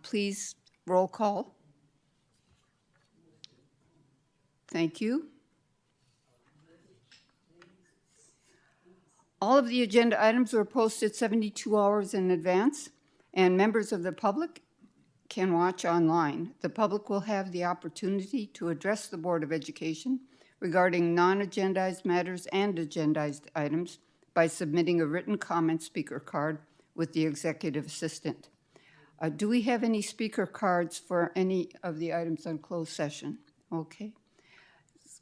Please roll call. Thank you. All of the agenda items were posted 72 hours in advance, and members of the public can watch online. The public will have the opportunity to address the Board of Education regarding non-agendized matters and agendized items by submitting a written comment speaker card with the executive assistant. Do we have any speaker cards for any of the items on closed session? Okay.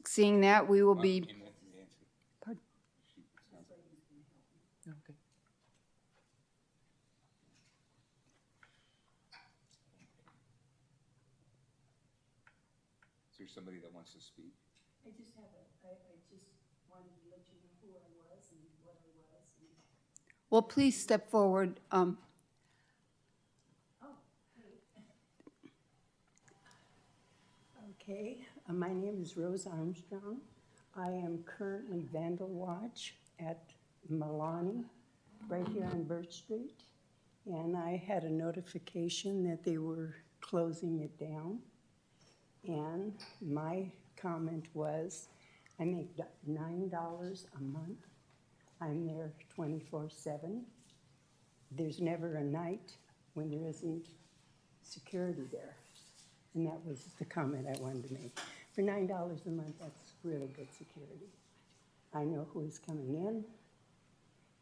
Seeing that, we will be. Pardon? Okay. Is there somebody that wants to speak? I just wanted to let you know who I was and what I was. Well, please step forward. Okay, my name is Rose Armstrong. I am currently Vandal Watch at Milani, right here on Birch Street. And I had a notification that they were closing it down. And my comment was, I make $9 a month. I'm there 24/7. There's never a night when there isn't security there. And that was the comment I wanted to make. For $9 a month, that's really good security. I know who is coming in.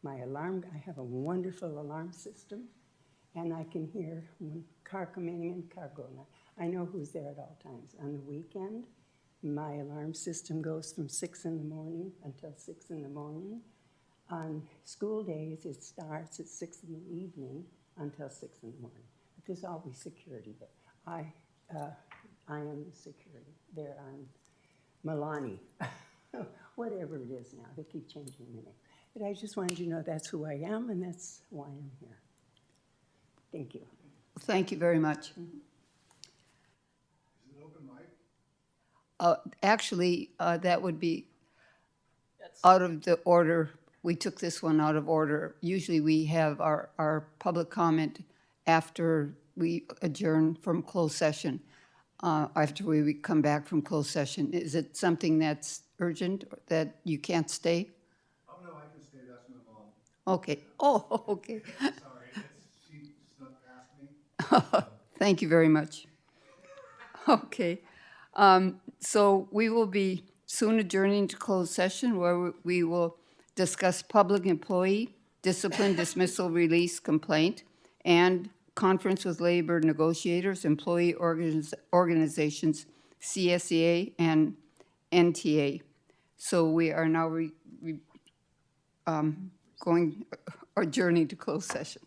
My alarm, I have a wonderful alarm system, and I can hear when car coming in, car going out. I know who's there at all times. On the weekend, my alarm system goes from 6 in the morning until 6 in the morning. On school days, it starts at 6 in the evening until 6 in the morning. But there's always security there. I am the security there on Milani, whatever it is now. They keep changing the name. But I just wanted you to know that's who I am, and that's why I'm here. Thank you. Thank you very much. Is it open mic? Actually, that would be out of the order. We took this one out of order. Usually we have our public comment after we adjourn from closed session, after we come back from closed session. Is it something that's urgent, that you can't stay? Oh, no, I can stay, that's my mom. Okay. Oh, okay. Sorry, she snuck past me. Thank you very much. Okay. So we will be soon adjourning to closed session where we will discuss public employee discipline, dismissal, release, complaint, and conference with labor negotiators, employee organizations, CSEA, and NTA. So we are now adjourning to closed session.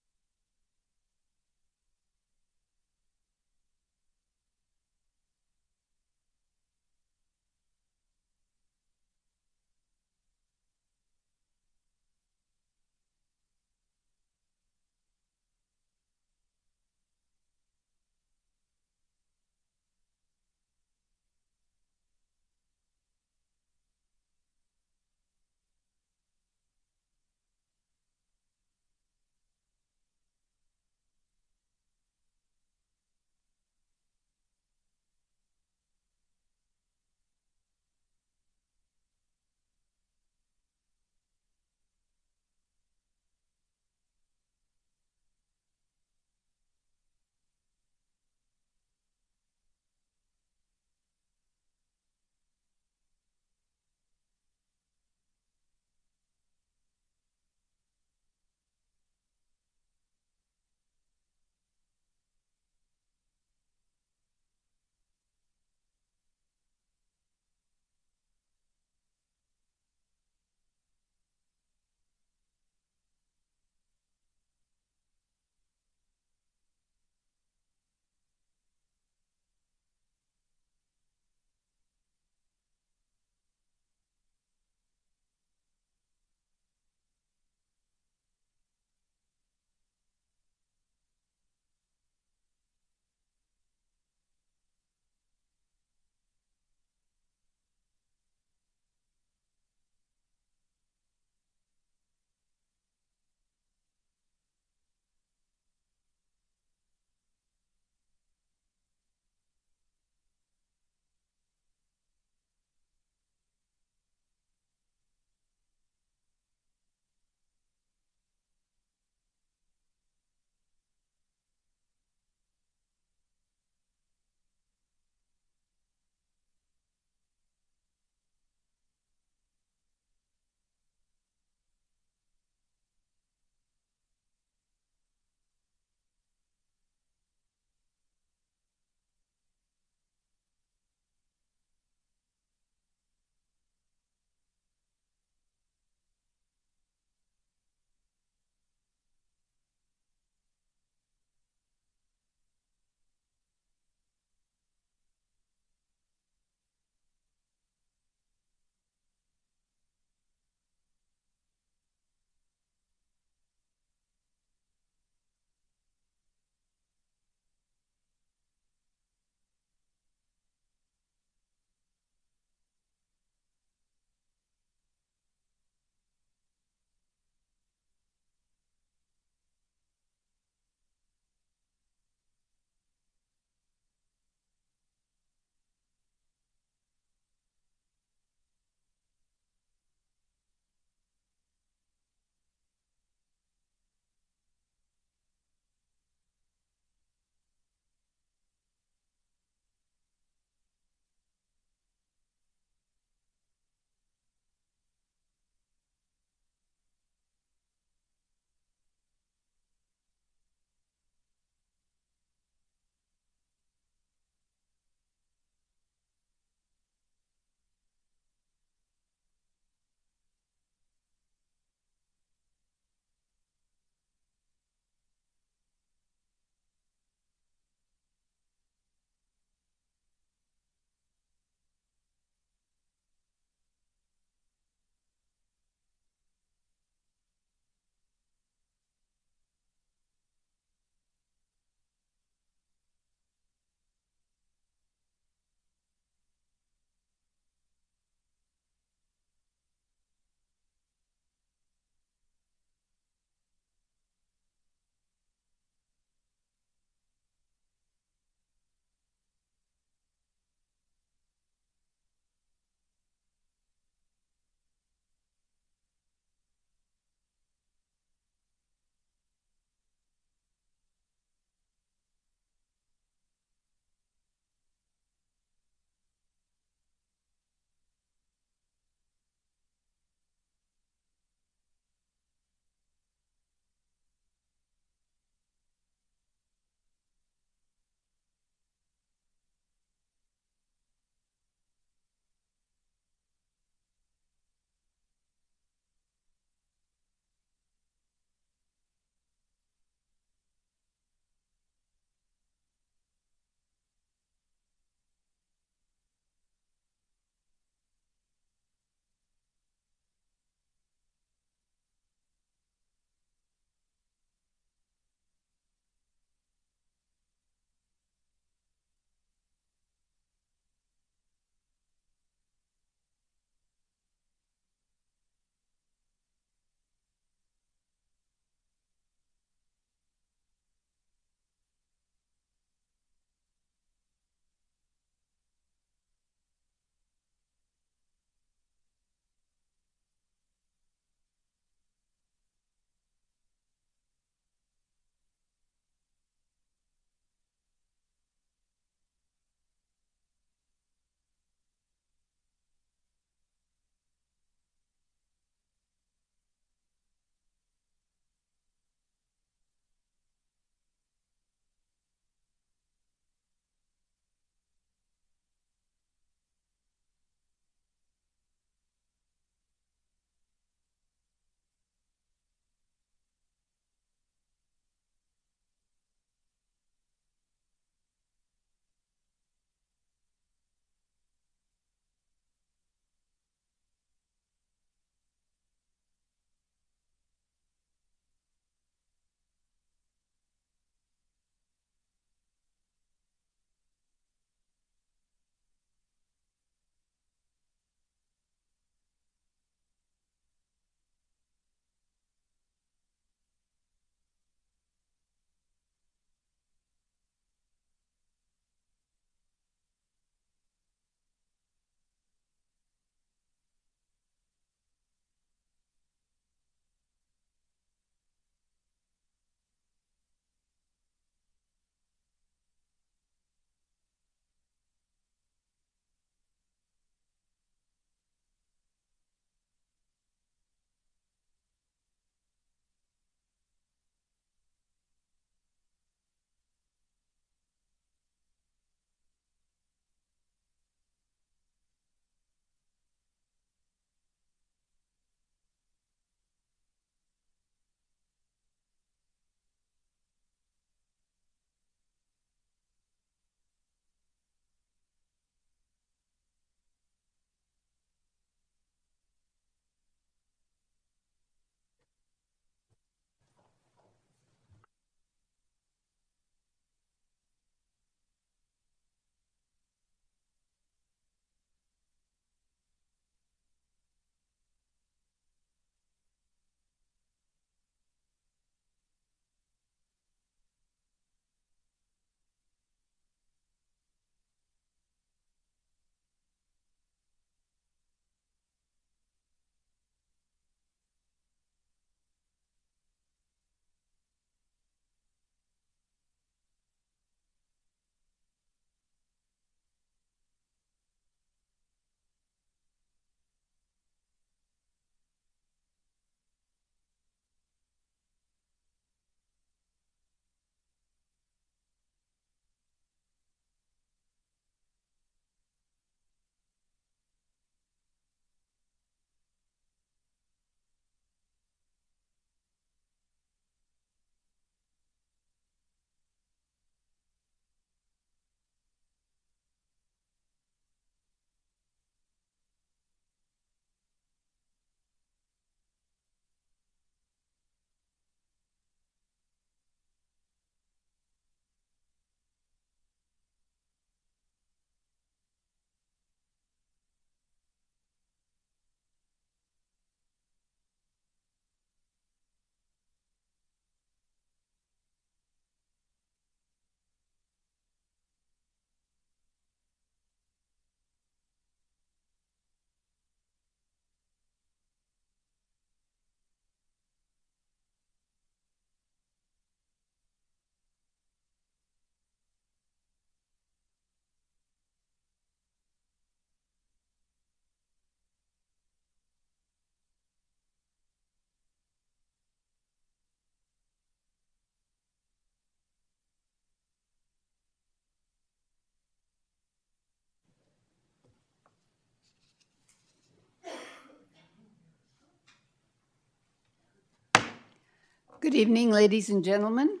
Good evening, ladies and gentlemen,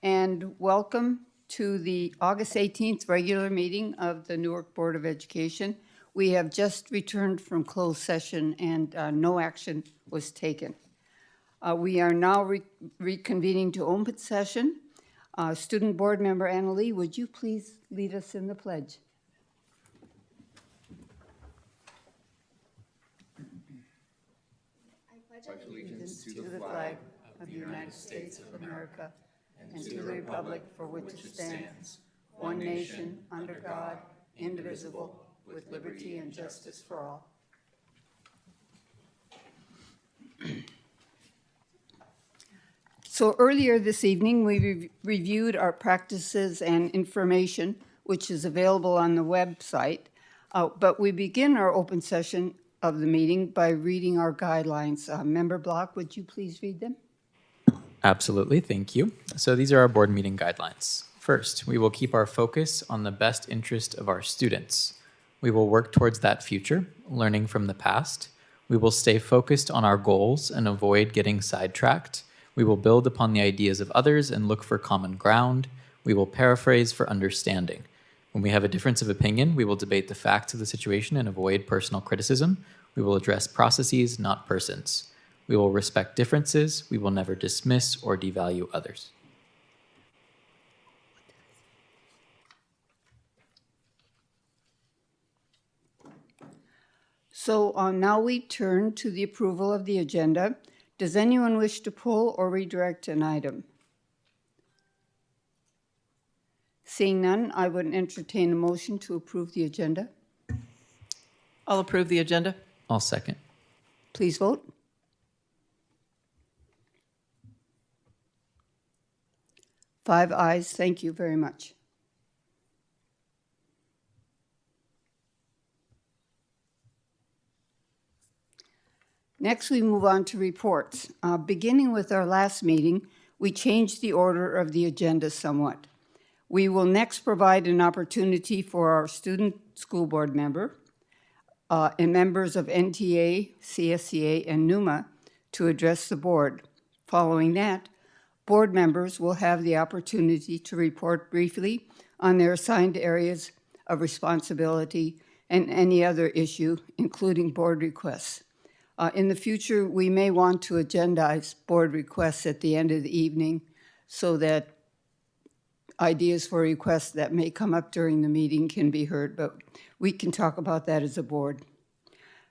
and welcome to the August 18th regular meeting of the Newark Board of Education. We have just returned from closed session and no action was taken. We are now reconvening to open session. Student Board Member Annalee, would you please lead us in the pledge? I pledge allegiance to the flag of the United States of America and to the republic for which it stands, one nation, under God, indivisible, with liberty and justice for all. So earlier this evening, we reviewed our practices and information, which is available on the website. But we begin our open session of the meeting by reading our guidelines. Member Block, would you please read them? Absolutely, thank you. So these are our board meeting guidelines. First, we will keep our focus on the best interest of our students. We will work towards that future, learning from the past. We will stay focused on our goals and avoid getting sidetracked. We will build upon the ideas of others and look for common ground. We will paraphrase for understanding. When we have a difference of opinion, we will debate the facts of the situation and avoid personal criticism. We will address processes, not persons. We will respect differences. We will never dismiss or devalue others. So now we turn to the approval of the agenda. Does anyone wish to pull or redirect an item? Seeing none, I would entertain a motion to approve the agenda. I'll approve the agenda. I'll second. Please vote. Five ayes. Thank you very much. Next, we move on to reports. Beginning with our last meeting, we changed the order of the agenda somewhat. We will next provide an opportunity for our student school board member and members of NTA, CSCA, and NUMA to address the board. Following that, board members will have the opportunity to report briefly on their assigned areas of responsibility and any other issue, including board requests. In the future, we may want to agendize board requests at the end of the evening so that ideas for requests that may come up during the meeting can be heard, but we can talk about that as a board.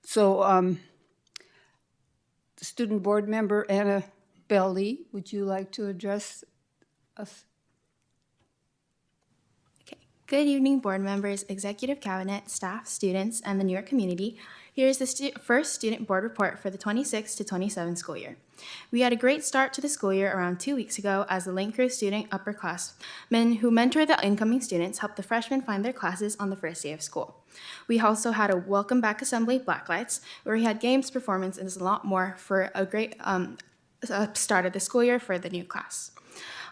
So, student board member Anna Belly, would you like to address us? Okay. Good evening, board members, executive cabinet, staff, students, and the New York community. Here is the first student board report for the 26 to 27 school year. We had a great start to the school year around 2 weeks ago as the Link Crew student upperclassmen who mentor the incoming students helped the freshmen find their classes on the first day of school. We also had a welcome back assembly Blacklights where we had games, performances, and a lot more for a great start of the school year for the new class.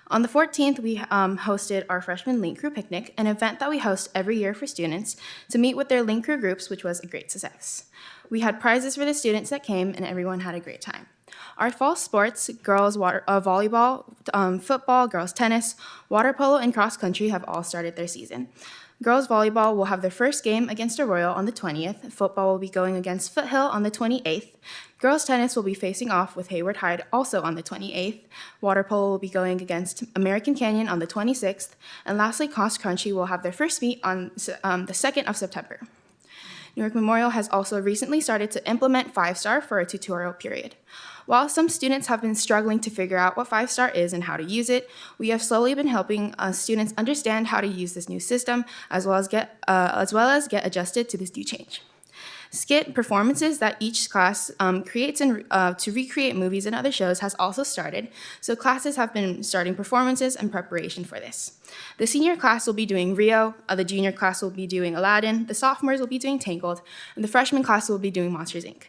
On the 14th, we hosted our freshman Link Crew picnic, an event that we host every year for students to meet with their Link Crew groups, which was a great success. We had prizes for the students that came, and everyone had a great time. Our fall sports, girls volleyball, football, girls tennis, water polo, and cross country have all started their season. Girls volleyball will have their first game against Arroyo on the 20th. Football will be going against Foothill on the 28th. Girls tennis will be facing off with Hayward Hyde also on the 28th. Water polo will be going against American Canyon on the 26th. And lastly, cross country will have their first meet on the 2nd of September. Newark Memorial has also recently started to implement 5-star for a tutorial period. While some students have been struggling to figure out what 5-star is and how to use it, we have slowly been helping students understand how to use this new system, as well as get adjusted to this new change. Skit performances that each class creates to recreate movies and other shows has also started, so classes have been starting performances in preparation for this. The senior class will be doing Rio, the junior class will be doing Aladdin, the sophomores will be doing Tangled, and the freshman class will be doing Monsters, Inc.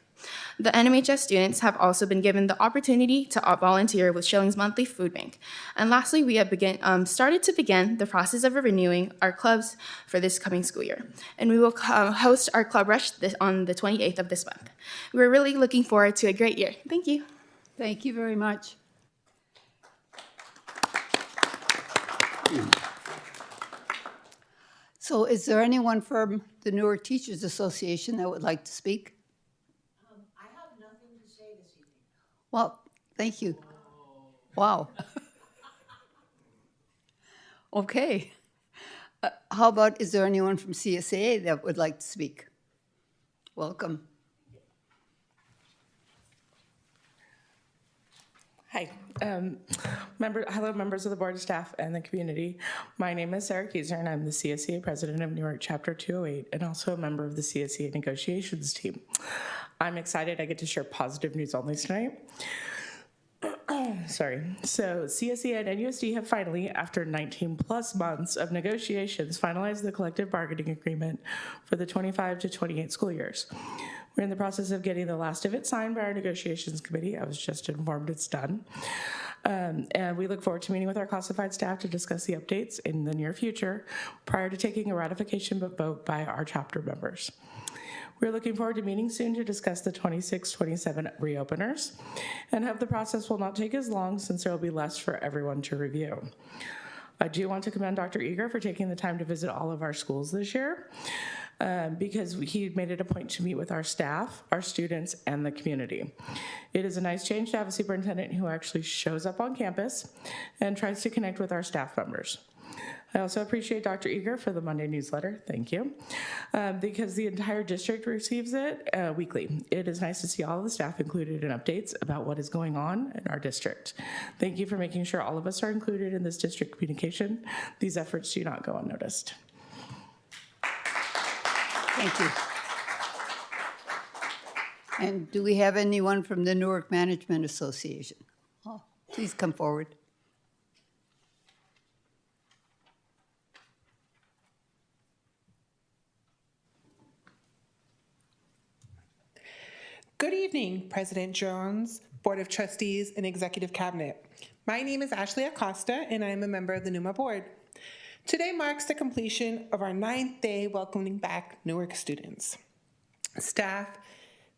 The NMHS students have also been given the opportunity to volunteer with Schilling's monthly food bank. And lastly, we have started to begin the process of renewing our clubs for this coming school year. And we will host our Club Rush on the 28th of this month. We're really looking forward to a great year. Thank you. Thank you very much. So is there anyone from the Newark Teachers Association that would like to speak? I have nothing to say this evening. Well, thank you. Wow. Okay. How about, is there anyone from CSAA that would like to speak? Welcome. Hi. Hello, members of the board, staff, and the community. My name is Sarah Kieser, and I'm the CSEA president of Newark Chapter 208, and also a member of the CSEA negotiations team. I'm excited I get to share positive news only tonight. Sorry. So CSEA and NUSD have finally, after 19 plus months of negotiations, finalized the collective bargaining agreement for the 25 to 28 school years. We're in the process of getting the last of it signed by our negotiations committee. I was just informed it's done. And we look forward to meeting with our classified staff to discuss the updates in the near future prior to taking a ratification vote by our chapter members. We're looking forward to meeting soon to discuss the 26-27 reopeners and hope the process will not take as long since there will be less for everyone to review. I do want to commend Dr. Eager for taking the time to visit all of our schools this year because he made it a point to meet with our staff, our students, and the community. It is a nice change to have a superintendent who actually shows up on campus and tries to connect with our staff members. I also appreciate Dr. Eager for the Monday newsletter, thank you, because the entire district receives it weekly. It is nice to see all of the staff included in updates about what is going on in our district. Thank you for making sure all of us are included in this district communication. These efforts do not go unnoticed. Thank you. And do we have anyone from the Newark Management Association? Oh, please come forward. Good evening, President Jones, Board of Trustees, and Executive Cabinet. My name is Ashley Acosta, and I am a member of the NUMA Board. Today marks the completion of our 9th day welcoming back Newark students, staff,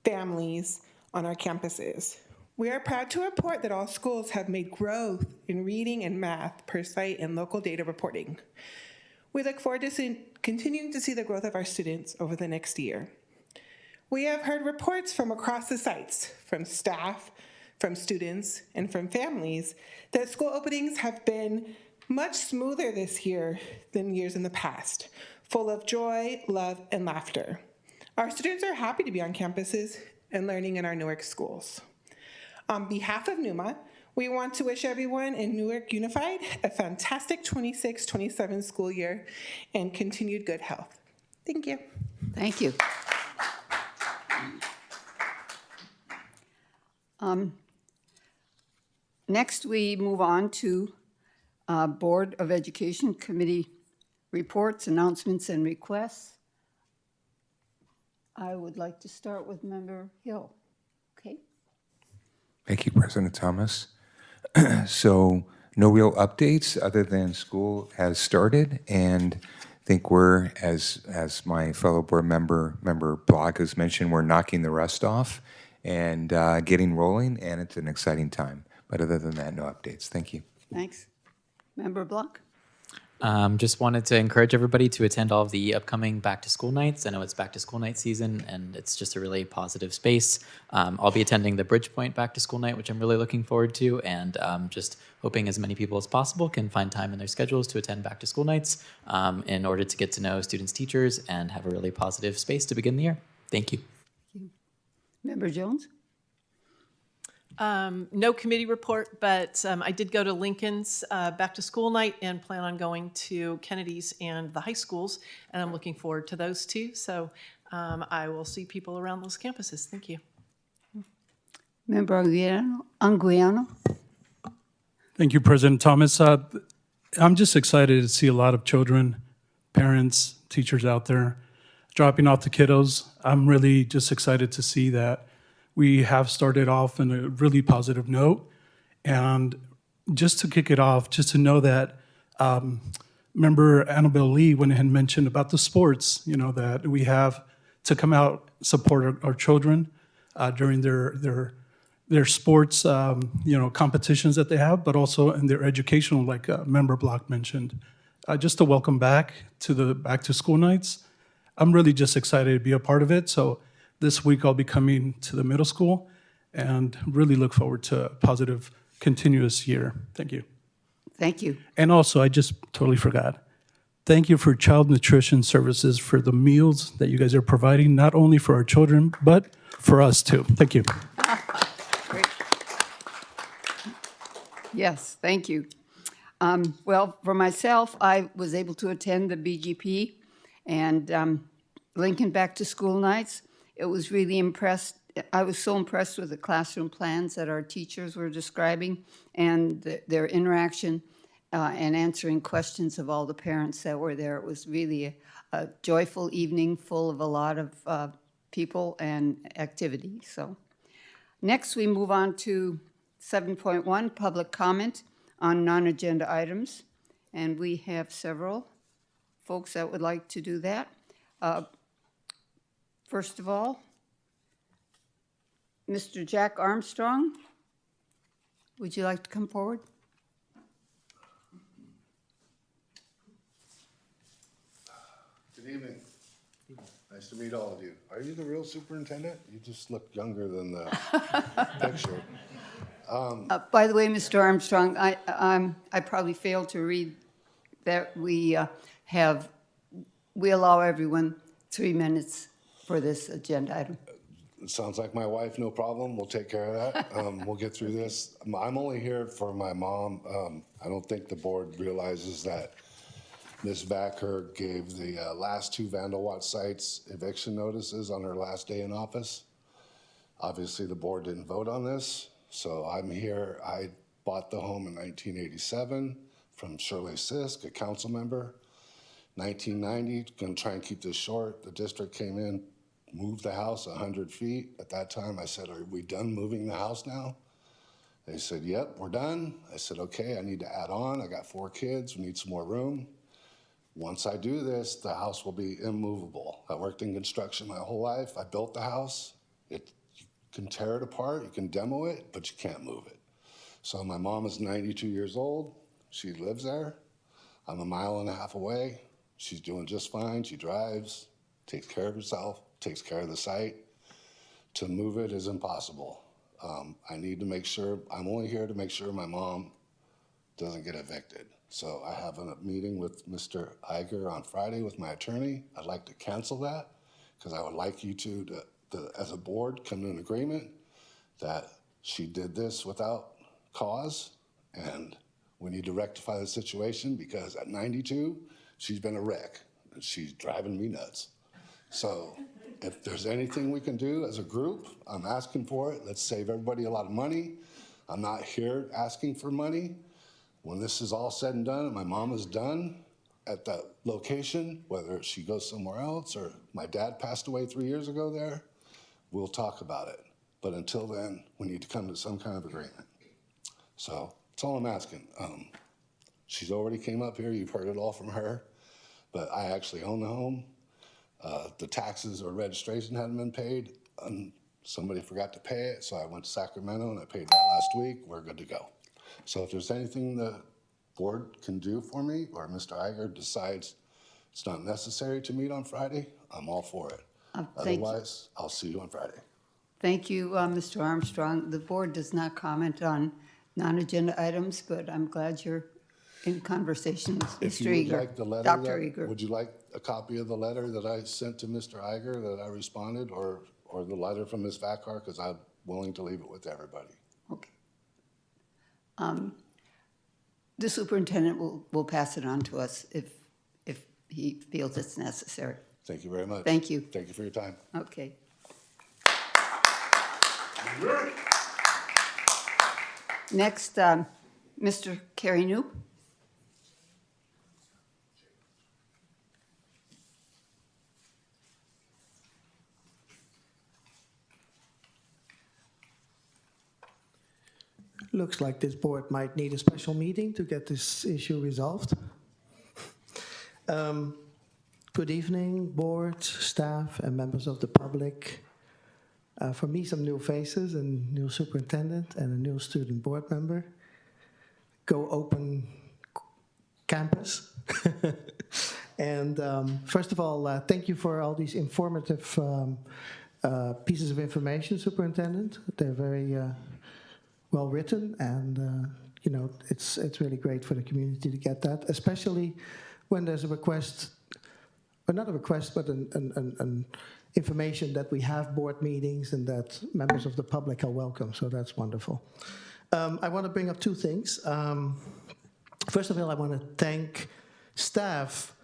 families on our campuses. We are proud to report that all schools have made growth in reading and math per site and local data reporting. We look forward to continuing to see the growth of our students over the next year. We have heard reports from across the sites, from staff, from students, and from families, that school openings have been much smoother this year than years in the past, full of joy, love, and laughter. Our students are happy to be on campuses and learning in our Newark schools. On behalf of NUMA, we want to wish everyone in Newark Unified a fantastic 26-27 school year and continued good health. Thank you. Thank you. Next, we move on to Board of Education Committee reports, announcements, and requests. I would like to start with Member Hill. Okay. Thank you, President Thomas. So no real updates other than school has started, and I think we're, as my fellow board member Block has mentioned, we're knocking the rust off and getting rolling, and it's an exciting time. But other than that, no updates. Thank you. Thanks. Member Block? Just wanted to encourage everybody to attend all of the upcoming back to school nights. I know it's back to school night season, and it's just a really positive space. I'll be attending the Bridgepoint back to school night, which I'm really looking forward to, and just hoping as many people as possible can find time in their schedules to attend back to school nights in order to get to know students, teachers, and have a really positive space to begin the year. Thank you. Member Jones? No committee report, but I did go to Lincoln's back to school night and plan on going to Kennedy's and the high schools, and I'm looking forward to those two. So I will see people around those campuses. Thank you. Member Anguiano? Thank you, President Thomas. I'm just excited to see a lot of children, parents, teachers out there dropping off the kiddos. I'm really just excited to see that we have started off on a really positive note. And just to kick it off, just to know that, remember Annabelle Lee when it had mentioned about the sports, that we have to come out, support our children during their their sports, competitions that they have, but also in their educational, like Member Block mentioned. Just to welcome back to the back to school nights. I'm really just excited to be a part of it. So this week I'll be coming to the middle school and really look forward to a positive, continuous year. Thank you. Thank you. And also, I just totally forgot. Thank you for Child Nutrition Services for the meals that you guys are providing, not only for our children, but for us too. Thank you. Great. Yes, thank you. Well, for myself, I was able to attend the BGP and Lincoln Back to School Nights. It was really impressed. I was so impressed with the classroom plans that our teachers were describing and their interaction and answering questions of all the parents that were there. It was really a joyful evening full of a lot of people and activity. So next we move on to 7.1, public comment on non-agenda items. And we have several folks that would like to do that. First of all, Mr. Jack Armstrong, would you like to come forward? Good evening. Nice to meet all of you. Are you the real superintendent? You just look younger than the picture. By the way, Mr. Armstrong, I probably failed to read that we allow everyone 3 minutes for this agenda item. It sounds like my wife, no problem. We'll take care of that. We'll get through this. I'm only here for my mom. I don't think the board realizes that Ms. Vacker gave the last 2 Vandal Watch sites eviction notices on her last day in office. Obviously, the board didn't vote on this, so I'm here. I bought the home in 1987 from Shirley Sisk, a council member. 1990, gonna try and keep this short. The district came in, moved the house 100 feet. At that time, I said, are we done moving the house now? They said, yep, we're done. I said, okay, I need to add on. I got 4 kids, we need some more room. Once I do this, the house will be immovable. I worked in construction my whole life. I built the house. You can tear it apart, you can demo it, but you can't move it. So my mom is 92 years old. She lives there. I'm 1.5 miles away. She's doing just fine. She drives, takes care of herself, takes care of the site. To move it is impossible. I need to make sure, I'm only here to make sure my mom doesn't get evicted. So I have a meeting with Mr. Iger on Friday with my attorney. I'd like to cancel that because I would like you to, as a board, come to an agreement that she did this without cause, and we need to rectify the situation because at 92, she's been a wreck and she's driving me nuts. So if there's anything we can do as a group, I'm asking for it. Let's save everybody a lot of money. I'm not here asking for money. When this is all said and done and my mom is done at that location, whether she goes somewhere else or my dad passed away 3 years ago there, we'll talk about it. But until then, we need to come to some kind of agreement. So that's all I'm asking. She's already came up here. You've heard it all from her. But I actually own the home. The taxes or registration hadn't been paid. Somebody forgot to pay it, so I went to Sacramento and I paid that last week. We're good to go. So if there's anything the board can do for me, or Mr. Iger decides it's not necessary to meet on Friday, I'm all for it. Otherwise, I'll see you on Friday. Thank you, Mr. Armstrong. The board does not comment on non-agenda items, but I'm glad you're in conversation with If Mr. you would Eager. like the letter, Dr. Eager. would you like a copy of the letter that I sent to Mr. Iger that I responded, or the letter from Ms. Vacar, because I'm willing to leave it with everybody. Okay. The superintendent will pass it on to us if he feels it's necessary. Thank you very much. Thank you. Thank you for your time. Okay. Next, Mr. Carey Knoop. Looks like this board might need a special meeting to get this issue resolved. Good evening, board, staff, and members of the public. For me, some new faces, and new superintendent, and a new student board member. Go open campus. And first of all, thank you for all these informative pieces of information, Superintendent. They're very well written, and you know, it's really great for the community to get that, especially when there's a request, or not a request, but an information that we have board meetings and that members of the public are welcome. So that's wonderful. I want to bring up two things. First of all, I want to thank staff.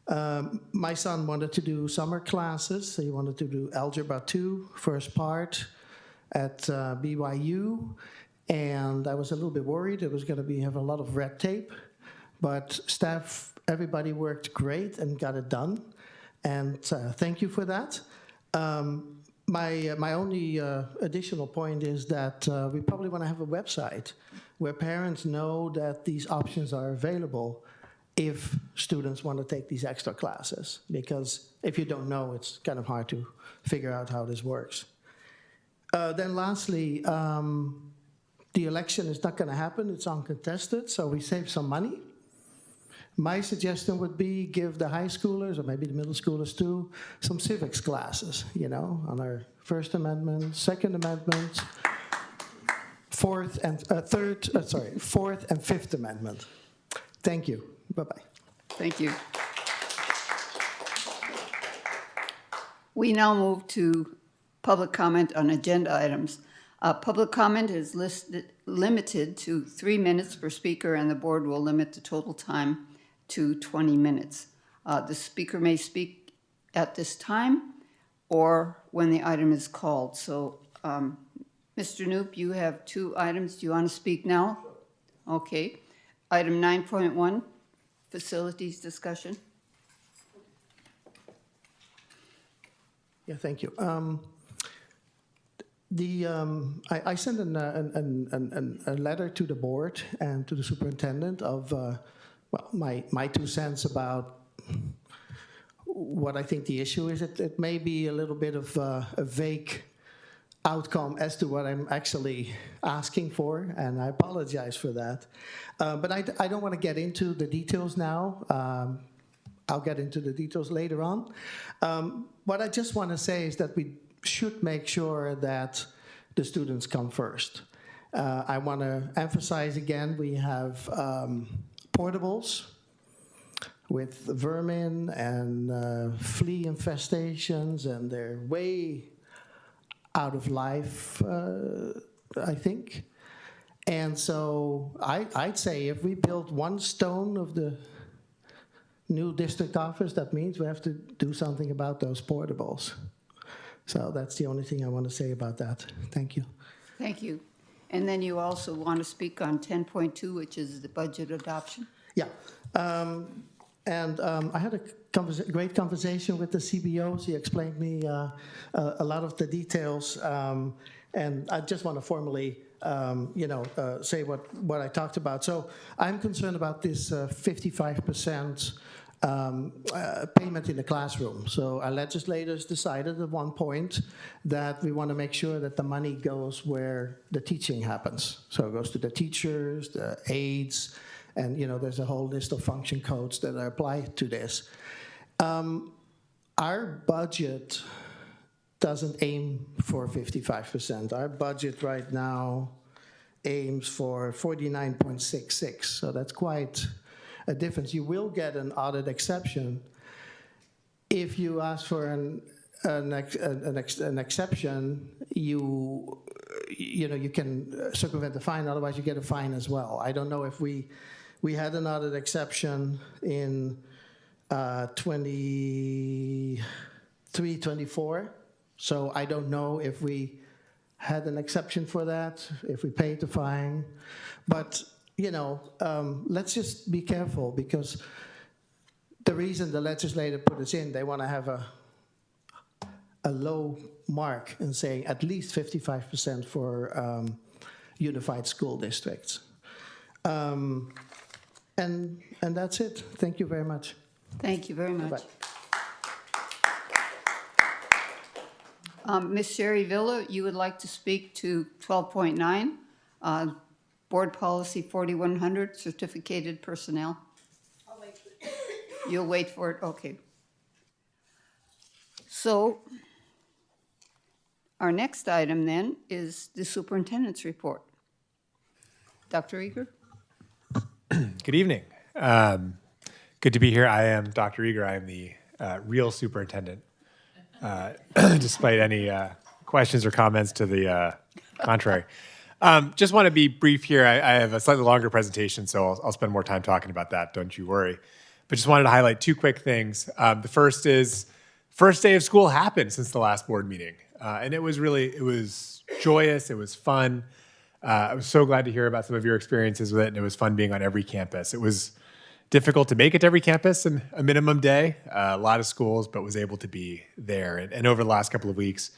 My son wanted to do summer classes. He wanted to do Algebra 2, first part, at BYU. And I was a little bit worried it was going to have a lot of red tape. But staff, everybody worked great and got it done. And thank you for that. My only additional point is that we probably want to have a website where parents know that these options are available if students want to take these extra classes. Because if you don't know, it's kind of hard to figure out how this works. Then lastly, the election is not going to happen. It's uncontested, so we save some money. My suggestion would be give the high schoolers, or maybe the middle schoolers too, some civics classes, you know, on our First Amendment, Second Amendment, Fourth and Fifth Amendment. Thank you. Bye-bye. Thank you. We now move to public comment on agenda items. Public comment is limited to 3 minutes per speaker, and the board will limit the total time to 20 minutes. The speaker may speak at this time or when the item is called. So, Mr. Knoop, you have 2 items. Do you want to speak now? Okay. Item 9.1, facilities discussion. Yeah, thank you. I sent a letter to the board and to the superintendent of well, my 2 cents about what I think the issue is. It may be a little bit of a vague outcome as to what I'm actually asking for, and I apologize for that. But I don't want to get into the details now. I'll get into the details later on. What I just want to say is that we should make sure that the students come first. I want to emphasize again, we have portables with vermin and flea infestations, and they're way out of life, I think. And so I'd say if we build 1 stone of the new district office, that means we have to do something about those portables. So that's the only thing I want to say about that. Thank you. Thank you. And then you also want to speak on 10.2, which is the budget adoption? Yeah. I had a great conversation with the CBOs. He explained me a lot of the details. And I just want to formally say what I talked about. So I'm concerned about this 55% payment in the classroom. So our legislators decided at one point that we want to make sure that the money goes where the teaching happens. So it goes to the teachers, the aides, and there's a whole list of function codes that are applied to this. Our budget doesn't aim for 55%. Our budget right now aims for 49.66, so that's quite a difference. You will get an audit exception. If you ask for an exception, you can circumvent the fine, otherwise you get a fine as well. I don't know if we had an audit exception in 23-24, so I don't know if we had an exception for that, if we paid the fine. But, let's just be careful, because the reason the legislator put us in, they want to have a low mark and saying at least 55% for unified school districts. And that's it. Thank you very much. Thank you very much. Ms. Sherry Villa, you would like to speak to 12.9, Board Policy 4100, Certificated Personnel? I'll wait. You'll wait for it, okay. So our next item then is the superintendent's report. Dr. Eager? Good evening. Good to be here. I am Dr. Eager. I am the real superintendent, despite any questions or comments to the contrary. Just want to be brief here. I have a slightly longer presentation, so I'll spend more time talking about that. Don't you worry. But just wanted to highlight two quick things. The first is, first day of school happened since the last board meeting. And it was joyous. It was fun. I was so glad to hear about some of your experiences with it, and it was fun being on every campus. It was difficult to make it to every campus in a minimum day, a lot of schools, but was able to be there. And over the last couple of weeks,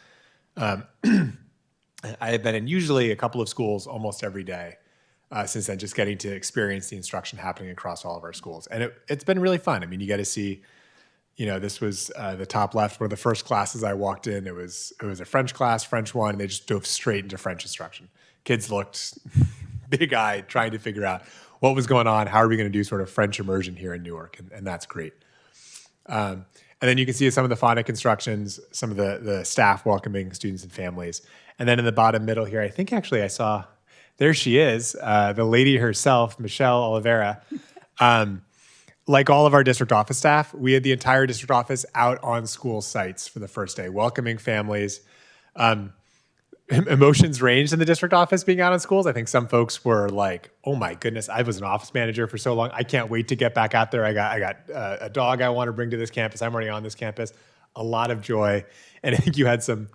I have been in usually a couple of schools almost every day since then, just getting to experience the instruction happening across all of our schools. And it's been really fun. I mean, you get to see, this was the top left, one of the first classes I walked in. It was a French class, French 1, and they just dove straight into French instruction. Kids looked big-eyed, trying to figure out what was going on, how are we going to do sort of French immersion here in Newark, and that's great. And then you can see some of the phonic instructions, some of the staff welcoming students and families. And then in the bottom middle here, I think actually I saw, there she is, the lady herself, Michelle Oliveira. Like all of our district office staff, we had the entire district office out on school sites for the first day, welcoming families. Emotions ranged in the district office being out on schools. I think some folks were like, oh my goodness, I was an office manager for so long. I can't wait to get back out there. I got a dog I want to bring to this campus. I'm already on this campus. A lot of joy. And I think you had some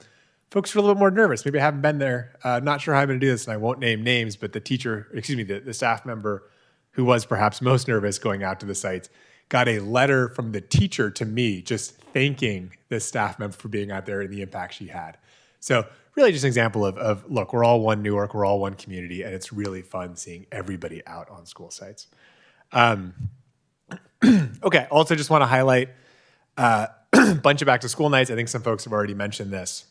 folks who were a little bit more nervous. Maybe I haven't been there. Not sure how I'm going to do this, and I won't name names, but the staff member who was perhaps most nervous going out to the sites got a letter from the teacher to me just thanking the staff member for being out there and the impact she had. So really just an example of look, we're all one Newark, we're all one community, and it's really fun seeing everybody out on school sites. Okay, also just want to highlight a bunch of back to school nights. I think some folks have already mentioned this.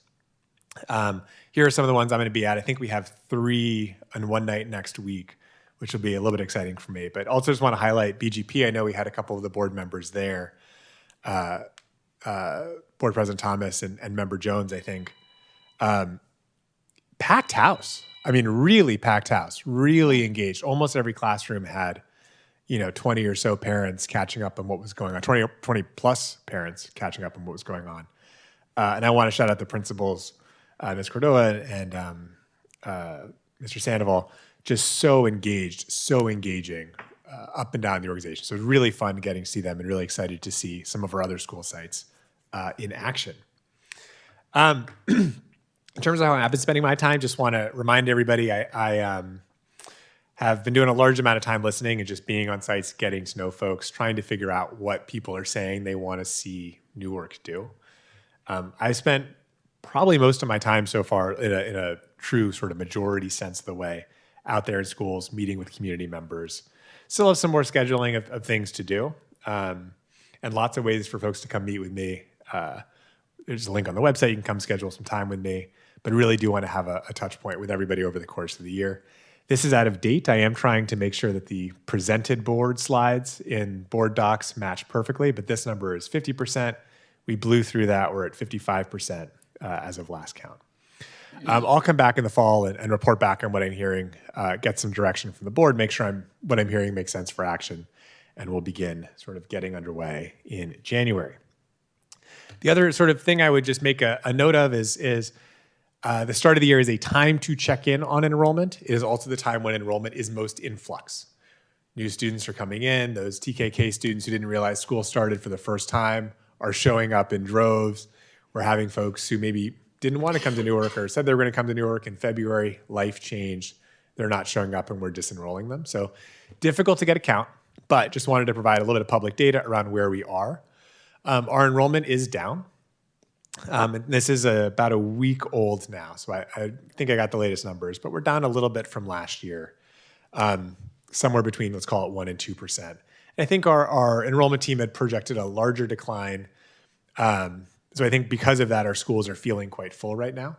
Here are some of the ones I'm going to be at. I think we have 3 on one night next week, which will be a little bit exciting for me. But also just want to highlight BGP. I know we had a couple of the board members there, Board President Thomas and Member Jones, I think. Packed house. I mean, really packed house, really engaged. Almost every classroom had, 20 or so parents catching up on what was going on, 20 plus parents catching up on what was going on. And I want to shout out the principals, Ms. Cordova and Mr. Sandoval, just so engaged, so engaging up and down the organization. So it was really fun getting to see them and really excited to see some of our other school sites in action. In terms of how I've been spending my time, just want to remind everybody I have been doing a large amount of time listening and just being on sites, getting to know folks, trying to figure out what people are saying they want to see Newark do. I spent probably most of my time so far in a true sort of majority sense of the way out there in schools, meeting with community members. Still have some more scheduling of things to do, and lots of ways for folks to come meet with me. There's a link on the website. You can come schedule some time with me, but really do want to have a touch point with everybody over the course of the year. This is out of date. I am trying to make sure that the presented board slides in board docs match perfectly, but this number is 50%. We blew through that. We're at 55% as of last count. I'll come back in the fall and report back on what I'm hearing, get some direction from the board, make sure what I'm hearing makes sense for action, and we'll begin sort of getting underway in January. The other sort of thing I would just make a note of is the start of the year is a time to check in on enrollment. It is also the time when enrollment is most in flux. New students are coming in. Those TKK students who didn't realize school started for the first time are showing up in droves. We're having folks who maybe didn't want to come to Newark or said they were going to come to Newark in February. Life changed. They're not showing up and we're disenrolling them. So difficult to get a count, but just wanted to provide a little bit of public data around where we are. Our enrollment is down. And this is about a week old now, so I think I got the latest numbers, but we're down a little bit from last year, somewhere between, let's call it 1% and 2%. And I think our enrollment team had projected a larger decline So I think because of that, our schools are feeling quite full right now.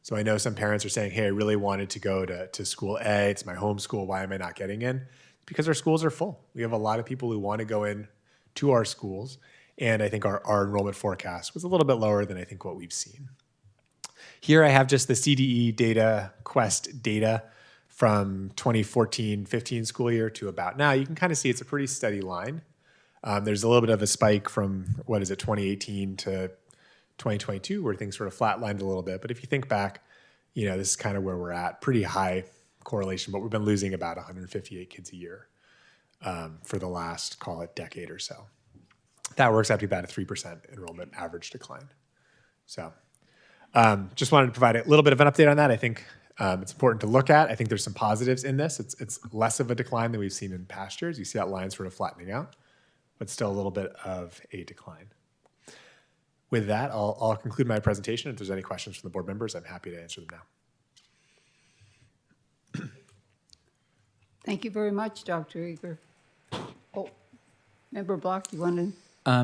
So I know some parents are saying, hey, I really wanted to go to school A. It's my home school. Why am I not getting in? It's because our schools are full. We have a lot of people who want to go in to our schools. And I think our enrollment forecast was a little bit lower than I think what we've seen. Here I have just the CDE data, Quest data from 2014-15 school year to about now. You can kind of see it's a pretty steady line. There's a little bit of a spike from, 2018 to 2022, where things sort of flatlined a little bit. But if you think back, this is kind of where we're at. Pretty high correlation, but we've been losing about 158 kids a year for the last, call it, decade or so. That works out to be about a 3% enrollment average decline. So just wanted to provide a little bit of an update on that. I think it's important to look at. I think there's some positives in this. It's less of a decline than we've seen in past years. You see that line sort of flattening out, but still a little bit of a decline. With that, I'll conclude my presentation. If there's any questions from the board members, I'm happy to answer them now. Thank you very much, Dr. Eager. Oh, Member Block, you want to?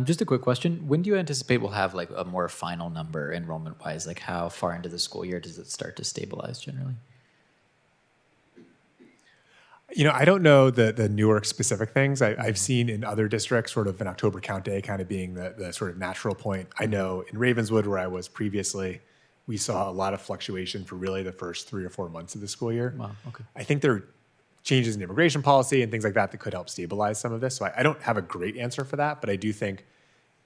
Just a quick question. When do you anticipate we'll have like a more final number enrollment-wise? Like how far into the school year does it start to stabilize generally? I don't know the Newark specific things. I've seen in other districts sort of an October count day kind of being the sort of natural point. I know in Ravenswood, where I was previously, we saw a lot of fluctuation for really the first 3 or 4 months of the school year. Wow, okay. I think there are changes in immigration policy and things like that could help stabilize some of this. So I don't have a great answer for that, but I do think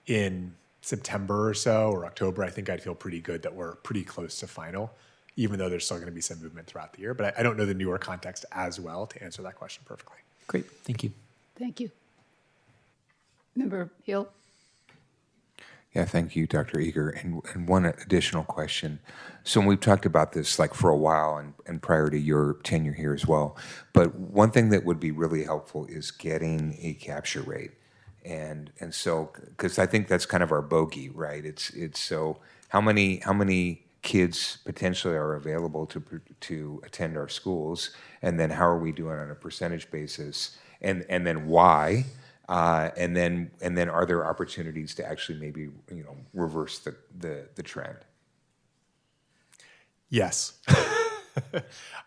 in September or so, or October, I think I'd feel pretty good that we're pretty close to final, even though there's still going to be some movement throughout the year. But I don't know the newer context as well to answer that question perfectly. Great, thank you. Thank you. Member Hill? Yeah, thank you, Dr. Eager. And one additional question. So we've talked about this like for a while and prior to your tenure here as well. But one thing that would be really helpful is getting a capture rate. And so, because I think that's kind of our bogey, right? It's so how many kids potentially are available to attend our schools, and then how are we doing on a percentage basis, and then why? And then are there opportunities to actually maybe reverse the trend? Yes,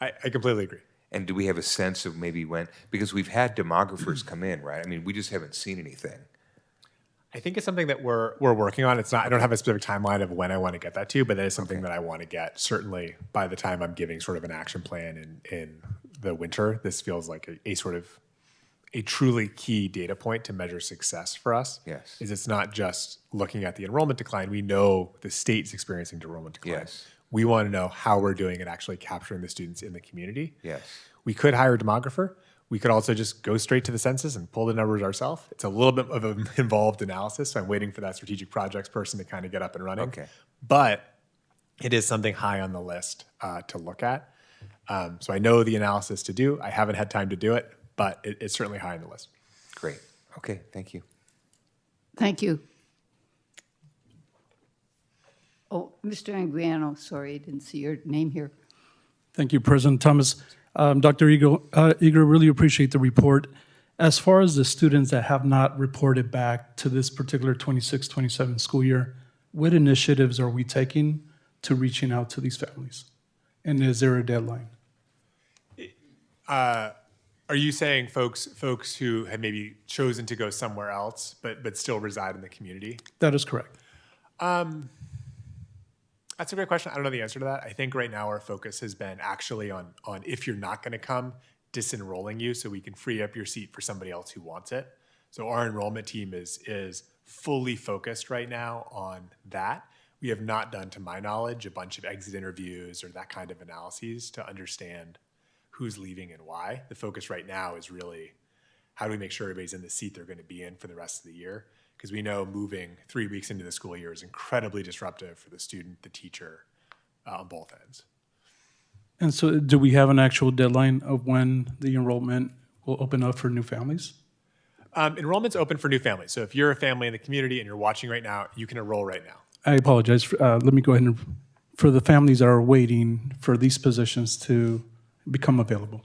I completely agree. And do we have a sense of maybe when, because we've had demographers come in, right? I mean, we just haven't seen anything. I think it's something that we're working on. It's not. I don't have a specific timeline of when I want to get that to, but that is something that I want to get. Certainly, by the time I'm giving sort of an action plan in the winter, this feels like a sort of a truly key data point to measure success for us. Yes. Is it's not just looking at the enrollment decline. We know the state's experiencing enrollment decline. Yes. We want to know how we're doing at actually capturing the students in the community. Yes. We could hire a demographer. We could also just go straight to the census and pull the numbers ourselves. It's a little bit of an involved analysis, so I'm waiting for that strategic projects person to kind of get up and running. Okay. But it is something high on the list to look at. So I know the analysis to do. I haven't had time to do it, but it's certainly high on the list. Great. Okay, thank you. Thank you. Oh, Mr. Anguiano, sorry, I didn't see your name here. Thank you, President Thomas. Dr. Eager, really appreciate the report. As far as the students that have not reported back to this particular 26-27 school year, what initiatives are we taking to reaching out to these families? And is there a deadline? Are you saying folks who have maybe chosen to go somewhere else but still reside in the community? That is correct. That's a great question. I don't know the answer to that. I think right now our focus has been actually on if you're not going to come, disenrolling you so we can free up your seat for somebody else who wants it. So our enrollment team is fully focused right now on that. We have not done, to my knowledge, a bunch of exit interviews or that kind of analyses to understand who's leaving and why. The focus right now is really how do we make sure everybody's in the seat they're going to be in for the rest of the year? Because we know moving 3 weeks into the school year is incredibly disruptive for the student, the teacher, on both ends. And so do we have an actual deadline of when the enrollment will open up for new families? Enrollment's open for new families. So if you're a family in the community and you're watching right now, you can enroll right now. I apologize. Let me go ahead and, for the families that are waiting for these positions to become available.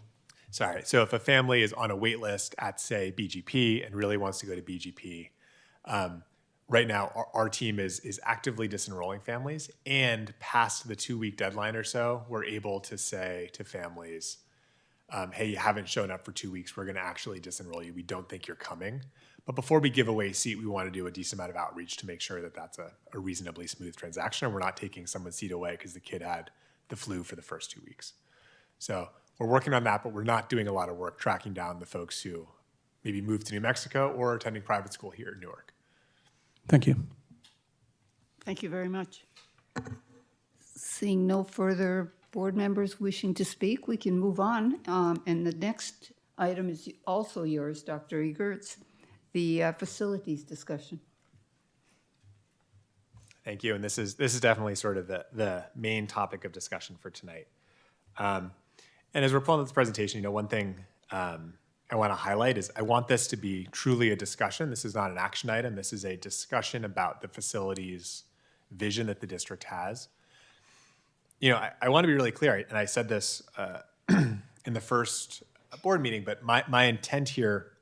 Sorry. So if a family is on a wait list at, say, BGP and really wants to go to BGP, right now, our team is actively disenrolling families, and past the 2-week deadline or so, we're able to say to families, hey, you haven't shown up for 2 weeks. We're going to actually disenroll you. We don't think you're coming. But before we give away a seat, we want to do a decent amount of outreach to make sure that that's a reasonably smooth transaction, and we're not taking someone's seat away because the kid had the flu for the first 2 weeks. So we're working on that, but we're not doing a lot of work tracking down the folks who maybe moved to New Mexico or are attending private school here in Newark. Thank you. Thank you very much. Seeing no further board members wishing to speak, we can move on. And the next item is also yours, Dr. Egerts, the facilities discussion. Thank you. And this is definitely sort of the main topic of discussion for tonight. And as we're pulling up this presentation, one thing I want to highlight is I want this to be truly a discussion. This is not an action item. This is a discussion about the facilities vision that the district has. I want to be really clear, and I said this in the first board meeting, but my intent here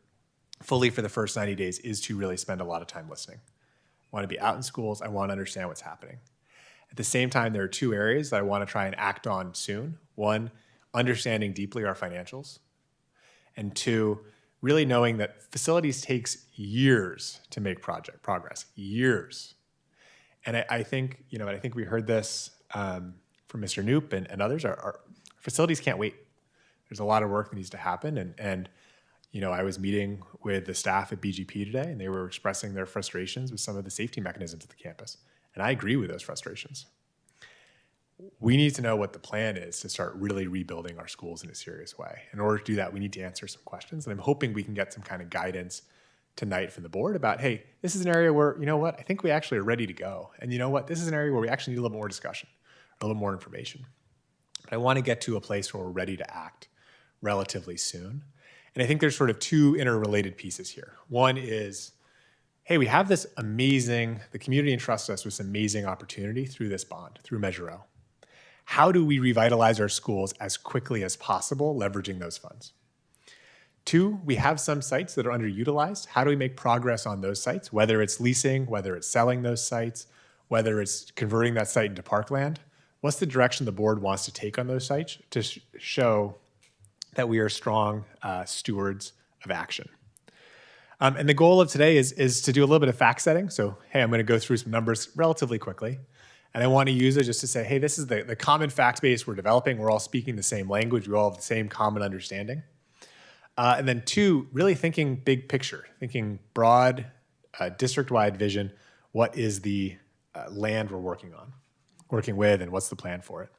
fully for the first 90 days is to really spend a lot of time listening. I want to be out in schools. I want to understand what's happening. At the same time, there are 2 areas that I want to try and act on soon. 1, understanding deeply our financials. And 2, really knowing that facilities takes years to make progress, years. And I think, I think we heard this from Mr. Knoop and others, our facilities can't wait. There's a lot of work that needs to happen. And I was meeting with the staff at BGP today, and they were expressing their frustrations with some of the safety mechanisms at the campus. And I agree with those frustrations. We need to know what the plan is to start really rebuilding our schools in a serious way. In order to do that, we need to answer some questions. And I'm hoping we can get some kind of guidance tonight from the board about, hey, this is an area where, I think we actually are ready to go. And this is an area where we actually need a little more discussion, a little more information. But I want to get to a place where we're ready to act relatively soon. And I think there's sort of 2 interrelated pieces here. One is, hey, we have this the community entrusts us with this amazing opportunity through this bond, through Measure O. How do we revitalize our schools as quickly as possible, leveraging those funds? 2, we have some sites that are underutilized. How do we make progress on those sites, whether it's leasing, whether it's selling those sites, whether it's converting that site into parkland? What's the direction the board wants to take on those sites to show that we are strong stewards of action? And the goal of today is to do a little bit of fact setting. So, hey, I'm going to go through some numbers relatively quickly. And I want to use it just to say, hey, this is the common fact base we're developing. We're all speaking the same language. We all have the same common understanding. And then 2, really thinking big picture, thinking broad, district-wide vision. What is the land we're working with, and what's the plan for it?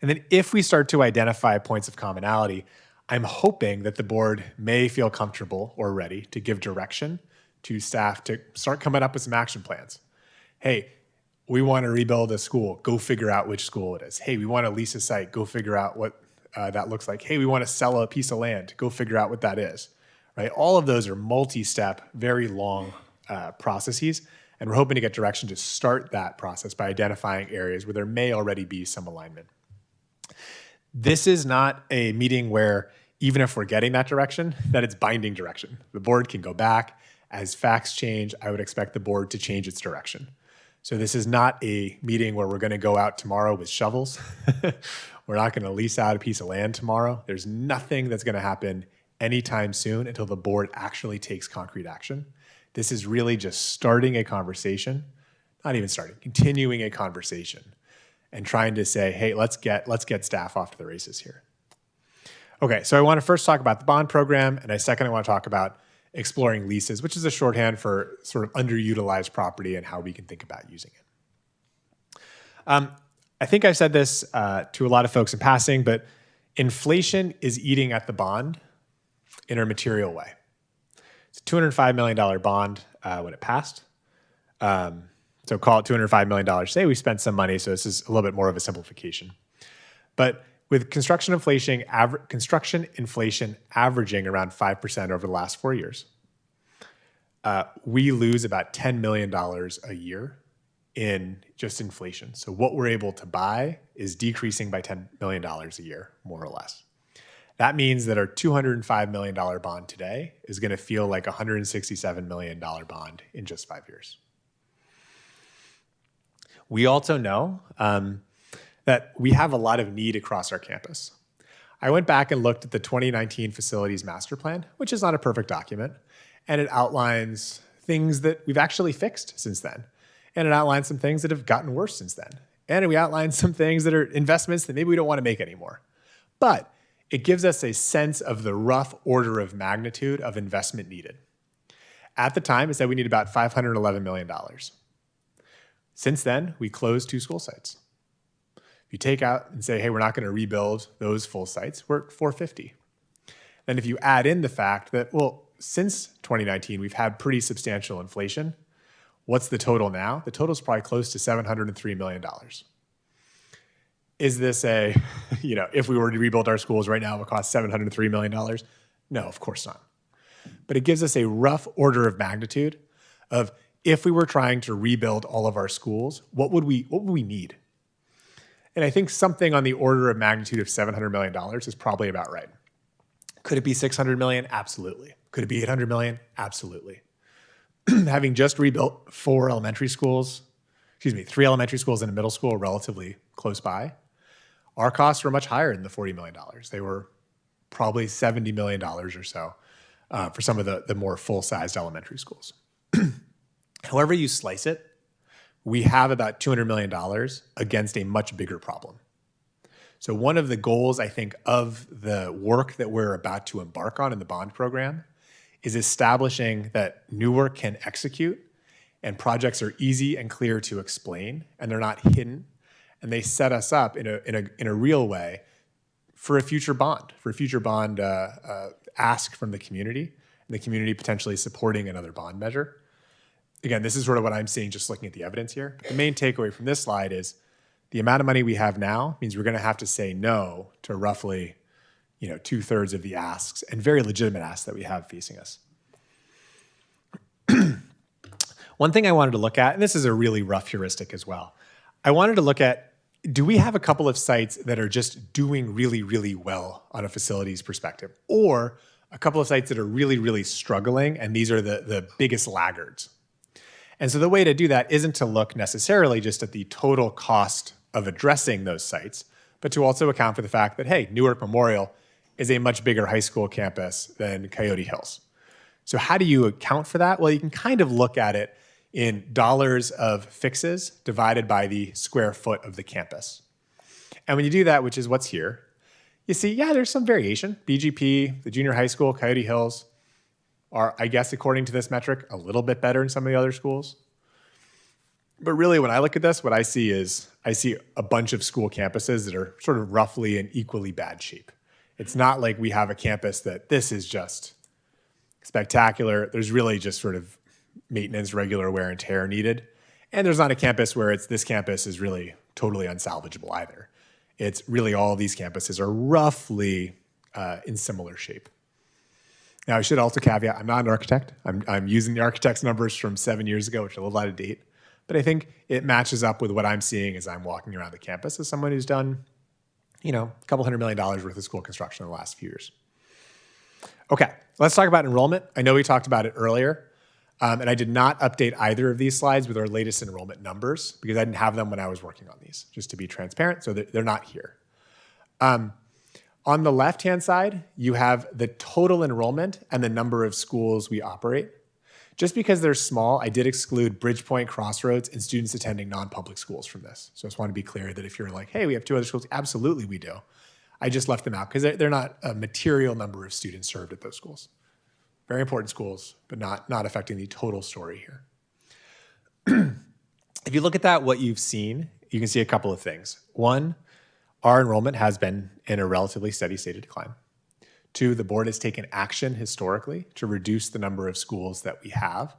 And then if we start to identify points of commonality, I'm hoping that the board may feel comfortable or ready to give direction to staff to start coming up with some action plans. Hey, we want to rebuild a school. Go figure out which school it is. Hey, we want to lease a site. Go figure out what that looks like. Hey, we want to sell a piece of land. Go figure out what that is. Right? All of those are multi-step, very long processes, and we're hoping to get direction to start that process by identifying areas where there may already be some alignment. This is not a meeting where, even if we're getting that direction, that it's binding direction. The board can go back. As facts change, I would expect the board to change its direction. So this is not a meeting where we're going to go out tomorrow with shovels. We're not going to lease out a piece of land tomorrow. There's nothing that's going to happen anytime soon until the board actually takes concrete action. This is really just starting a conversation, not even starting, continuing a conversation and trying to say, hey, let's get staff off to the races here. Okay, so I want to first talk about the bond program, and second I want to talk about exploring leases, which is a shorthand for sort of underutilized property and how we can think about using it. I think I've said this to a lot of folks in passing, but inflation is eating at the bond in a material way. It's a $205 million bond when it passed. So call it $205 million. Say we spent some money, so this is a little bit more of a simplification. But with construction inflation averaging around 5% over the last 4 years, we lose about $10 million a year in just inflation. So what we're able to buy is decreasing by $10 million a year, more or less. That means that our $205 million bond today is going to feel like a $167 million bond in just 5 years. We also know that we have a lot of need across our campus. I went back and looked at the 2019 Facilities Master Plan, which is not a perfect document, and it outlines things that we've actually fixed since then. And it outlines some things that have gotten worse since then. And we outline some things that are investments that maybe we don't want to make anymore. But it gives us a sense of the rough order of magnitude of investment needed. At the time, it said we need about $511 million. Since then, we closed 2 school sites. If you take out and say, hey, we're not going to rebuild those full sites, we're at 450. Then if you add in the fact that, well, since 2019, we've had pretty substantial inflation, what's the total now? The total is probably close to $703 million. Is this a, if we were to rebuild our schools right now, it would cost $703 million? No, of course not. But it gives us a rough order of magnitude of if we were trying to rebuild all of our schools, what would we need? And I think something on the order of magnitude of $700 million is probably about right. Could it be $600 million? Absolutely. Could it be $800 million? Absolutely. Having just rebuilt 3 elementary schools and a middle school relatively close by, our costs were much higher than the $40 million. They were probably $70 million or so for some of the more full-sized elementary schools. However you slice it, we have about $200 million against a much bigger problem. So one of the goals, I think, of the work that we're about to embark on in the bond program is establishing that Newark can execute and projects are easy and clear to explain and they're not hidden and they set us up in a real way for a future bond ask from the community and the community potentially supporting another bond measure. Again, this is sort of what I'm seeing just looking at the evidence here. But the main takeaway from this slide is the amount of money we have now means we're going to have to say no to roughly 2/3 of the asks and very legitimate asks that we have facing us. One thing I wanted to look at, and this is a really rough heuristic as well, I wanted to look at, do we have a couple of sites that are just doing really, really well on a facilities perspective, or a couple of sites that are really, really struggling, and these are the biggest laggards? And so the way to do that isn't to look necessarily just at the total cost of addressing those sites, but to also account for the fact that, hey, Newark Memorial is a much bigger high school campus than Coyote Hills. So how do you account for that? Well, you can kind of look at it in dollars of fixes divided by the square foot of the campus. And when you do that, which is what's here, you see, yeah, there's some variation. BGP, the junior high school, Coyote Hills are, I guess, according to this metric, a little bit better than some of the other schools. But really, when I look at this, what I see is a bunch of school campuses that are sort of roughly in equally bad shape. It's not like we have a campus that this is just spectacular. There's really just sort of maintenance, regular wear and tear needed. And there's not a campus where this campus is really totally unsalvageable either. It's really all of these campuses are roughly in similar shape. Now, I should also caveat, I'm not an architect. I'm using the architect's numbers from 7 years ago, which are a little out of date. But I think it matches up with what I'm seeing as I'm walking around the campus as someone who's done, a couple $100 million worth of school construction in the last few years. Okay, let's talk about enrollment. I know we talked about it earlier, and I did not update either of these slides with our latest enrollment numbers because I didn't have them when I was working on these, just to be transparent, so they're not here. On the left-hand side, you have the total enrollment and the number of schools we operate. Just because they're small, I did exclude Bridgepoint, Crossroads, and students attending non-public schools from this. So I just want to be clear that if you're like, hey, we have 2 other schools, absolutely we do. I just left them out because they're not a material number of students served at those schools. Very important schools, but not affecting the total story here. If you look at that, what you've seen, you can see a couple of things. One, our enrollment has been in a relatively steady state of decline. 2, the board has taken action historically to reduce the number of schools that we have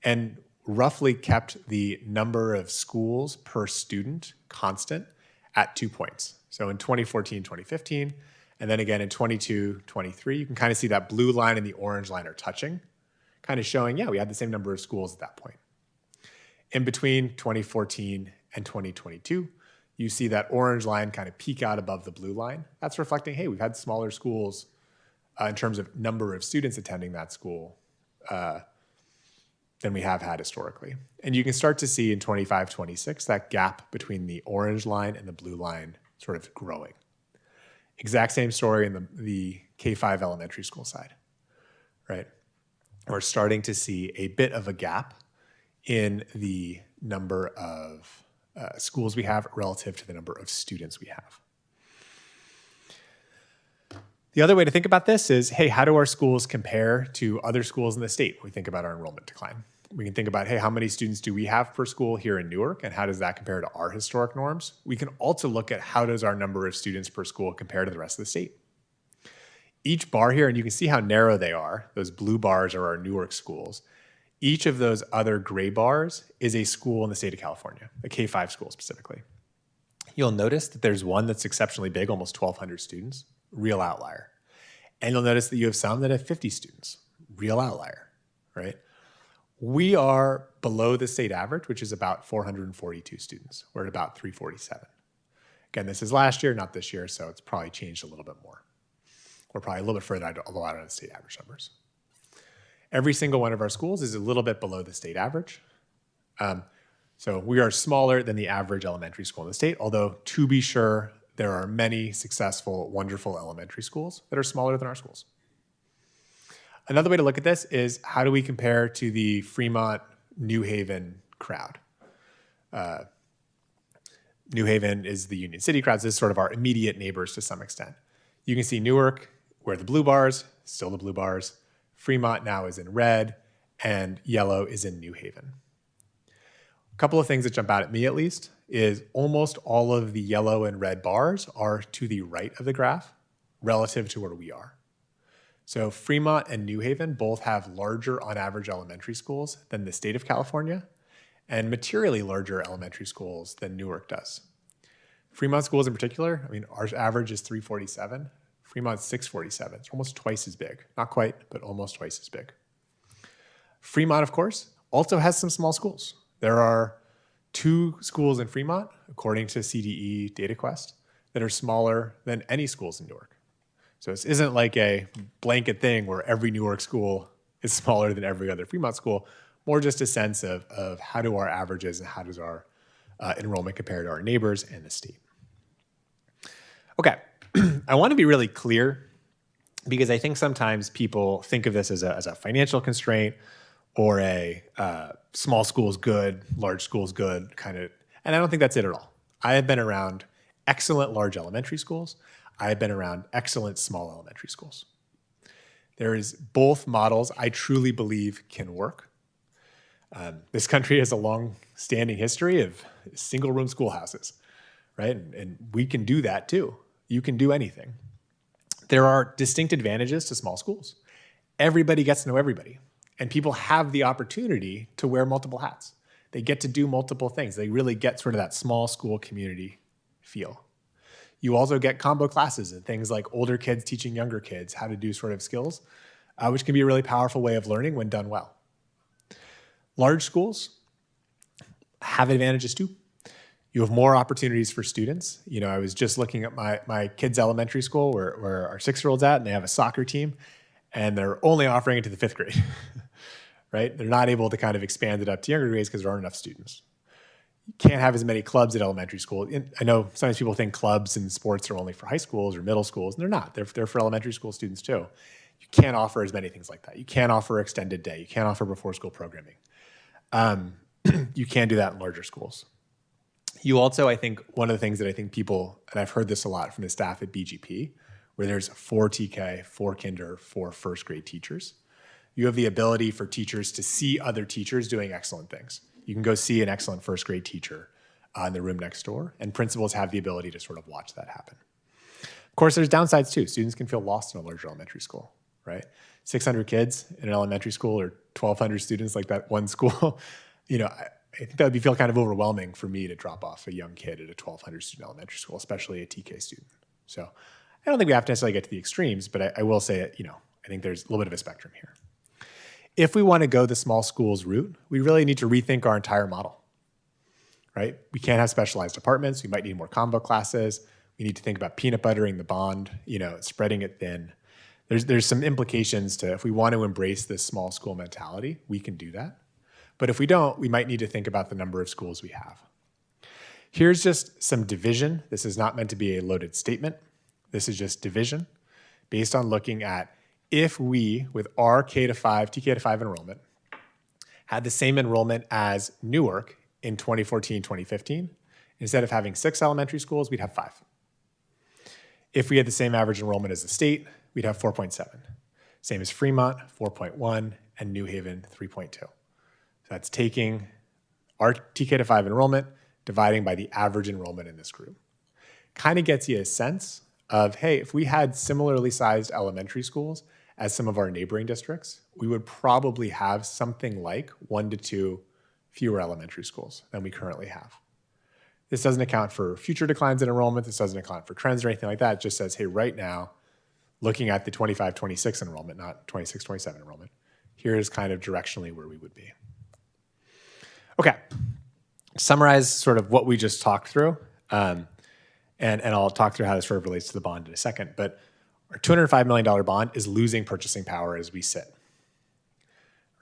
and roughly kept the number of schools per student constant at 2 points. So in 2014, 2015, and then again in 22, 23, you can kind of see that blue line and the orange line are touching, kind of showing, yeah, we had the same number of schools at that point. In between 2014 and 2022, you see that orange line kind of peak out above the blue line. That's reflecting, hey, we've had smaller schools in terms of number of students attending that school than we have had historically. And you can start to see in 25, 26, that gap between the orange line and the blue line sort of growing. Exact same story in the K-5 elementary school side, right? We're starting to see a bit of a gap in the number of schools we have relative to the number of students we have. The other way to think about this is, hey, how do our schools compare to other schools in the state when we think about our enrollment decline? We can think about, hey, how many students do we have per school here in Newark, and how does that compare to our historic norms? We can also look at how does our number of students per school compare to the rest of the state. Each bar here, and you can see how narrow they are, those blue bars are our Newark schools. Each of those other gray bars is a school in the state of California, a K-5 school specifically. You'll notice that there's one that's exceptionally big, almost 1,200 students, real outlier. And you'll notice that you have some that have 50 students, real outlier, right? We are below the state average, which is about 442 students. We're at about 347. Again, this is last year, not this year, so it's probably changed a little bit more. We're probably a little bit further, although I don't know the state average numbers. Every single one of our schools is a little bit below the state average. So we are smaller than the average elementary school in the state, although to be sure, there are many successful, wonderful elementary schools that are smaller than our schools. Another way to look at this is how do we compare to the Fremont, New Haven crowd? New Haven is the Union City crowd. This is sort of our immediate neighbors to some extent. You can see Newark, where the blue bars, still the blue bars. Fremont now is in red, and yellow is in New Haven. A couple of things that jump out at me, at least, is almost all of the yellow and red bars are to the right of the graph relative to where we are. So Fremont and New Haven both have larger on average elementary schools than the state of California, and materially larger elementary schools than Newark does. Fremont schools in particular, I mean, our average is 347. Fremont's 647. It's almost twice as big. Not quite, but almost twice as big. Fremont, of course, also has some small schools. There are 2 schools in Fremont, according to CDE DataQuest, that are smaller than any schools in Newark. So this isn't like a blanket thing where every Newark school is smaller than every other Fremont school, more just a sense of how do our averages and how does our enrollment compare to our neighbors and the state. Okay, I want to be really clear because I think sometimes people think of this as a financial constraint or a small school is good, large school is good kind of, and I don't think that's it at all. I have been around excellent large elementary schools. I have been around excellent small elementary schools. There is both models I truly believe can work. This country has a long-standing history of single-room schoolhouses, right? And we can do that too. You can do anything. There are distinct advantages to small schools. Everybody gets to know everybody, and people have the opportunity to wear multiple hats. They get to do multiple things. They really get sort of that small school community feel. You also get combo classes and things like older kids teaching younger kids how to do sort of skills, which can be a really powerful way of learning when done well. Large schools have advantages too. You have more opportunities for students. You know, I was just looking at my kids' elementary school where our 6-year-old's at, and they have a soccer team, and they're only offering it to the 5th grade, right? They're not able to kind of expand it up to younger grades because there aren't enough students. You can't have as many clubs at elementary school. I know sometimes people think clubs and sports are only for high schools or middle schools, and they're not. They're for elementary school students too. You can't offer as many things like that. You can't offer extended day. You can't offer before school programming. You can do that in larger schools. You also, I think, one of the things that I think people, and I've heard this a lot from the staff at BGP, where there's 4 TK, 4 kinder, 4 first grade teachers. You have the ability for teachers to see other teachers doing excellent things. You can go see an excellent first grade teacher in the room next door, and principals have the ability to sort of watch that happen. Of course, there's downsides too. Students can feel lost in a larger elementary school, right? 600 kids in an elementary school or 1,200 students like that one school, you know, I think that would feel kind of overwhelming for me to drop off a young kid at a 1,200 student elementary school, especially a TK student. So I don't think we have to necessarily get to the extremes, but I will say, you know, I think there's a little bit of a spectrum here. If we want to go the small schools route, we really need to rethink our entire model, right? We can't have specialized departments. We might need more combo classes. We need to think about peanut buttering the bond, you know, spreading it thin. There's some implications to if we want to embrace this small school mentality, we can do that. But if we don't, we might need to think about the number of schools we have. Here's just some division. This is not meant to be a loaded statement. This is just division based on looking at if we, with our TK to 5 enrollment, had the same enrollment as Newark in 2014, 2015, instead of having 6 elementary schools, we'd have 5. If we had the same average enrollment as the state, we'd have 4.7. Same as Fremont, 4.1, and New Haven, 3.2. So that's taking our TK to 5 enrollment, dividing by the average enrollment in this group. Kind of gets you a sense of, hey, if we had similarly sized elementary schools as some of our neighboring districts, we would probably have something like 1 to 2 fewer elementary schools than we currently have. This doesn't account for future declines in enrollment. This doesn't account for trends or anything like that. It just says, hey, right now, looking at the 25-26 enrollment, not 26-27 enrollment, here's kind of directionally where we would be. Okay, summarize sort of what we just talked through, and I'll talk through how this sort of relates to the bond in a second, but our $205 million bond is losing purchasing power as we sit,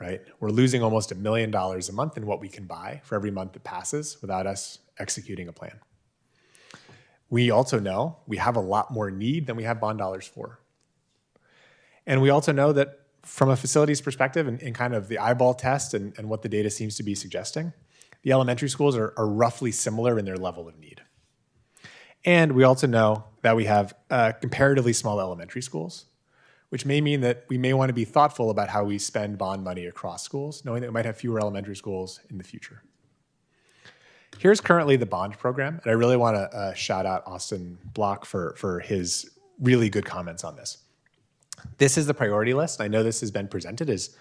right? We're losing almost $1 million a month in what we can buy for every month that passes without us executing a plan. We also know we have a lot more need than we have bond dollars for. And we also know that from a facilities perspective and kind of the eyeball test and what the data seems to be suggesting, the elementary schools are roughly similar in their level of need. And we also know that we have comparatively small elementary schools, which may mean that we may want to be thoughtful about how we spend bond money across schools, knowing that we might have fewer elementary schools in the future. Here's currently the bond program, and I really want to shout out Austin Block for his really good comments on this. This is the priority list. I know this has been presented as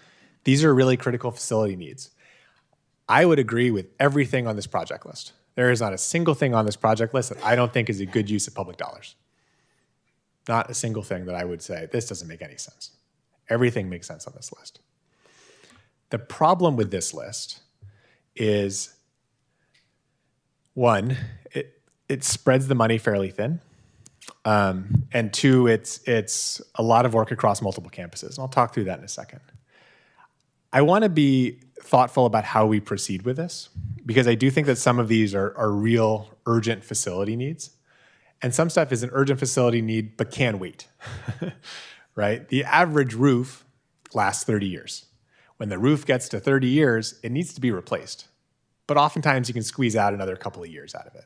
these are really critical facility needs. I would agree with everything on this project list. There is not a single thing on this project list that I don't think is a good use of public dollars. Not a single thing that I would say, this doesn't make any sense. Everything makes sense on this list. The problem with this list is, one, it spreads the money fairly thin. And two, it's a lot of work across multiple campuses. And I'll talk through that in a second. I want to be thoughtful about how we proceed with this, because I do think that some of these are real urgent facility needs. And some stuff is an urgent facility need, but can wait, right? The average roof lasts 30 years. When the roof gets to 30 years, it needs to be replaced. But oftentimes you can squeeze out another couple of years out of it,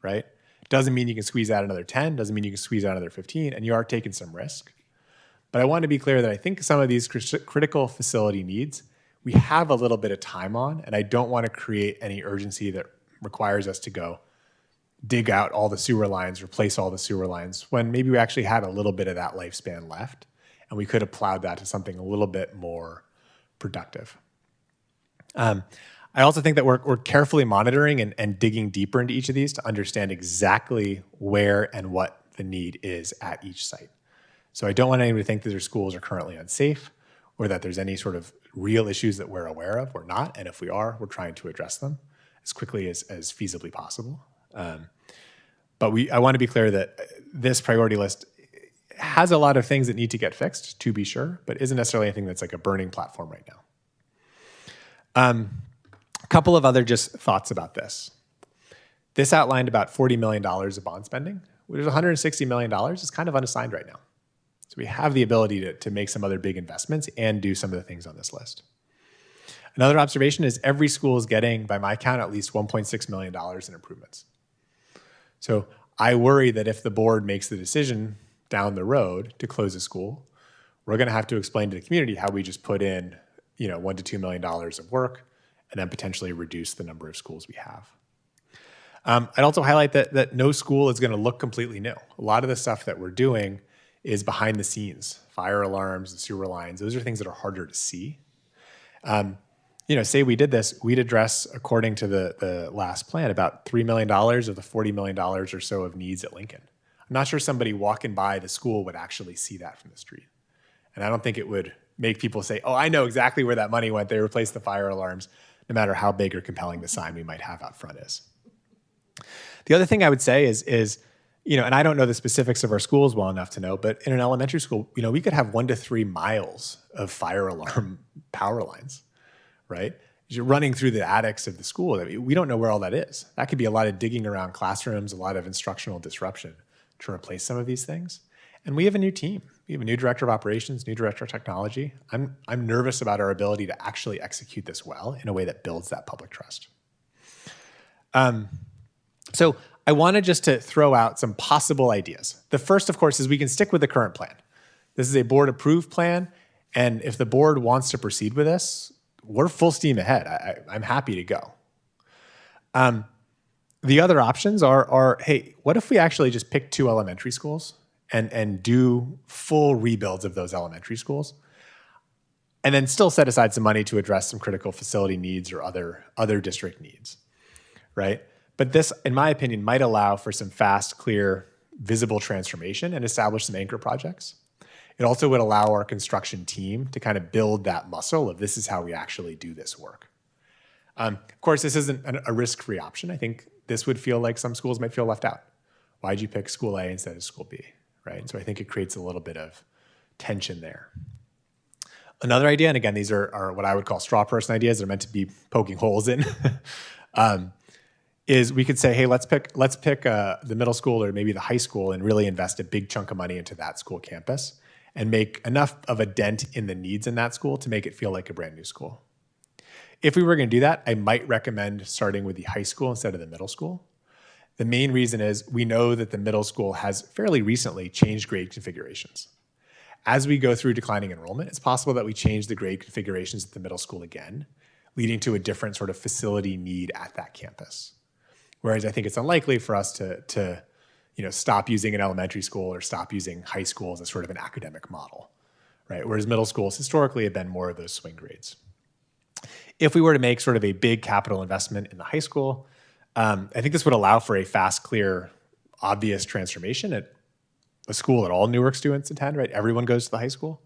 right? Doesn't mean you can squeeze out another 10, doesn't mean you can squeeze out another 15, and you are taking some risk. But I want to be clear that I think some of these critical facility needs, we have a little bit of time on, and I don't want to create any urgency that requires us to go dig out all the sewer lines, replace all the sewer lines, when maybe we actually had a little bit of that lifespan left, and we could have plowed that to something a little bit more productive. I also think that we're carefully monitoring and digging deeper into each of these to understand exactly where and what the need is at each site. So I don't want anyone to think that their schools are currently unsafe or that there's any sort of real issues that we're aware of. We're not, and if we are, we're trying to address them as quickly as feasibly possible. But I want to be clear that this priority list has a lot of things that need to get fixed, to be sure, but isn't necessarily anything that's like a burning platform right now. A couple of other just thoughts about this. This outlined about $40 million of bond spending, which is $160 million is kind of unassigned right now. So we have the ability to make some other big investments and do some of the things on this list. Another observation is every school is getting, by my count, at least $1.6 million in improvements. So I worry that if the board makes the decision down the road to close a school, we're going to have to explain to the community how we just put in, $1 to $2 million of work and then potentially reduce the number of schools we have. I'd also highlight that no school is going to look completely new. A lot of the stuff that we're doing is behind the scenes. Fire alarms, the sewer lines, those are things that are harder to see. Say we did this, we'd address, according to the last plan, about $3 million of the $40 million or so of needs at Lincoln. I'm not sure somebody walking by the school would actually see that from the street. And I don't think it would make people say, oh, I know exactly where that money went. They replaced the fire alarms, no matter how big or compelling the sign we might have out front is. The other thing I would say is, and I don't know the specifics of our schools well enough to know, but in an elementary school, we could have 1 to 3 miles of fire alarm power lines, right? you're running through the attics of the school. We don't know where all that is. That could be a lot of digging around classrooms, a lot of instructional disruption to replace some of these things. And we have a new team. We have a new director of operations, new director of technology. I'm nervous about our ability to actually execute this well in a way that builds that public trust. So I wanted just to throw out some possible ideas. The first, of course, is we can stick with the current plan. This is a board-approved plan, and if the board wants to proceed with this, we're full steam ahead. I'm happy to go. The other options are, hey, what if we actually just pick 2 elementary schools and do full rebuilds of those elementary schools, and then still set aside some money to address some critical facility needs or other district needs, right? But this, in my opinion, might allow for some fast, clear, visible transformation and establish some anchor projects. It also would allow our construction team to kind of build that muscle of this is how we actually do this work. Of course, this isn't a risk-free option. I think this would feel like some schools might feel left out. Why'd you pick school A instead of school B, right? And so I think it creates a little bit of tension there. Another idea, and again, these are what I would call straw person ideas. They're meant to be poking holes in, is we could say, hey, let's pick the middle school or maybe the high school and really invest a big chunk of money into that school campus and make enough of a dent in the needs in that school to make it feel like a brand new school. If we were going to do that, I might recommend starting with the high school instead of the middle school. The main reason is we know that the middle school has fairly recently changed grade configurations. As we go through declining enrollment, it's possible that we change the grade configurations at the middle school again, leading to a different sort of facility need at that campus. Whereas I think it's unlikely for us to stop using an elementary school or stop using high school as a sort of an academic model, right? Whereas middle schools historically have been more of those swing grades. If we were to make sort of a big capital investment in the high school, I think this would allow for a fast, clear, obvious transformation at a school that all Newark students attend, right? Everyone goes to the high school.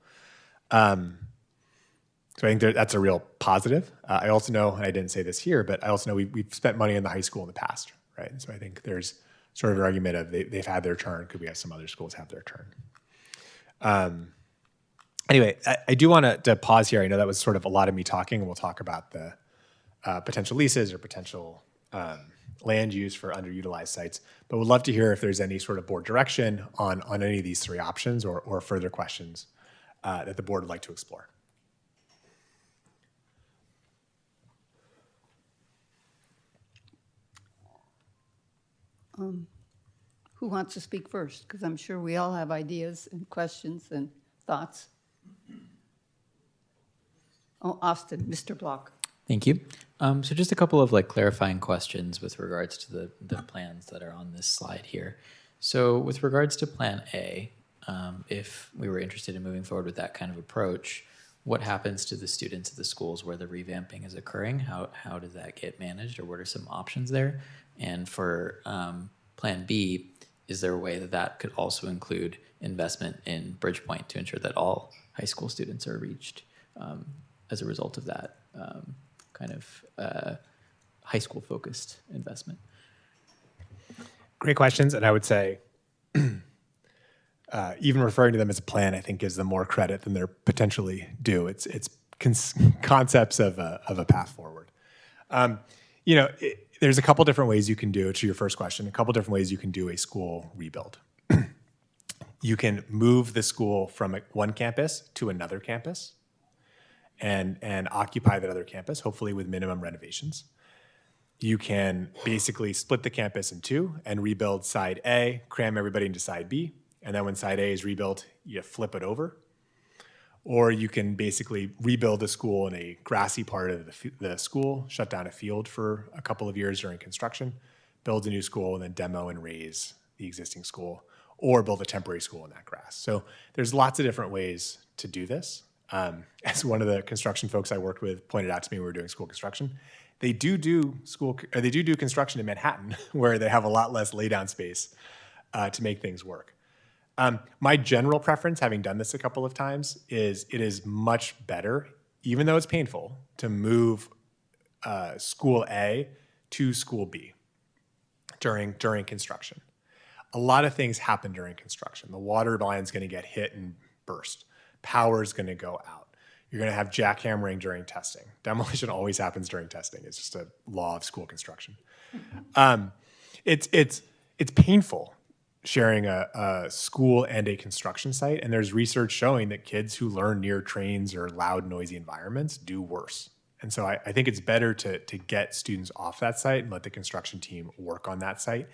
So I think that's a real positive. I also know, and I didn't say this here, but I also know we've spent money in the high school in the past, right? And so I think there's sort of an argument of they've had their turn. Could we have some other schools have their turn? Anyway, I do want to pause here. I know that was sort of a lot of me talking, and we'll talk about the potential leases or potential land use for underutilized sites. But would love to hear if there's any sort of board direction on any of these 3 options or further questions that the board would like to explore. Who wants to speak first? Because I'm sure we all have ideas and questions and thoughts. Oh, Austin, Mr. Block. Thank you. So just a couple of clarifying questions with regards to the plans that are on this slide here. So with regards to Plan A, if we were interested in moving forward with that kind of approach, what happens to the students at the schools where the revamping is occurring? How does that get managed, or what are some options there? And for Plan B, is there a way that could also include investment in Bridgepoint to ensure that all high school students are reached as a result of that kind of high school focused investment? Great questions, and I would say even referring to them as a plan, I think, gives them more credit than they're potentially due. It's concepts of a path forward. There's a couple different ways you can do it, to your first question, a couple different ways you can do a school rebuild. You can move the school from one campus to another campus and occupy that other campus, hopefully with minimum renovations. You can basically split the campus in 2 and rebuild side A, cram everybody into side B, and then when side A is rebuilt, you flip it over. Or you can basically rebuild the school in a grassy part of the school, shut down a field for a couple of years during construction, build a new school, and then demo and raise the existing school, or build a temporary school in that grass. So there's lots of different ways to do this. As one of the construction folks I worked with pointed out to me when we were doing school construction, they do construction in Manhattan where they have a lot less laydown space to make things work. My general preference, having done this a couple of times, is it is much better, even though it's painful, to move school A to school B during construction. A lot of things happen during construction. The water line's going to get hit and burst. Power's going to go out. You're going to have jackhammering during testing. Demolition always happens during testing. It's just a law of school construction. It's painful sharing a school and a construction site, and there's research showing that kids who learn near trains or loud, noisy environments do worse. And so I think it's better to get students off that site and let the construction team work on that site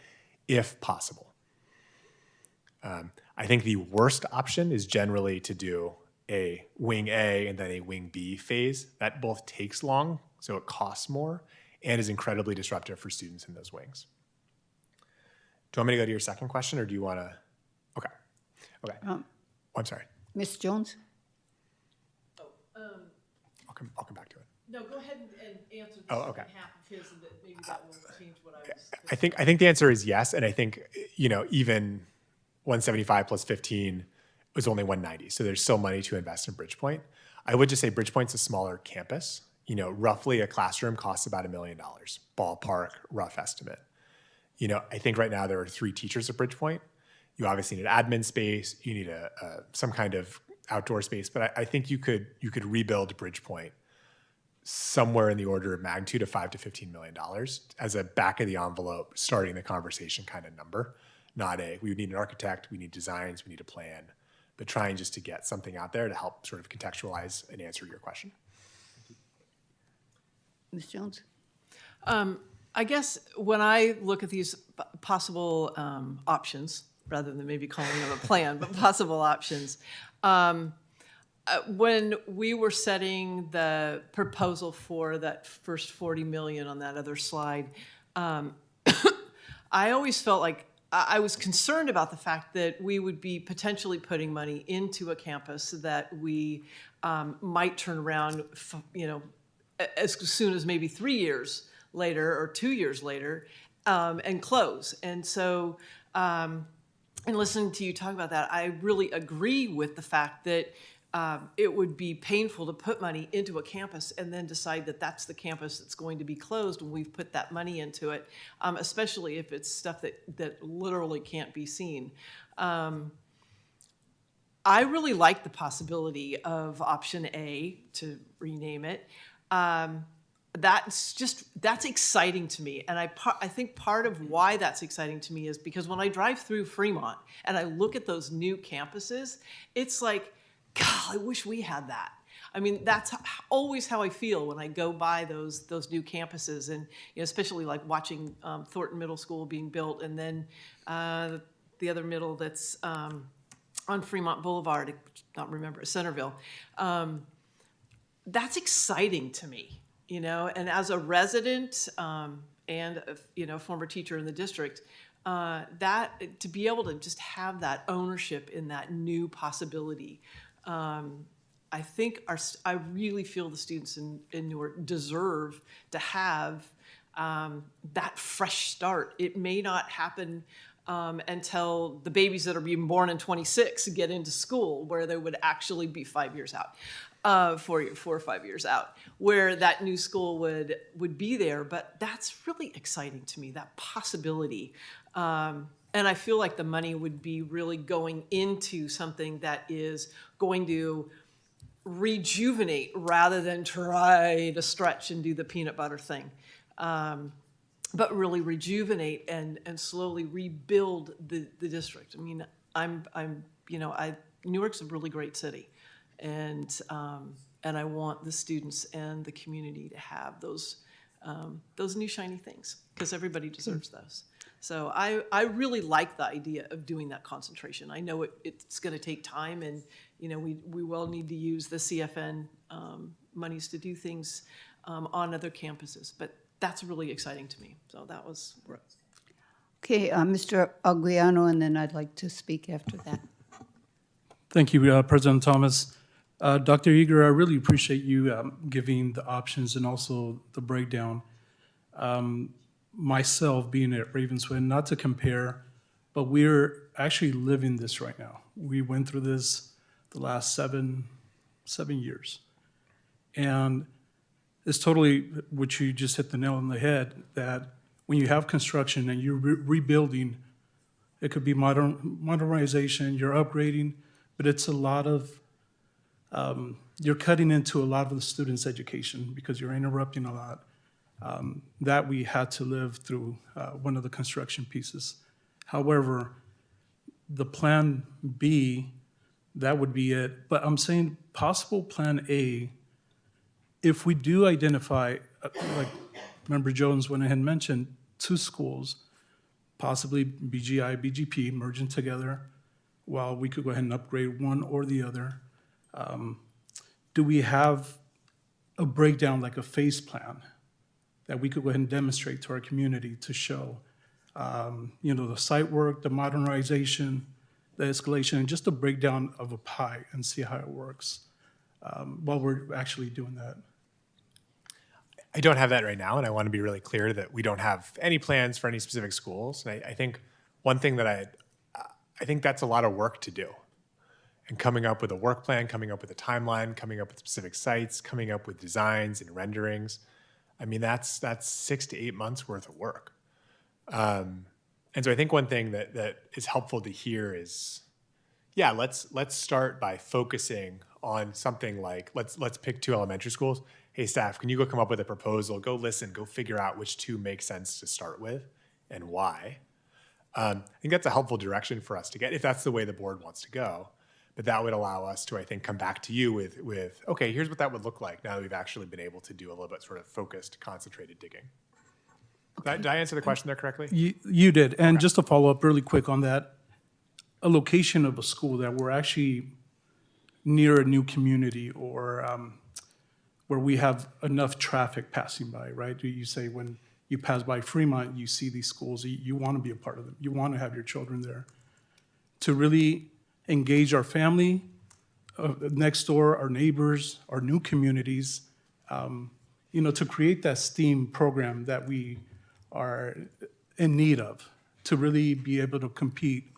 if possible. I think the worst option is generally to do a wing A and then a wing B phase. That both takes long, so it costs more, and is incredibly disruptive for students in those wings. Do you want me to go to your second question, or do you want to? Okay. Oh, I'm sorry. Ms. Jones? I'll come back to it. No, go ahead and answer the okay. second half of his, and maybe that will change what I was. I think the answer is yes, and I think even 175 plus 15 was only 190, so there's still money to invest in Bridgepoint. I would just say Bridgepoint's a smaller campus. Roughly a classroom costs about $1 million, ballpark, rough estimate. I think right now there are 3 teachers at Bridgepoint. You obviously need an admin space. You need some kind of outdoor space, but I think you could rebuild Bridgepoint somewhere in the order of magnitude of $5 to $15 million as a back of the envelope, starting the conversation kind of number. We would need an architect, we need designs, we need a plan, but trying just to get something out there to help sort of contextualize and answer your question. Ms. Jones? I guess when I look at these possible options, rather than maybe calling them a plan, but possible options, when we were setting the proposal for that first 40 million on that other slide, I always felt like I was concerned about the fact that we would be potentially putting money into a campus that we might turn around, as soon as maybe 3 years later or 2 years later, and close. And so, in listening to you talk about that, I really agree with the fact that it would be painful to put money into a campus and then decide that that's the campus that's going to be closed when we've put that money into it, especially if it's stuff that literally can't be seen. I really like the possibility of option A, to rename it. That's exciting to me. And I think part of why that's exciting to me is because when I drive through Fremont and I look at those new campuses, it's like, God, I wish we had that. I mean, that's always how I feel when I go by those new campuses, and especially like watching Thornton Middle School being built, and then the other middle that's on Fremont Boulevard, I don't remember, Centerville. That's exciting to me, And as a resident and a former teacher in the district, that to be able to just have that ownership in that new possibility. I think I really feel the students in Newark deserve to have that fresh start. It may not happen until the babies that are being born in 26 get into school, where they would actually be 5 years out, 4 or 5 years out, where that new school would be there. But that's really exciting to me, that possibility. And I feel like the money would be really going into something that is going to rejuvenate rather than try to stretch and do the peanut butter thing, but really rejuvenate and slowly rebuild the district. I mean, Newark's a really great city, and I want the students and the community to have those new shiny things, because everybody deserves those. So I really like the idea of doing that concentration. I know it's going to take time, and we will need to use the CFN monies to do things on other campuses. But that's really exciting to me. So that was. Okay, Mr. Aguiano, and then I'd like to speak after that. Thank you, President Thomas. Dr. Eager, I really appreciate you giving the options and also the breakdown. Myself being at Ravenswood, not to compare, but we're actually living this right now. We went through this the last seven years. And it's totally what you just hit the nail on the head, that when you have construction and you're rebuilding, it could be modernization, you're upgrading, but it's a lot of you're cutting into a lot of the students' education because you're interrupting a lot. That we had to live through one of the construction pieces. However, the plan B, that would be it. But I'm saying possible plan A, if we do identify, like Member Jones went ahead and mentioned, 2 schools, possibly BGI, BGP merging together, while we could go ahead and upgrade one or the other. Do we have a breakdown, like a phase plan, that we could go ahead and demonstrate to our community to show, the site work, the modernization, the escalation, and just a breakdown of a pie and see how it works while we're actually doing that? I don't have that right now, and I want to be really clear that we don't have any plans for any specific schools. And I think one thing that I think that's a lot of work to do. And coming up with a work plan, coming up with a timeline, coming up with specific sites, coming up with designs and renderings. I mean, that's 6 to 8 months worth of work. And so I think one thing that is helpful to hear is, yeah, let's start by focusing on something like, let's pick 2 elementary schools. Hey, staff, can you go come up with a proposal? Go listen, go figure out which 2 make sense to start with and why. I think that's a helpful direction for us to get if that's the way the board wants to go. But that would allow us to, I think, come back to you with okay, here's what that would look like now that we've actually been able to do a little bit sort of focused, concentrated digging. Did I answer the question there correctly? You did. And just to follow up really quick on that, a location of a school that we're actually near a new community or where we have enough traffic passing by, right? You say when you pass by Fremont, you see these schools, you want to be a part of them. You want to have your children there. To really engage our family next door, our neighbors, our new communities, to create that STEAM program that we are in need of to really be able to compete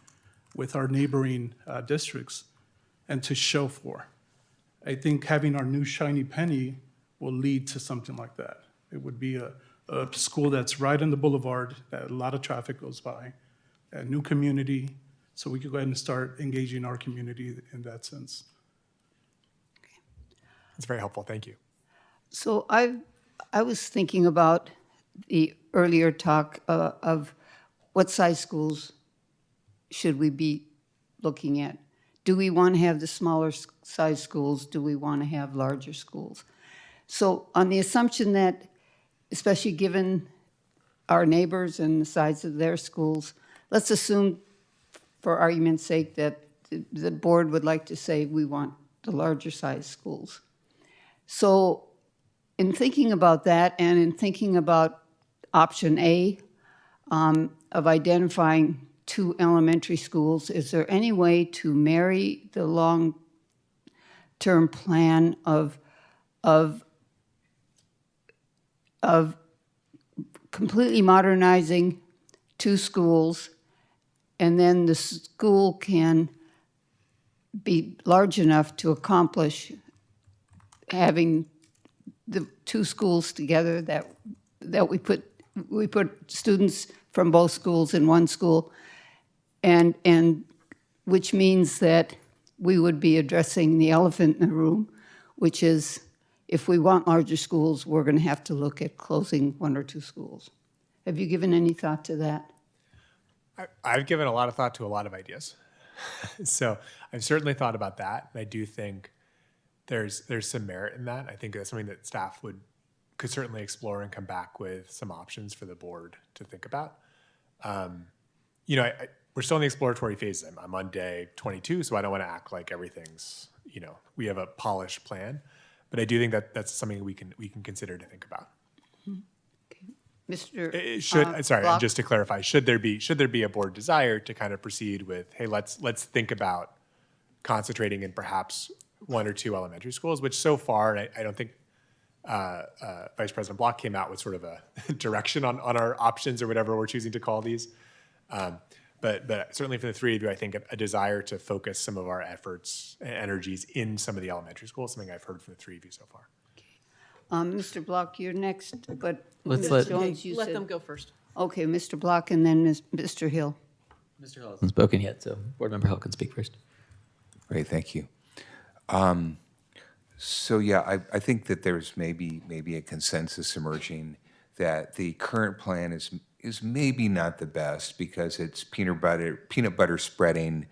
with our neighboring districts and to show for. I think having our new shiny penny will lead to something like that. It would be a school that's right on the boulevard, that a lot of traffic goes by, a new community, so we could go ahead and start engaging our community in that sense. That's very helpful. Thank you. So I was thinking about the earlier talk of what size schools should we be looking at? Do we want to have the smaller size schools? Do we want to have larger schools? So on the assumption that, especially given our neighbors and the size of their schools, let's assume, for argument's sake, that the board would like to say we want the larger size schools. So in thinking about that and in thinking about option A of identifying 2 elementary schools, is there any way to marry the long-term plan of completely modernizing 2 schools, and then the school can be large enough to accomplish having the 2 schools together, that we put students from both schools in one school, and which means that we would be addressing the elephant in the room, which is, if we want larger schools, we're going to have to look at closing 1 or 2 schools. Have you given any thought to that? I've given a lot of thought to a lot of ideas. So I've certainly thought about that. And I do think there's some merit in that. I think that's something that staff could certainly explore and come back with some options for the board to think about. We're still in the exploratory phase. I'm on day 22, so I don't want to act like everything's, we have a polished plan. But I do think that that's something we can consider to think about. Mr. Block? Just to clarify, should there be a board desire to kind of proceed with, hey, let's think about concentrating in perhaps 1 or 2 elementary schools, which so far, and I don't think Vice President Block came out with sort of a direction on our options or whatever we're choosing to call these. But certainly for the 3 of you, I think a desire to focus some of our efforts and energies in some of the elementary schools, something I've heard from the 3 of you so far. Mr. Block, you're next, but Let's Ms. Jones, you Let said. them go first. Okay, Mr. Block and then Mr. Hill. Mr. Hill hasn't spoken yet, so Board Member Hill can speak first. Great, thank you. So yeah, I think that there's maybe a consensus emerging that the current plan is maybe not the best because it's peanut butter spreading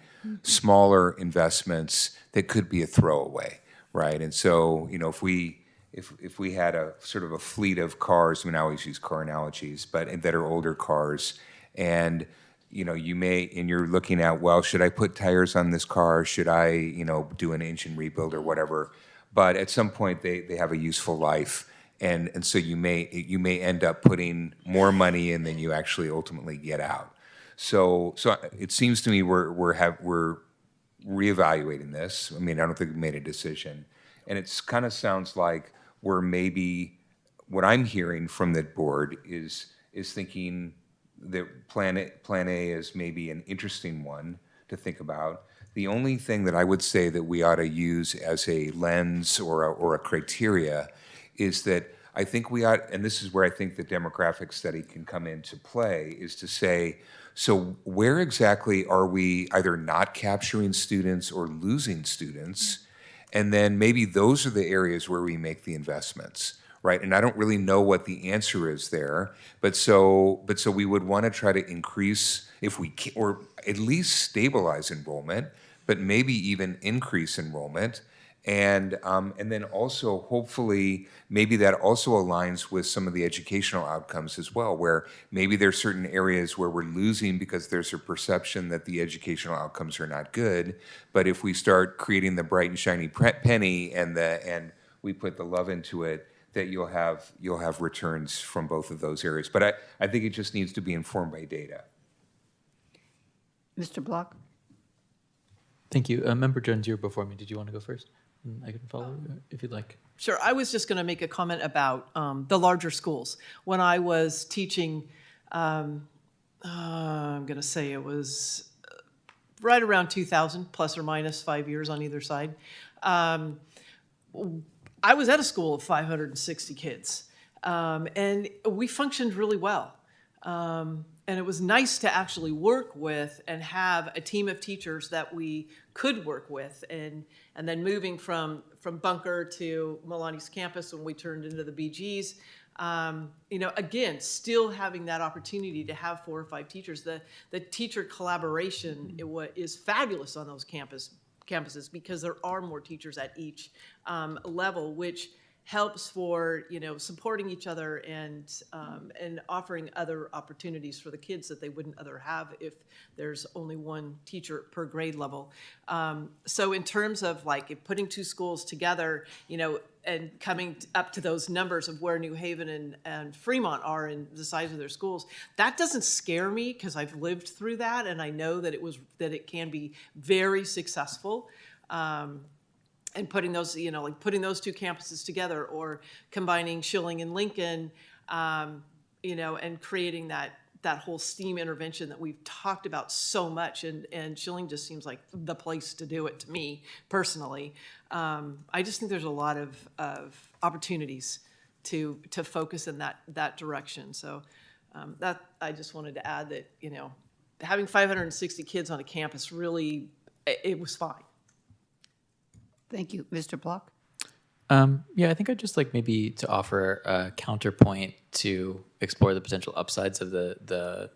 smaller investments that could be a throwaway, right? And so, you know, if we had a sort of a fleet of cars, I mean, I always use car analogies, but that are older cars, and you know, and you're looking at, well, should I put tires on this car? Should I, you know, do an engine rebuild or whatever? But at some point, they have a useful life, and so you may end up putting more money in than you actually ultimately get out. So it seems to me we're reevaluating this. I mean, I don't think we've made a decision, and it's kind of sounds like we're maybe what I'm hearing from the board is thinking that Plan A is maybe an interesting one to think about. The only thing that I would say that we ought to use as a lens or a criteria is that I think we ought, and this is where I think the demographic study can come into play, is to say, so where exactly are we either not capturing students or losing students? And then maybe those are the areas where we make the investments, right? And I don't really know what the answer is there, but so we would want to try to increase, if we can, or at least stabilize enrollment, but maybe even increase enrollment. And then also, hopefully, maybe that also aligns with some of the educational outcomes as well, where maybe there's certain areas where we're losing because there's a perception that the educational outcomes are not good. But if we start creating the bright and shiny penny and we put the love into it, that you'll have returns from both of those areas. But I think it just needs to be informed by data. Mr. Block? Thank you. Member Jones, you were before me. Did you want to go first? I can follow if you'd like. Sure. I was just going to make a comment about the larger schools. When I was teaching, I'm going to say it was right around 2000, plus or minus 5 years on either side. I was at a school of 560 kids, and we functioned really well. And it was nice to actually work with and have a team of teachers that we could work with. And then moving from Bunker to Milani's campus when we turned into the BGs, you know, again, still having that opportunity to have 4 or 5 teachers. The teacher collaboration is fabulous on those campuses because there are more teachers at each level, which helps for, you know, supporting each other and offering other opportunities for the kids that they wouldn't other have if there's only one teacher per grade level. So in terms of like putting 2 schools together, you know, and coming up to those numbers of where New Haven and Fremont are in the size of their schools, that doesn't scare me because I've lived through that and I know that it can be very successful. And putting those, you know, like putting those 2 campuses together or combining Schilling and Lincoln, you know, and creating that whole STEAM intervention that we've talked about so much. And Schilling just seems like the place to do it to me personally. I just think there's a lot of opportunities to focus in that direction. So that I just wanted to add that, you know, having 560 kids on a campus really, it was fine. Thank you. Mr. Block? Yeah, I think I'd just like maybe to offer a counterpoint to explore the potential upsides of the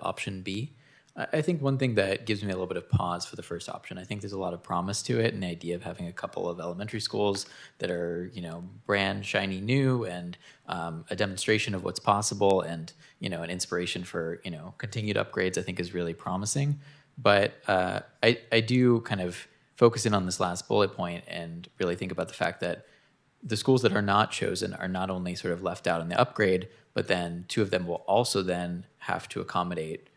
option B. I think one thing that gives me a little bit of pause for the first option, I think there's a lot of promise to it, and the idea of having a couple of elementary schools that are, you know, brand shiny new and a demonstration of what's possible and, you know, an inspiration for, you know, continued upgrades, I think is really promising. But I do kind of focus in on this last bullet point and really think about the fact that the schools that are not chosen are not only sort of left out in the upgrade, but then 2 of them will also then have to accommodate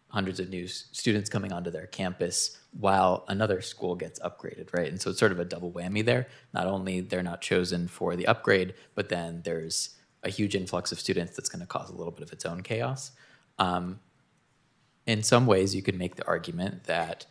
hundreds of new students coming onto their campus while another school gets upgraded, right? And so it's sort of a double whammy there. Not only they're not chosen for the upgrade, but then there's a huge influx of students that's going to cause a little bit of its own chaos. In some ways, you could make the argument that,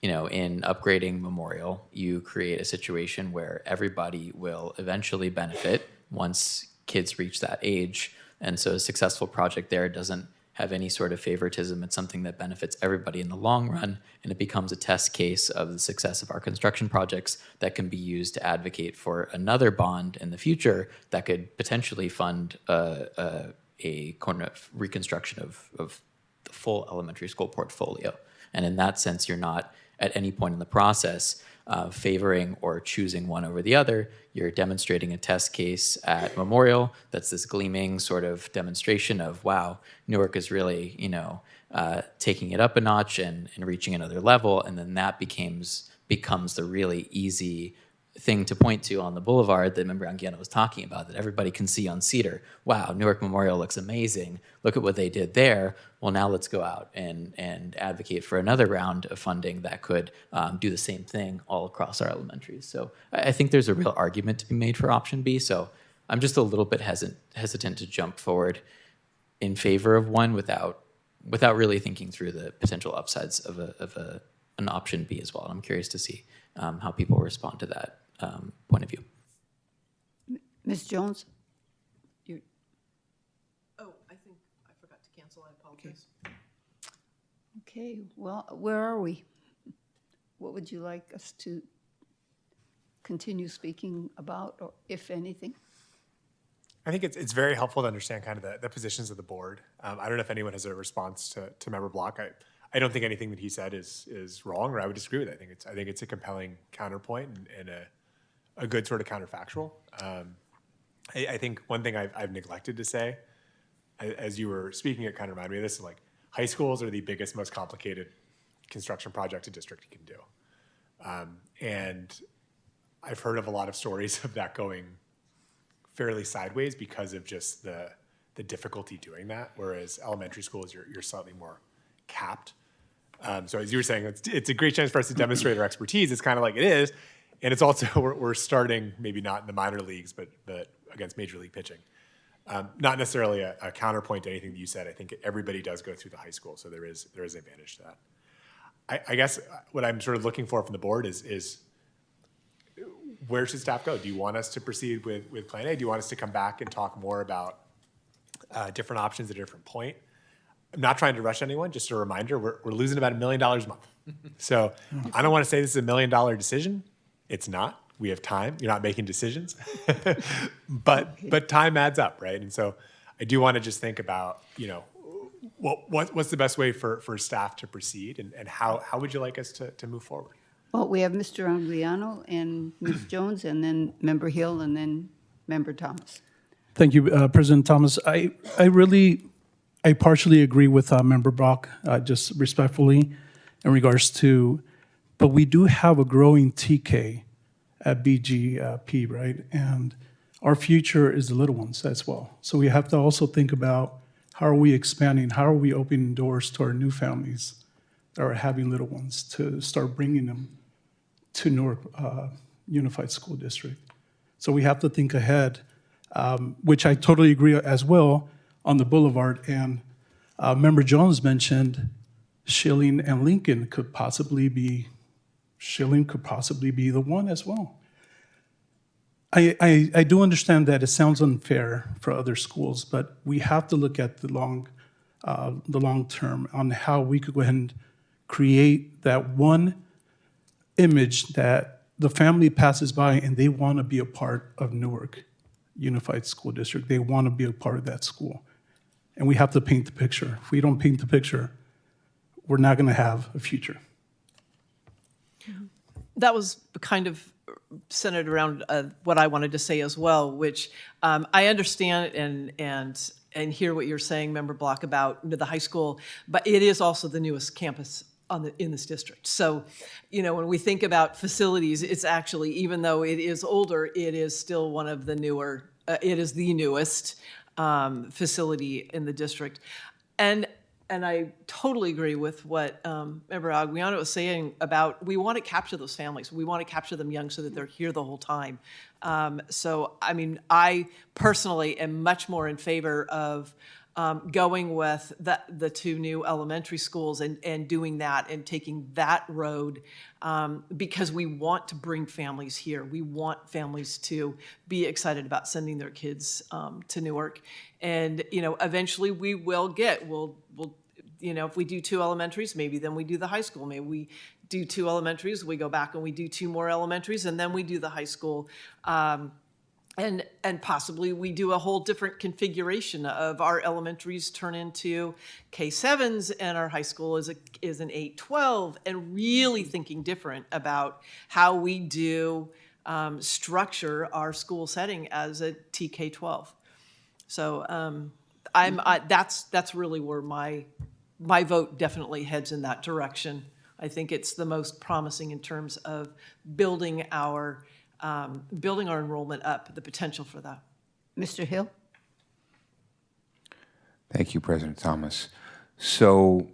you know, in upgrading Memorial, you create a situation where everybody will eventually benefit once kids reach that age. And so a successful project there doesn't have any sort of favoritism. It's something that benefits everybody in the long run, and it becomes a test case of the success of our construction projects that can be used to advocate for another bond in the future that could potentially fund a reconstruction of the full elementary school portfolio. And in that sense, you're not at any point in the process favoring or choosing one over the other. You're demonstrating a test case at Memorial that's this gleaming sort of demonstration of, wow, Newark is really, taking it up a notch and reaching another level. And then that becomes the really easy thing to point to on the boulevard that Member Anguiano was talking about, that everybody can see on Cedar. Wow, Newark Memorial looks amazing. Look at what they did there. Well, now let's go out and advocate for another round of funding that could do the same thing all across our elementaries. So I think there's a real argument to be made for option B. So I'm just a little bit hesitant to jump forward in favor of one without really thinking through the potential upsides of an option B as well. And I'm curious to see how people respond to that point of view. Ms. Jones? Oh, I think I forgot to cancel. I apologize. Okay, well, where are we? What would you like us to continue speaking about, or if anything? I think it's very helpful to understand kind of the positions of the board. I don't know if anyone has a response to Member Block. I don't think anything that he said is wrong, or I would disagree with it. I think it's a compelling counterpoint and a good sort of counterfactual. I think one thing I've neglected to say, as you were speaking, it kind of reminded me of this, like high schools are the biggest, most complicated construction project a district can do. And I've heard of a lot of stories of that going fairly sideways because of just the difficulty doing that, whereas elementary schools, you're slightly more capped. So as you were saying, it's a great chance for us to demonstrate our expertise. It's kind of like it is. And it's also, we're starting, maybe not in the minor leagues, but against major league pitching. Not necessarily a counterpoint to anything that you said. I think everybody does go through the high school, so there is an advantage to that. I guess what I'm sort of looking for from the board is where should staff go? Do you want us to proceed with Plan A? Do you want us to come back and talk more about different options at a different point? I'm not trying to rush anyone, just a reminder, we're losing about $1 million a month. So I don't want to say this is $1 million decision. It's not. We have time. You're not making decisions. but time adds up, right? And so I do want to just think about, what's the best way for staff to proceed, and how would you like us to move forward? Well, we have Mr. Anguiano and Ms. Jones, and then Member Hill, and then Member Thomas. Thank you, President Thomas. I partially agree with Member Brock, just respectfully, in regards to, but we do have a growing TK at BGP, right? And our future is the little ones as well. So we have to also think about how are we expanding, how are we opening doors to our new families that are having little ones to start bringing them to Newark Unified School District. So we have to think ahead, which I totally agree as well on the boulevard. And Member Jones mentioned Schilling and Lincoln could possibly be the one as well. I do understand that it sounds unfair for other schools, but we have to look at the long term on how we could go ahead and create that one image that the family passes by and they want to be a part of Newark Unified School District. They want to be a part of that school. And we have to paint the picture. If we don't paint the picture, we're not going to have a future. That was kind of centered around what I wanted to say as well, which I understand and hear what you're saying, Member Block, about the high school, but it is also the newest campus in this district. So, when we think about facilities, it's actually, even though it is older, it is still one of the newer, it is the newest facility in the district. And I totally agree with what Member Anguiano was saying about, we want to capture those families. We want to capture them young so that they're here the whole time. So, I personally am much more in favor of going with the two new elementary schools and doing that and taking that road because we want to bring families here. We want families to be excited about sending their kids to Newark. And, eventually we'll if we do 2 elementaries, maybe then we do the high school. Maybe we do 2 elementaries, we go back and we do 2 more elementaries, and then we do the high school. And possibly we do a whole different configuration of our elementaries turn into K-7s and our high school is an 8-12, and really thinking different about how we do structure our school setting as a TK-12. So that's really where my vote definitely heads in that direction. I think it's the most promising in terms of building our enrollment up, the potential for that. Mr. Hill? Thank you, President Thomas. So,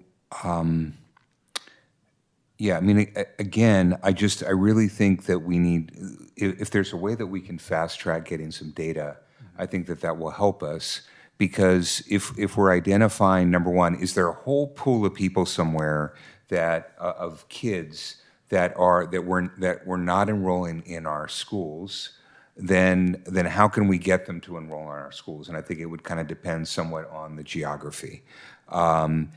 yeah, I mean, again, I really think that we need, if there's a way that we can fast track getting some data, I think that will help us, because if we're identifying, number one, is there a whole pool of people somewhere that of kids that we're not enrolling in our schools, then how can we get them to enroll in our schools? And I think it would kind of depend somewhat on the geography. And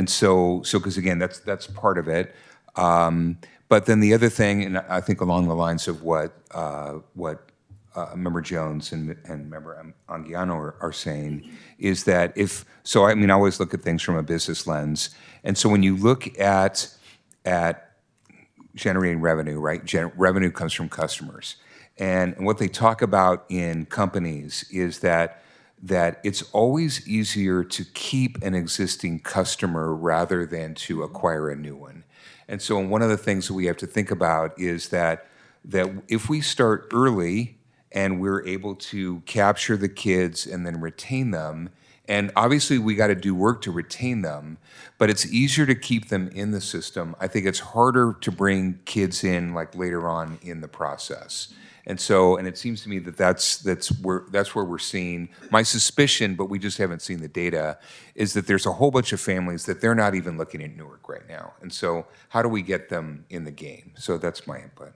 so because again, that's part of it. But then the other thing, and I think along the lines of what Member Jones and Member Anguiano are saying, is that I always look at things from a business lens. And so when you look at generating revenue, right? Revenue comes from customers. And what they talk about in companies is that it's always easier to keep an existing customer rather than to acquire a new one. And so one of the things that we have to think about is that if we start early and we're able to capture the kids and then retain them, and obviously we got to do work to retain them, but it's easier to keep them in the system. I think it's harder to bring kids in like later on in the process. And it seems to me that's where we're seeing, my suspicion, but we just haven't seen the data, is that there's a whole bunch of families that they're not even looking at Newark right now. And so how do we get them in the game? So that's my input.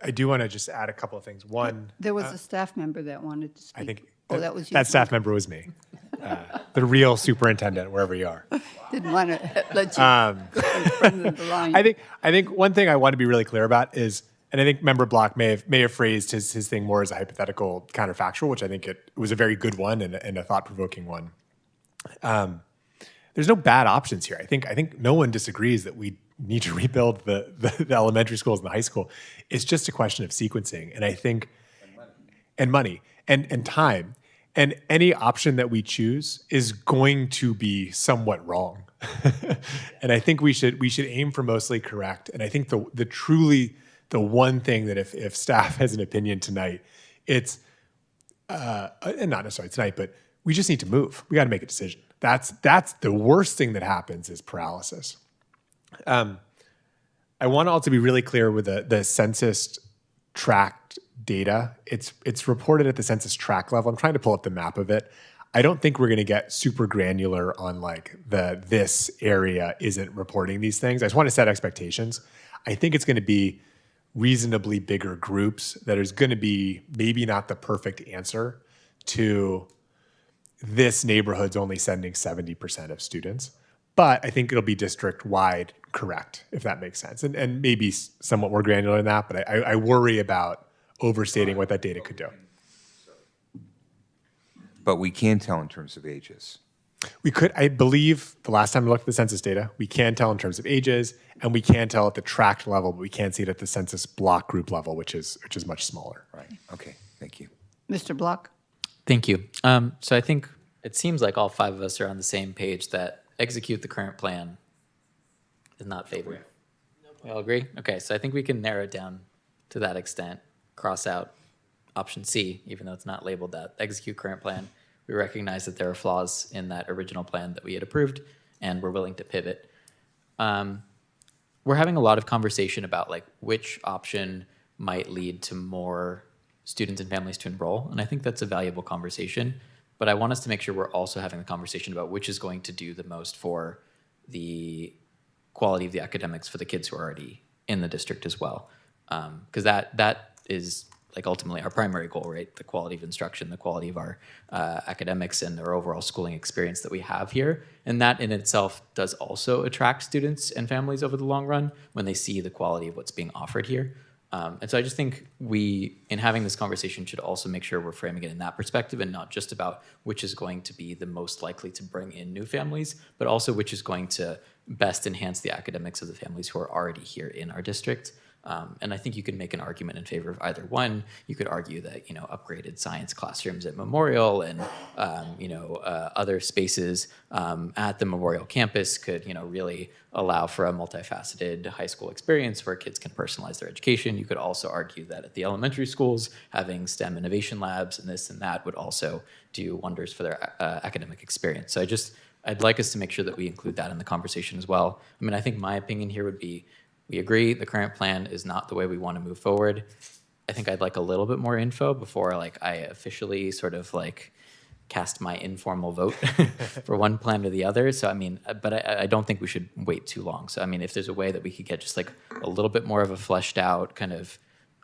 I do want to just add a couple of things. One, there was a staff member that wanted to speak. I think that was you. That staff member was me, the real superintendent, wherever you are. Didn't want to let you go in front of the line. I think one thing I want to be really clear about is, and I think Member Block may have phrased his thing more as a hypothetical counterfactual, which I think it was a very good one and a thought-provoking one. There's no bad options here. I think no one disagrees that we need to rebuild the elementary schools and the high school. It's just a question of sequencing. And I think, and money and time. And any option that we choose is going to be somewhat wrong. And I think we should aim for mostly correct. And I think the one thing that if staff has an opinion tonight, it's, and not necessarily tonight, but we just need to move. We got to make a decision. That's the worst thing that happens is paralysis. I want to also be really clear with the census tracked data. It's reported at the census tract level. I'm trying to pull up the map of it. I don't think we're going to get super granular on like this area isn't reporting these things. I just want to set expectations. I think it's going to be reasonably bigger groups that is going to be maybe not the perfect answer to this neighborhood's only sending 70% of students. But I think it'll be district-wide correct, if that makes sense. And maybe somewhat more granular than that, but I worry about overstating what that data could do. But we can tell in terms of ages. We could, I believe, the last time I looked at the census data, we can tell in terms of ages, and we can tell at the tract level, but we can't see it at the census block group level, which is much smaller. Right. Okay. Thank you. Mr. Block? Thank you. So I think it seems like all 5 of us are on the same page that execute the current plan is not favored. We all agree? Okay, so I think we can narrow it down to that extent, cross out option C, even though it's not labeled that. Execute current plan. We recognize that there are flaws in that original plan that we had approved, and we're willing to pivot. We're having a lot of conversation about like which option might lead to more students and families to enroll. And I think that's a valuable conversation. But I want us to make sure we're also having the conversation about which is going to do the most for the quality of the academics for the kids who are already in the district as well. Because that is like ultimately our primary goal, right? The quality of instruction, the quality of our academics and our overall schooling experience that we have here. And that in itself does also attract students and families over the long run when they see the quality of what's being offered here. And so I just think we, in having this conversation, should also make sure we're framing it in that perspective and not just about which is going to be the most likely to bring in new families, but also which is going to best enhance the academics of the families who are already here in our district. And I think you can make an argument in favor of either one. You could argue that, upgraded science classrooms at Memorial and, other spaces at the Memorial campus could, really allow for a multifaceted high school experience where kids can personalize their education. You could also argue that at the elementary schools, having STEM innovation labs and this and that would also do wonders for their academic experience. So I'd like us to make sure that we include that in the conversation as well. I mean, I think my opinion here would be, we agree the current plan is not the way we want to move forward. I think I'd like a little bit more info before I officially sort of cast my informal vote for one plan or the other. So I mean, but I don't think we should wait too long. So I mean, if there's a way that we could get just a little bit more of a fleshed out kind of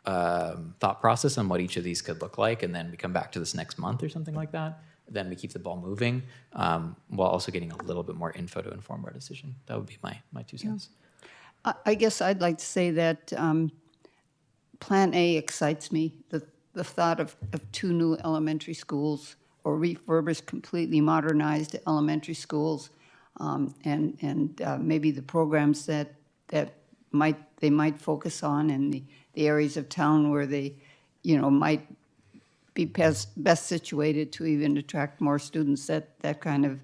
thought process on what each of these could look like, and then we come back to this next month or something like that, then we keep the ball moving while also getting a little bit more info to inform our decision. That would be my 2 cents. I guess I'd like to say that Plan A excites me. The thought of 2 new elementary schools or refurbished, completely modernized elementary schools, and maybe the programs that they might focus on in the areas of town where they, might be best situated to even attract more students. That kind of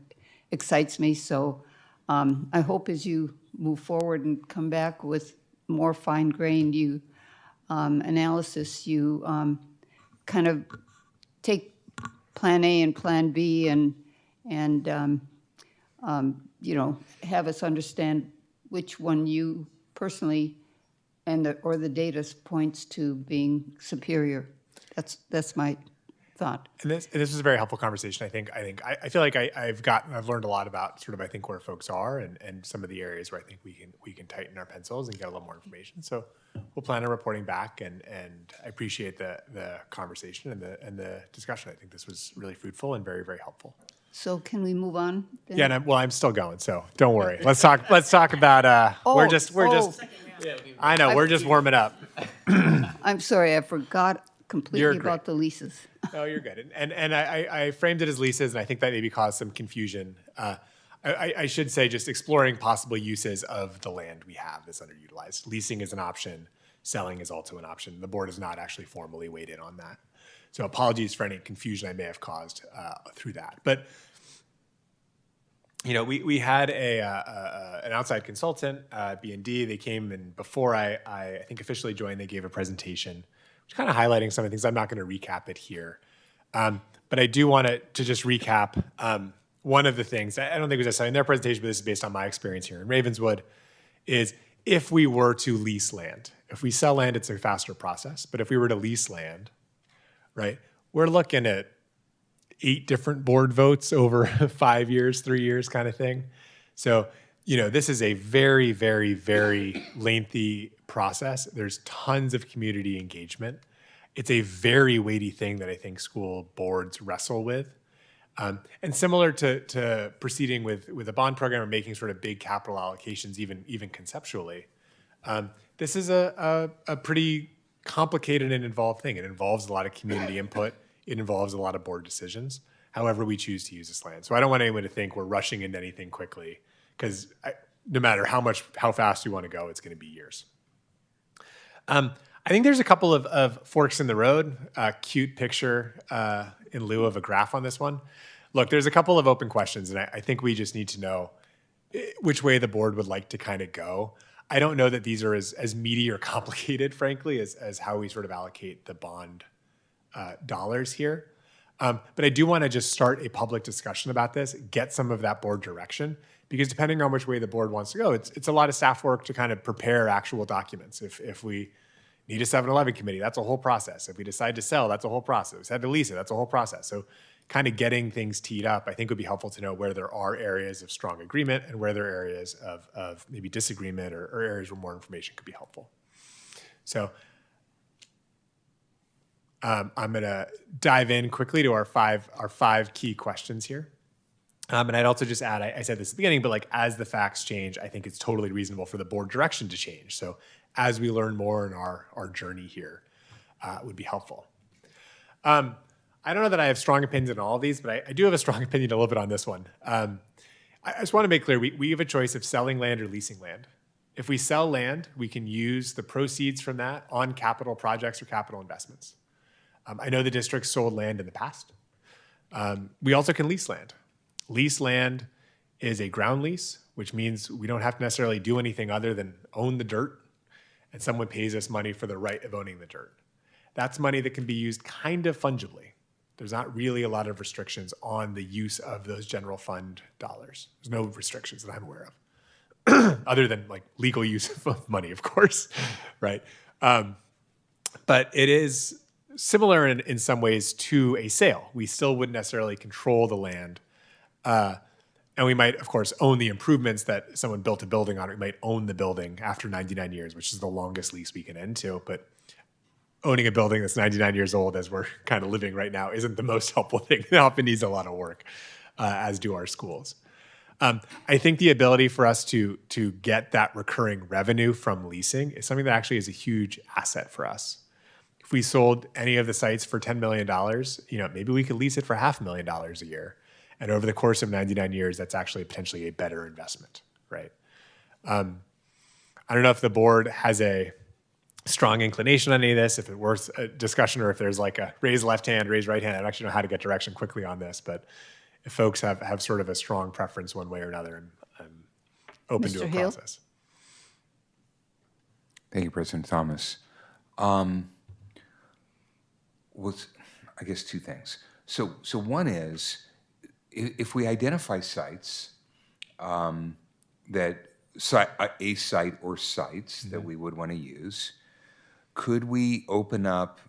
excites me. So I hope as you move forward and come back with more fine-grained analysis, you kind of take Plan A and Plan B and have us understand which one you personally or the data points to being superior. That's my thought. And this is a very helpful conversation. I feel like I've learned a lot about sort of I think where folks are and some of the areas where I think we can tighten our pencils and get a little more information. So we'll plan on reporting back, and I appreciate the conversation and the discussion. I think this was really fruitful and very, very helpful. So can we move on? Then? Yeah, and I'm still going, so don't worry. Let's talk about we're just I know we're just warming up. I'm sorry, I forgot completely about the leases. No, you're good. And I framed it as leases, and I think that maybe caused some confusion. I should say just exploring possible uses of the land we have that's underutilized. Leasing is an option. Selling is also an option. The board has not actually formally weighed in on that. So apologies for any confusion I may have caused through that. But we had an outside consultant, B&D. They came, and before I think officially joined, they gave a presentation which kind of highlighting some of the things. I'm not going to recap it here. But I do want to just recap one of the things, I don't think it was necessarily in their presentation, but this is based on my experience here in Ravenswood, is if we were to lease land, if we sell land, it's a faster process. But if we were to lease land, right, we're looking at 8 different board votes over 5 years, 3 years kind of thing. So, this is a very, very, very lengthy process. There's tons of community engagement. It's a very weighty thing that I think school boards wrestle with. And similar to proceeding with a bond program or making sort of big capital allocations, even conceptually, this is a pretty complicated and involved thing. It involves a lot of community input. It involves a lot of board decisions, however we choose to use this land. So I don't want anyone to think we're rushing into anything quickly, because no matter how fast we want to go, it's going to be years. I think there's a couple of forks in the road. Cute picture in lieu of a graph on this one. Look, there's a couple of open questions, and I think we just need to know which way the board would like to kind of go. I don't know that these are as meaty or complicated, frankly, as how we sort of allocate the bond dollars here. But I do want to just start a public discussion about this, get some of that board direction, because depending on which way the board wants to go, it's a lot of staff work to kind of prepare actual documents. If need a 7-Eleven committee, that's a whole process. If we decide to sell, that's a whole process. If we decide to lease it, that's a whole process. So kind of getting things teed up, I think would be helpful to know where there are areas of strong agreement and where there are areas of maybe disagreement or areas where more information could be helpful. So I'm going to dive in quickly to our five key questions here. And I'd also just add, I said this at the beginning, but like as the facts change, I think it's totally reasonable for the board direction to change. So as we learn more in our journey here, would be helpful. I don't know that I have strong opinions on all of these, but I do have a strong opinion a little bit on this one. I just want to make clear, we have a choice of selling land or leasing land. If we sell land, we can use the proceeds from that on capital projects or capital investments. I know the district sold land in the past. We also can lease land. Lease land is a ground lease, which means we don't have to necessarily do anything other than own the dirt, and someone pays us money for the right of owning the dirt. That's money that can be used kind of fungibly. There's not really a lot of restrictions on the use of those general fund dollars. There's no restrictions that I'm aware of, other than like legal use of money, of course, right? But it is similar in some ways to a sale. We still wouldn't necessarily control the land. And we might, of course, own the improvements that someone built a building on. We might own the building after 99 years, which is the longest lease we can end to. But owning a building that's 99 years old, as we're kind of living right now, isn't the most helpful thing. It often needs a lot of work, as do our schools. I think the ability for us to get that recurring revenue from leasing is something that actually is a huge asset for us. If we sold any of the sites for $10 million, maybe we could lease it for $500,000 a year. And over the course of 99 years, that's actually potentially a better investment, right? I don't know if the board has a strong inclination on any of this, if it's worth a discussion, or if there's like a raise left hand, raise right hand. I don't actually know how to get direction quickly on this, but if folks have sort of a strong preference one way or another, I'm open to a process. Thank you, President Thomas. I guess two things. So one is, if we identify sites a site or sites that we would want to use, could we open up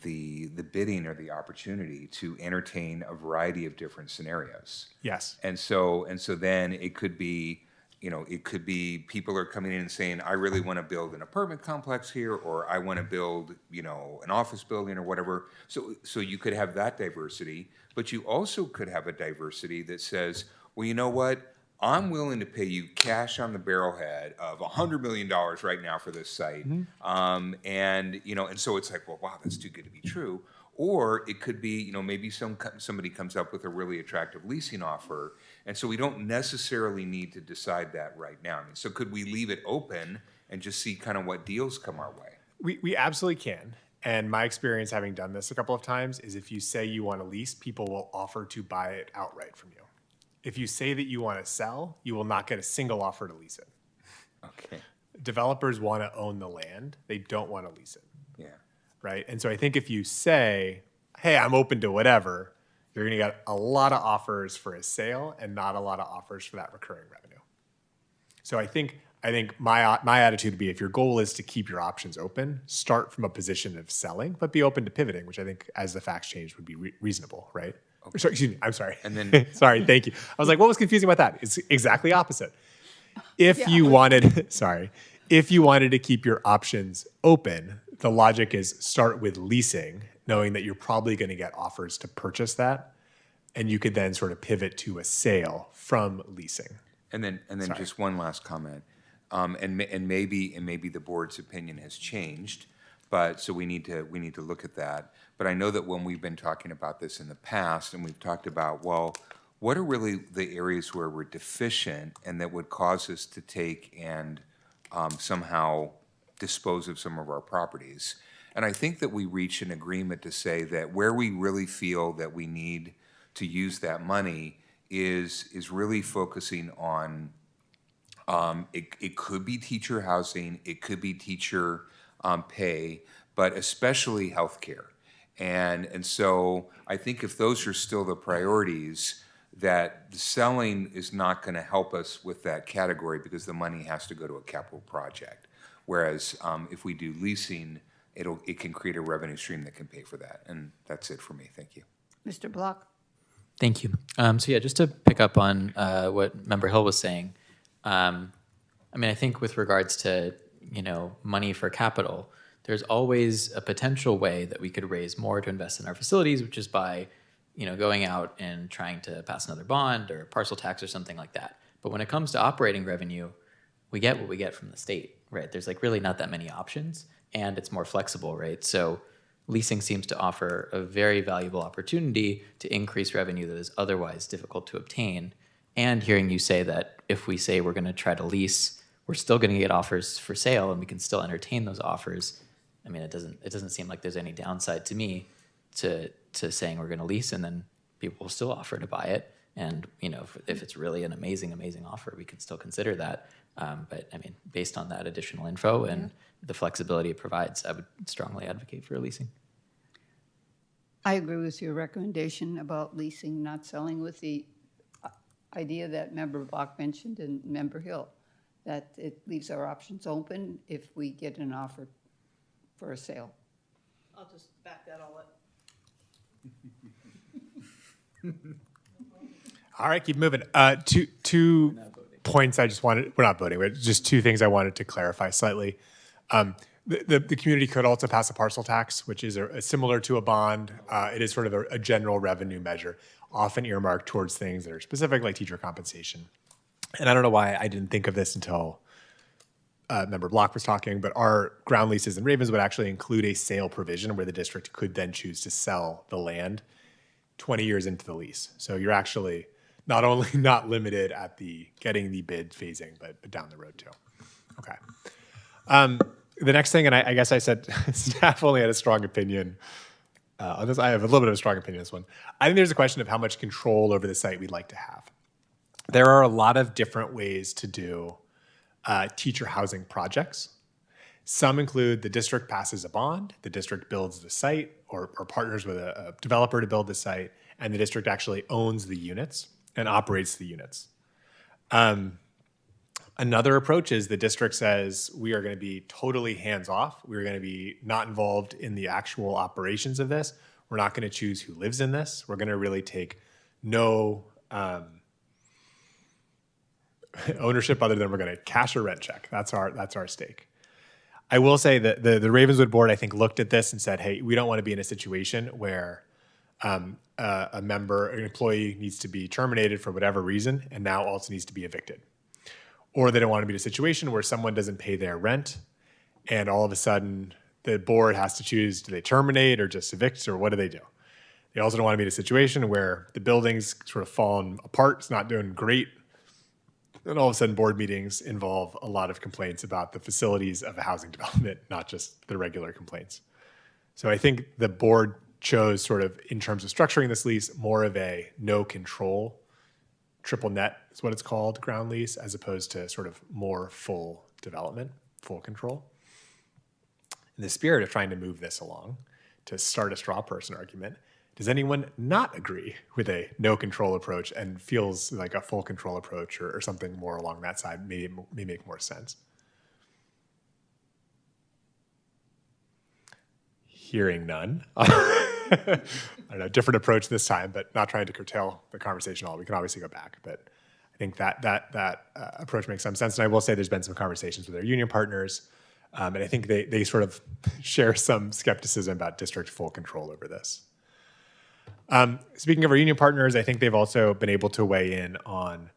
the bidding or the opportunity to entertain a variety of different scenarios? Yes. And so then it could be, people are coming in and saying, I really want to build an apartment complex here, or I want to build, an office building or whatever. So you could have that diversity, but you also could have a diversity that says, well, you know what? I'm willing to pay you cash on the barrelhead of $100 million right now for this site. And so it's like, well, wow, that's too good to be true. Or it could be, maybe somebody comes up with a really attractive leasing offer. And so we don't necessarily need to decide that right now. So could we leave it open and just see kind of what deals come our way? We absolutely can. And my experience, having done this a couple of times, is if you say you want to lease, people will offer to buy it outright from you. If you say that you want to sell, you will not get a single offer to lease it. Okay. Developers want to own the land. They don't want to lease it. Yeah. Right? And so I think if you say, hey, I'm open to whatever, you're going to get a lot of offers for a sale and not a lot of offers for that recurring revenue. So I think my attitude would be, if your goal is to keep your options open, start from a position of selling, but be open to pivoting, which I think as the facts change would be reasonable, right? Okay. Sorry, excuse me, I'm sorry. And then, sorry, thank you. I was like, what was confusing about that? It's exactly opposite. If you wanted to keep your options open, the logic is start with leasing, knowing that you're probably going to get offers to purchase that, and you could then sort of pivot to a sale from leasing. And then just one last comment, and maybe the board's opinion has changed, but so we need to look at that. But I know that when we've been talking about this in the past, and we've talked about, well, what are really the areas where we're deficient and that would cause us to take and somehow dispose of some of our properties? And I think that we reach an agreement to say that where we really feel that we need to use that money is really focusing on, it could be teacher housing, it could be teacher pay, but especially healthcare. And so I think if those are still the priorities, that the selling is not going to help us with that category because the money has to go to a capital project. Whereas if we do leasing, it can create a revenue stream that can pay for that. And that's it for me. Thank you. Mr. Block? Thank you. So yeah, just to pick up on what Member Hill was saying, I mean, I think with regards to, money for capital, there's always a potential way that we could raise more to invest in our facilities, which is by, going out and trying to pass another bond or parcel tax or something like that. But when it comes to operating revenue, we get what we get from the state, right? There's like really not that many options, and it's more flexible, right? So leasing seems to offer a very valuable opportunity to increase revenue that is otherwise difficult to obtain. And hearing you say that if we say we're going to try to lease, we're still going to get offers for sale, and we can still entertain those offers. I mean, it doesn't seem like there's any downside to me to saying we're going to lease, and then people will still offer to buy it. And if it's really an amazing offer, we could still consider that. But I mean, based on that additional info and the flexibility it provides, I would strongly advocate for leasing. I agree with your recommendation about leasing, not selling, with the idea that Member Block mentioned and Member Hill, that it leaves our options open if we get an offer for a sale. I'll just back that all up. All right, keep moving. Two points I just wanted, we're not voting, but just two things I wanted to clarify slightly. The community could also pass a parcel tax, which is similar to a bond. It is sort of a general revenue measure, often earmarked towards things that are specific, like teacher compensation. And I don't know why I didn't think of this until Member Block was talking, but our ground leases in Ravens would actually include a sale provision where the district could then choose to sell the land 20 years into the lease. So you're actually not only not limited at getting the bid phasing, but down the road too. Okay. The next thing, and I guess I said staff only had a strong opinion on this. I have a little bit of a strong opinion on this one. I think there's a question of how much control over the site we'd like to have. There are a lot of different ways to do teacher housing projects. Some include the district passes a bond, the district builds the site or partners with a developer to build the site, and the district actually owns the units and operates the units. Another approach is the district says we are going to be totally hands-off. We're going to be not involved in the actual operations of this. We're not going to choose who lives in this. We're going to really take no ownership other than we're going to cash a rent check. That's our stake. I will say that the Ravenswood board, I think, looked at this and said, hey, we don't want to be in a situation where a member, an employee needs to be terminated for whatever reason and now also needs to be evicted. Or they don't want to be in a situation where someone doesn't pay their rent and all of a sudden the board has to choose, do they terminate or just evict, or what do they do? They also don't want to be in a situation where the building's sort of fallen apart, it's not doing great, and all of a sudden board meetings involve a lot of complaints about the facilities of a housing development, not just the regular complaints. So I think the board chose sort of, in terms of structuring this lease, more of a no control, triple net is what it's called, ground lease, as opposed to sort of more full development, full control. In the spirit of trying to move this along, to start a straw person argument, does anyone not agree with a no control approach and feels like a full control approach or something more along that side may make more sense? Hearing none. I don't know, different approach this time, but not trying to curtail the conversation at all. We can obviously go back, but I think that approach makes some sense. And I will say there's been some conversations with our union partners, and I think they sort of share some skepticism about district full control over this. Speaking of our union partners, I think they've also been able to weigh in on,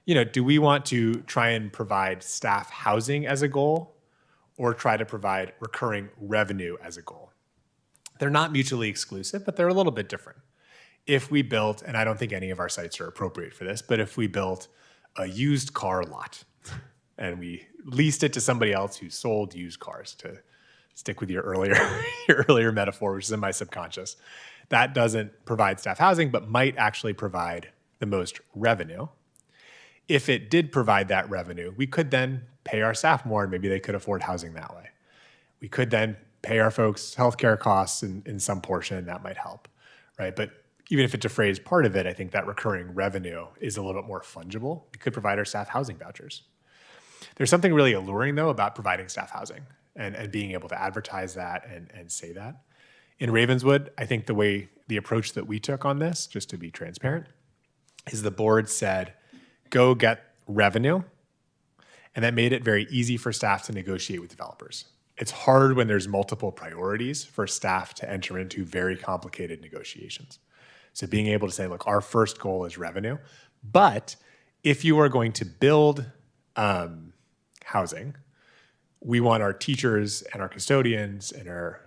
do we want to try and provide staff housing as a goal or try to provide recurring revenue as a goal? They're not mutually exclusive, but they're a little bit different. If we built, and I don't think any of our sites are appropriate for this, but if we built a used car lot and we leased it to somebody else who sold used cars, to stick with your earlier metaphor, which is in my subconscious, that doesn't provide staff housing, but might actually provide the most revenue. If it did provide that revenue, we could then pay our staff more and maybe they could afford housing that way. We could then pay our folks healthcare costs in some portion, that might help, right? But even if it defrays part of it, I think that recurring revenue is a little bit more fungible. We could provide our staff housing vouchers. There's something really alluring, though, about providing staff housing and being able to advertise that and say that. In Ravenswood, I think the approach that we took on this, just to be transparent, is the board said, go get revenue, and that made it very easy for staff to negotiate with developers. It's hard when there's multiple priorities for staff to enter into very complicated negotiations. So being able to say, look, our first goal is revenue, but if you are going to build housing, we want our teachers and our custodians and our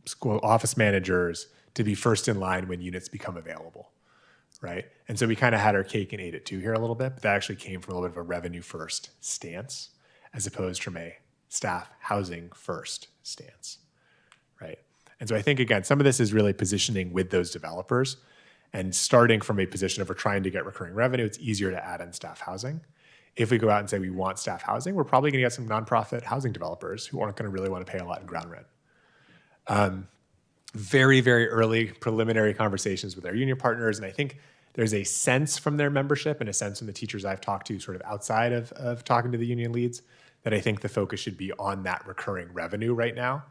school office managers to be first in line when units become available, right? And so we kind of had our cake and ate it too here a little bit, but that actually came from a little bit of a revenue first stance as opposed from a staff housing first stance, right? And so I think, again, some of this is really positioning with those developers and starting from a position of we're trying to get recurring revenue, it's easier to add in staff housing. If we go out and say we want staff housing, we're probably going to get some nonprofit housing developers who aren't going to really want to pay a lot in ground rent. Very, very early preliminary conversations with our union partners, and I think there's a sense from their membership and a sense from the teachers I've talked to sort of outside of talking to the union leads that I think the focus should be on that recurring revenue right now.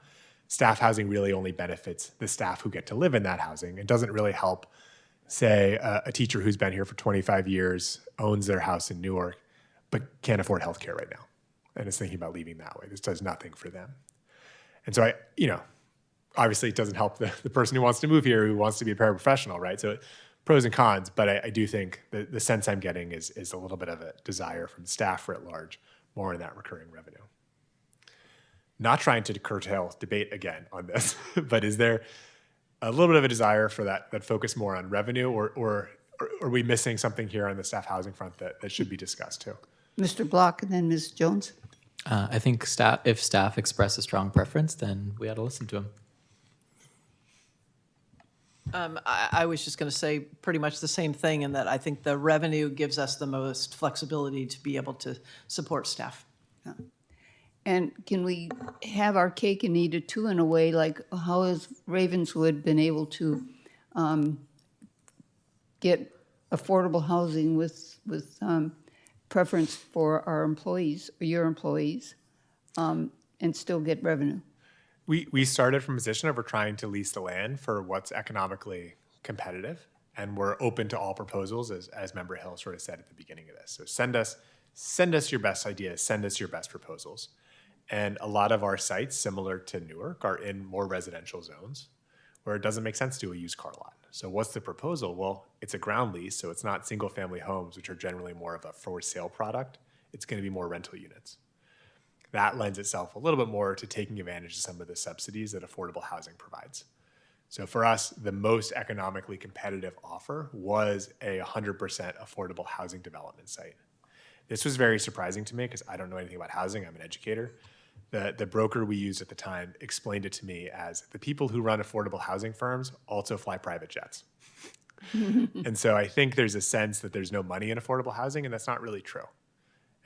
Staff housing really only benefits the staff who get to live in that housing. It doesn't really help, say, a teacher who's been here for 25 years, owns their house in Newark, but can't afford healthcare right now and is thinking about leaving that way. This does nothing for them. And so obviously it doesn't help the person who wants to move here, who wants to be a paraprofessional, right? So pros and cons, but I do think the sense I'm getting is a little bit of a desire from staff for at large, more in that recurring revenue. Not trying to curtail debate again on this, but is there a little bit of a desire for that focus more on revenue, or are we missing something here on the staff housing front that should be discussed too? Mr. Block and then Ms. Jones. I think if staff express a strong preference, then we ought to listen to them. I was just going to say pretty much the same thing in that I think the revenue gives us the most flexibility to be able to support staff. Yeah. And can we have our cake and eat it too in a way, like how has Ravenswood been able to get affordable housing with preference for our employees, or your employees, and still get revenue? We started from a position of we're trying to lease the land for what's economically competitive, and we're open to all proposals, as Member Hill sort of said at the beginning of this. So send us your best ideas, send us your best proposals. And a lot of our sites, similar to Newark, are in more residential zones where it doesn't make sense to do a used car lot. So what's the proposal? Well, it's a ground lease, so it's not single family homes, which are generally more of a for sale product. It's going to be more rental units. That lends itself a little bit more to taking advantage of some of the subsidies that affordable housing provides. So for us, the most economically competitive offer was a 100% affordable housing development site. This was very surprising to me because I don't know anything about housing. I'm an educator. The broker we used at the time explained it to me as the people who run affordable housing firms also fly private jets. And so I think there's a sense that there's no money in affordable housing, and that's not really true.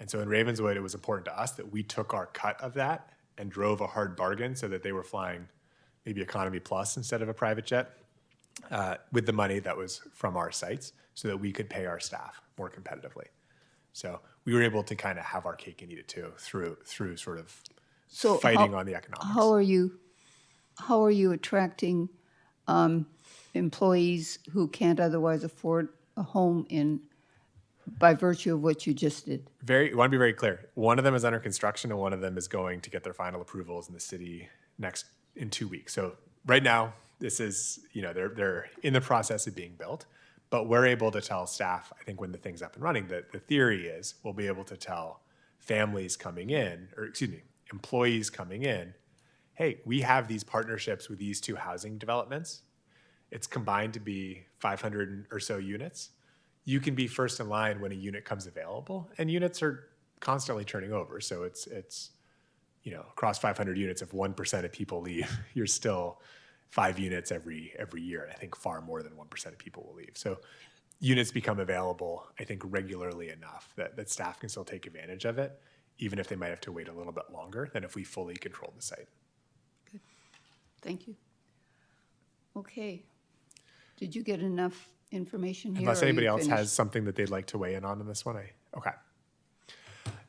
And so in Ravenswood, it was important to us that we took our cut of that and drove a hard bargain so that they were flying maybe economy plus instead of a private jet with the money that was from our sites so that we could pay our staff more competitively. So we were able to kind of have our cake and eat it too through sort of fighting on the economics. How are you attracting employees who can't otherwise afford a home by virtue of what you just did? I want to be very clear. One of them is under construction and one of them is going to get their final approvals in the city in 2 weeks. So right now, this is, they're in the process of being built, but we're able to tell staff, I think when the thing's up and running, that the theory is we'll be able to tell employees coming in, hey, we have these partnerships with these two housing developments. It's combined to be 500 or so units. You can be first in line when a unit comes available, and units are constantly turning over. So it's across 500 units, if 1% of people leave, you're still 5 units every year. And I think far more than 1% of people will leave. So units become available, I think, regularly enough that staff can still take advantage of it, even if they might have to wait a little bit longer than if we fully control the site. Good. Thank you. Okay. Did you get enough information here? Unless anybody else has something that they'd like to weigh in on this one. Okay.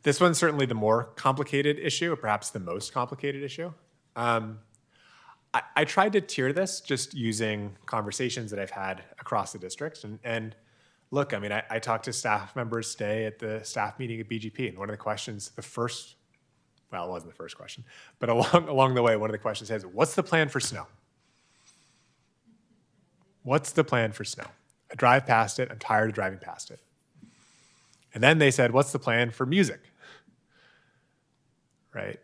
This one's certainly the more complicated issue, or perhaps the most complicated issue. I tried to tier this just using conversations that I've had across the district. And look, I mean, I talked to staff members today at the staff meeting at BGP, and one of the questions, well, it wasn't the first question, but along the way, one of the questions is, what's the plan for snow? What's the plan for snow? I drive past it. I'm tired of driving past it. And then they said, what's the plan for music? Right?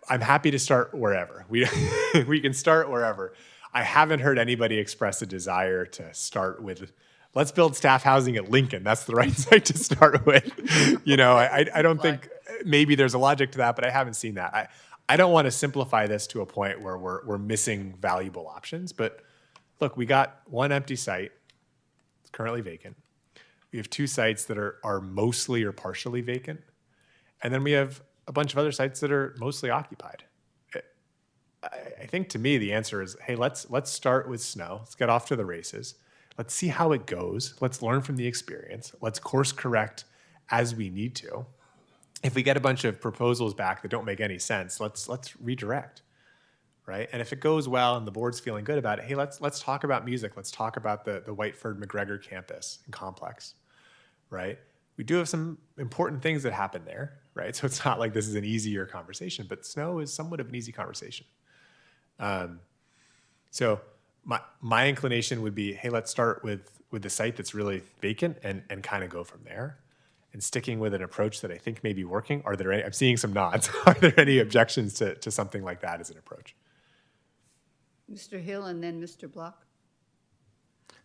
I'm happy to start wherever. We can start wherever. I haven't heard anybody express a desire to start with, let's build staff housing at Lincoln. That's the right site to start with. I don't think, maybe there's a logic to that, but I haven't seen that. I don't want to simplify this to a point where we're missing valuable options. But look, we got one empty site. It's currently vacant. We have two sites that are mostly or partially vacant. And then we have a bunch of other sites that are mostly occupied. I think to me, the answer is, hey, let's start with snow. Let's get off to the races. Let's see how it goes. Let's learn from the experience. Let's course correct as we need to. If we get a bunch of proposals back that don't make any sense, let's redirect, right? And if it goes well and the board's feeling good about it, hey, let's talk about music. Let's talk about the Whiteford-McGregor campus and complex, right? We do have some important things that happen there, right? So it's not like this is an easier conversation, but snow is somewhat of an easy conversation. So my inclination would be, hey, let's start with the site that's really vacant and kind of go from there. And sticking with an approach that I think may be working. I'm seeing some nods. Are there any objections to something like that as an approach? Mr. Hill and then Mr. Block.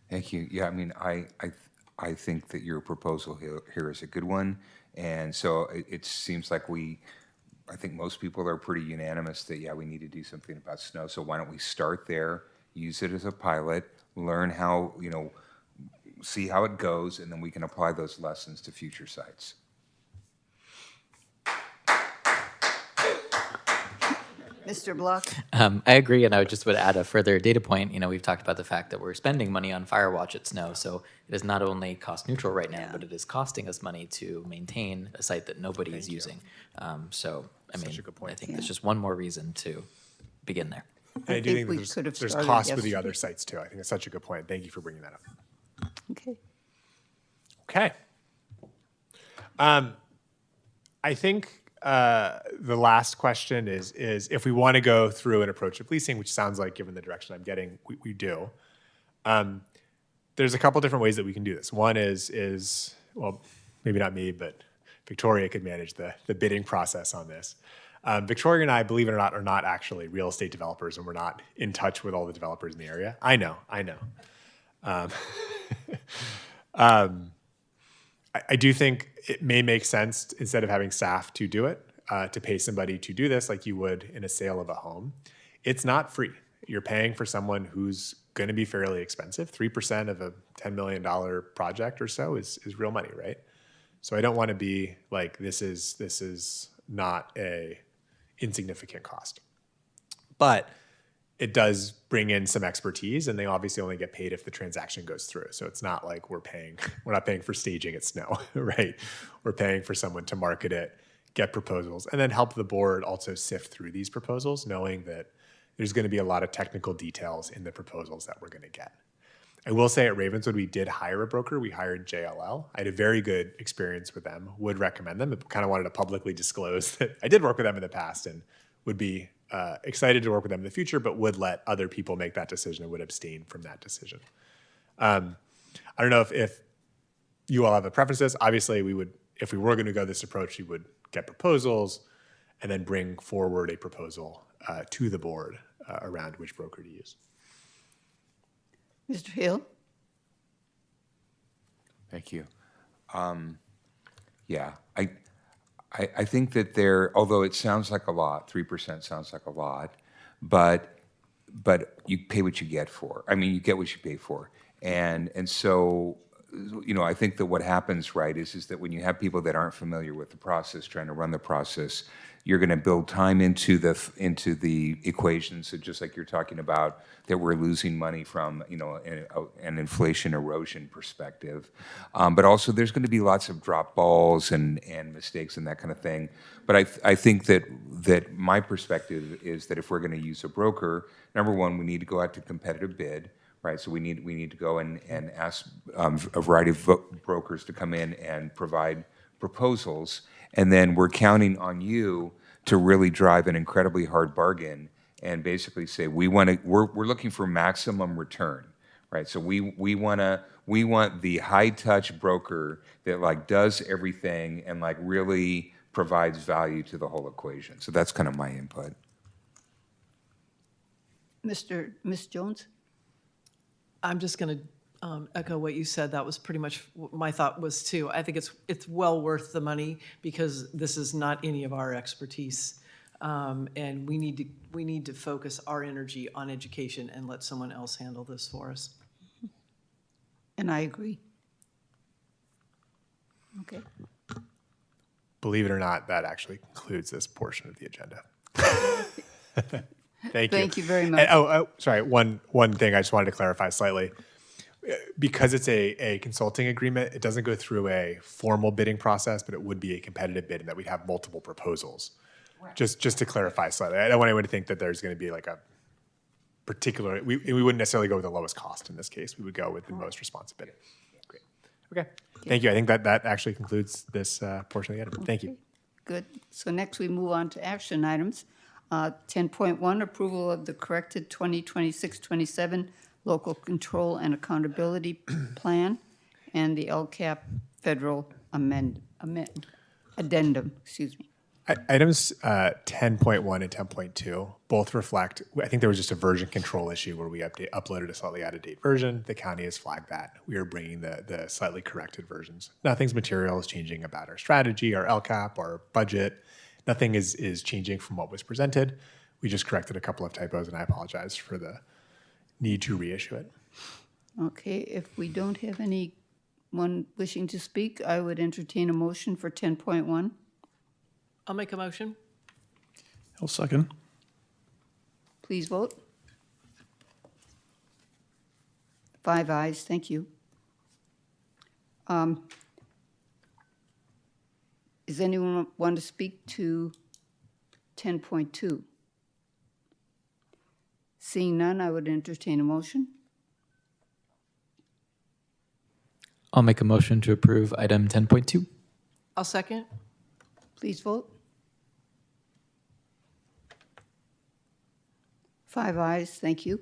Thank you. Yeah, I mean, I think that your proposal here is a good one. And so it seems like I think most people are pretty unanimous that, yeah, we need to do something about snow. So why don't we start there, use it as a pilot, learn how, see how it goes, and then we can apply those lessons to future sites. Mr. Block. I agree, and I would add a further data point. We've talked about the fact that we're spending money on Firewatch at Snow, so it is not only cost neutral right now, but it is costing us money to maintain a site that nobody is using. Such a good point. I think that's just one more reason to begin there. And I do think there's cost with the other sites too. I think that's such a good point. Thank you for bringing that up. Okay. I think the last question is if we want to go through an approach of leasing, which sounds like, given the direction I'm getting, we do. There's a couple different ways that we can do this. One is well, maybe not me, but Victoria could manage the bidding process on this. Victoria and I, believe it or not, are not actually real estate developers, and we're not in touch with all the developers in the area. I know. I do think it may make sense, instead of having staff to do it, to pay somebody to do this like you would in a sale of a home. It's not free. You're paying for someone who's going to be fairly expensive. 3% of a $10 million project or so is real money, right? So I don't want to be like, this is not a insignificant cost. But it does bring in some expertise, and they obviously only get paid if the transaction goes through. So it's not like we're not paying for staging at Snow, right? We're paying for someone to market it, get proposals, and then help the board also sift through these proposals, knowing that there's going to be a lot of technical details in the proposals that we're going to get. I will say at Ravenswood, we did hire a broker. We hired JLL. I had a very good experience with them, would recommend them, but kind of wanted to publicly disclose that I did work with them in the past and would be excited to work with them in the future, but would let other people make that decision and would abstain from that decision. I don't know if you all have a preferences. Obviously, if we were going to go this approach, we would get proposals and then bring forward a proposal to the board around which broker to use. Mr. Hill? Thank you. Yeah, I think that although it sounds like a lot, 3% sounds like a lot, but you pay what you get for. I mean, you get what you pay for. And so I think that what happens, right, is that when you have people that aren't familiar with the process, trying to run the process, you're going to build time into the equation. So just like you're talking about that we're losing money from, an inflation erosion perspective. But also there's going to be lots of drop balls and mistakes and that kind of thing. But I think that my perspective is that if we're going to use a broker, number one, we need to go out to competitive bid. Right, so we need to go and ask a variety of brokers to come in and provide proposals, and then we're counting on you to really drive an incredibly hard bargain and basically say we're looking for maximum return, right? So we want the high touch broker that like does everything and like really provides value to the whole equation. So that's kind of my input. Ms. Jones? I'm just going to echo what you said. That was pretty much what my thought was too. I think it's well worth the money because this is not any of our expertise, and we need to focus our energy on education and let someone else handle this for us. And I agree. Okay. Believe it or not, that actually concludes this portion of the agenda. Thank you. Thank you very much. And, sorry. One thing I just wanted to clarify slightly. Because it's a consulting agreement, it doesn't go through a formal bidding process, but it would be a competitive bid and that we'd have multiple proposals. Right. Just to clarify slightly. I don't want anyone to think that there's going to be like a particular, we wouldn't necessarily go with the lowest cost in this case. We would go with the most responsive bidder. Great. Okay. Thank you. I think that actually concludes this portion of the item. Thank you. Good. So next we move on to action items. 10.1, approval of the corrected 2026-27 local control and accountability plan and the LCAP federal addendum, excuse me. Items 10.1 and 10.2 both reflect, I think there was just a version control issue where we uploaded a slightly out-of-date version. The county has flagged that. We are bringing the slightly corrected versions. Nothing's material is changing about our strategy, our LCAP, our budget. Nothing is changing from what was presented. We just corrected a couple of typos, and I apologize for the need to reissue it. Okay, if we don't have anyone wishing to speak, I would entertain a motion for 10.1. I'll make a motion. I'll second. Please vote. 5 ayes, thank you. Does anyone want to speak to 10.2? Seeing none, I would entertain a motion. I'll make a motion to approve item 10.2. I'll second. Please vote. 5 ayes, thank you.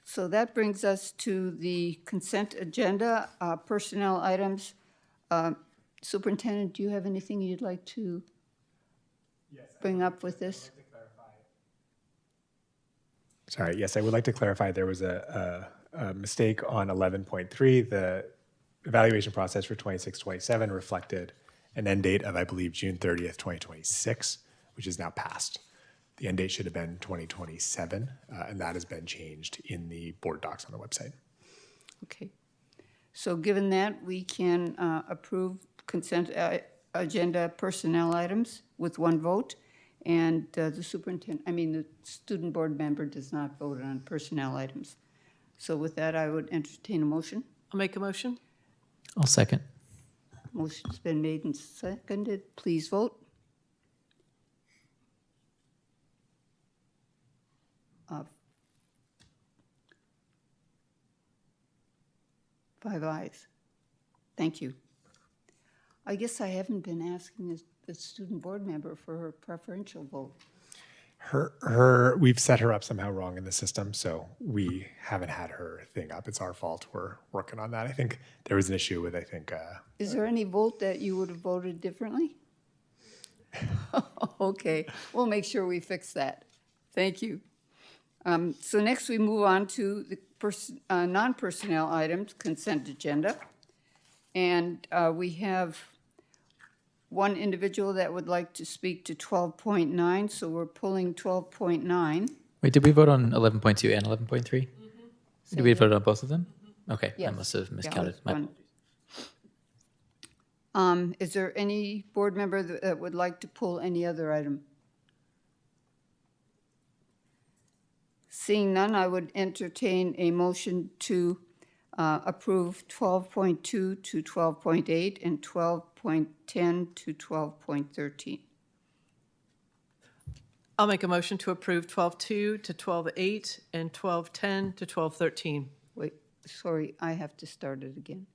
So that brings us to the consent agenda, personnel items. Superintendent, do you have anything you'd like to bring up with this? Sorry, yes, I would like to clarify there was a mistake on 11.3. The evaluation process for 26-27 reflected an end date of, I believe, June 30th, 2026, which is now passed. The end date should have been 2027, and that has been changed in the board docs on the website. Okay. So given that, we can approve consent agenda personnel items with one vote, and the student board member does not vote on personnel items. So with that, I would entertain a motion. I'll make a motion. I'll second. Motion's been made and seconded. Please vote. 5 ayes. Thank you. I guess I haven't been asking the student board member for her preferential vote. We've set her up somehow wrong in the system, so we haven't had her thing up. It's our fault. We're working on that. I think there was an issue with, Is there any vote that you would have voted differently? Okay, we'll make sure we fix that. Thank you. So next we move on to the non-personnel items consent agenda. And we have one individual that would like to speak to 12.9, so we're pulling 12.9. Wait, did we vote on 11.2 and 11.3? Did we vote on both of them? Okay, I Yes. must have Yeah, miscounted. it's one. Is there any board member that would like to pull any other item? Seeing none, I would entertain a motion to approve 12.2 to 12.8 and 12.10 to 12.13. I'll make a motion to approve 12.2 to 12.8 and 12.10 to 12.13. Wait, sorry, I have to start it again.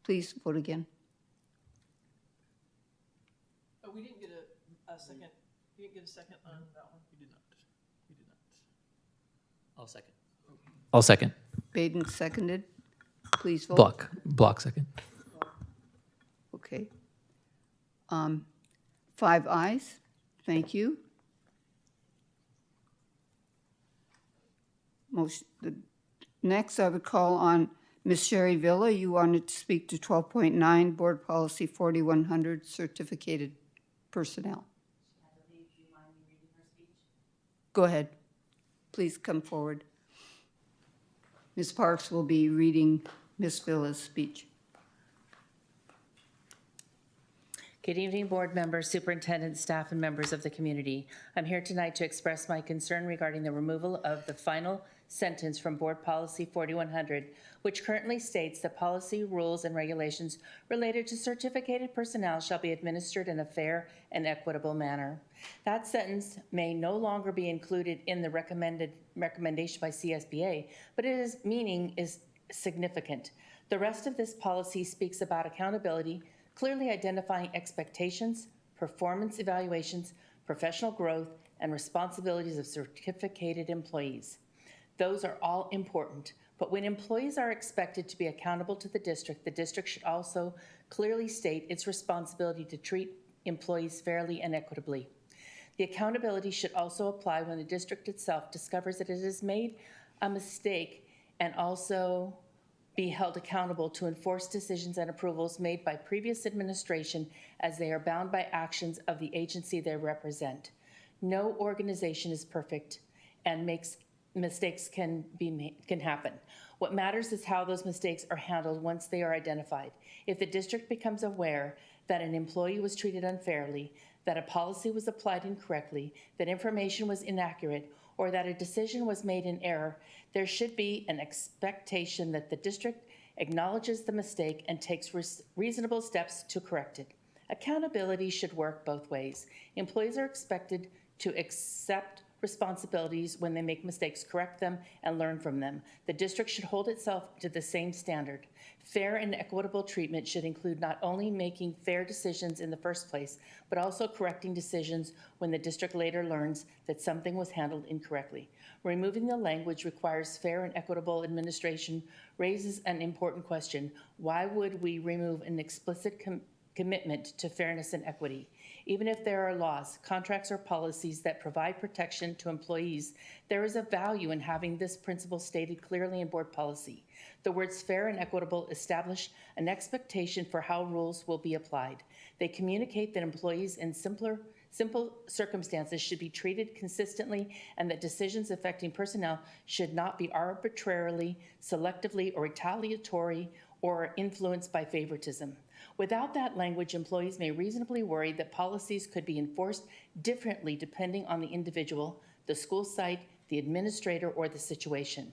Please vote again. Oh, we didn't get a second. You didn't get a second on that one? We did not. We did not. I'll second. I'll second. Baden seconded. Please vote. Block second. Okay. 5 ayes. Thank you. Next, I would call on Ms. Sherry Villa. You wanted to speak to 12.9, Board Policy 4100, Certificated Personnel. Go ahead. Please come forward. Ms. Parks will be reading Ms. Villa's speech. Good evening, board members, superintendent, staff, and members of the community. I'm here tonight to express my concern regarding the removal of the final sentence from Board Policy 4100, which currently states that policy, rules, and regulations related to certificated personnel shall be administered in a fair and equitable manner. That sentence may no longer be included in the recommendation by CSBA, but its meaning is significant. The rest of this policy speaks about accountability, clearly identifying expectations, performance evaluations, professional growth, and responsibilities of certificated employees. Those are all important, but when employees are expected to be accountable to the district should also clearly state its responsibility to treat employees fairly and equitably. The accountability should also apply when the district itself discovers that it has made a mistake and also be held accountable to enforce decisions and approvals made by previous administration as they are bound by actions of the agency they represent. No organization is perfect and mistakes can happen. What matters is how those mistakes are handled once they are identified. If the district becomes aware that an employee was treated unfairly, that a policy was applied incorrectly, that information was inaccurate, or that a decision was made in error, there should be an expectation that the district acknowledges the mistake and takes reasonable steps to correct it. Accountability should work both ways. Employees are expected to accept responsibilities when they make mistakes, correct them, and learn from them. The district should hold itself to the same standard. Fair and equitable treatment should include not only making fair decisions in the first place, but also correcting decisions when the district later learns that something was handled incorrectly. Removing the language requires fair and equitable administration raises an important question. Why would we remove an explicit commitment to fairness and equity? Even if there are laws, contracts, or policies that provide protection to employees, there is a value in having this principle stated clearly in board policy. The words fair and equitable establish an expectation for how rules will be applied. They communicate that employees in simple circumstances should be treated consistently and that decisions affecting personnel should not be arbitrarily, selectively, or retaliatory or influenced by favoritism. Without that language, employees may reasonably worry that policies could be enforced differently depending on the individual, the school site, the administrator, or the situation.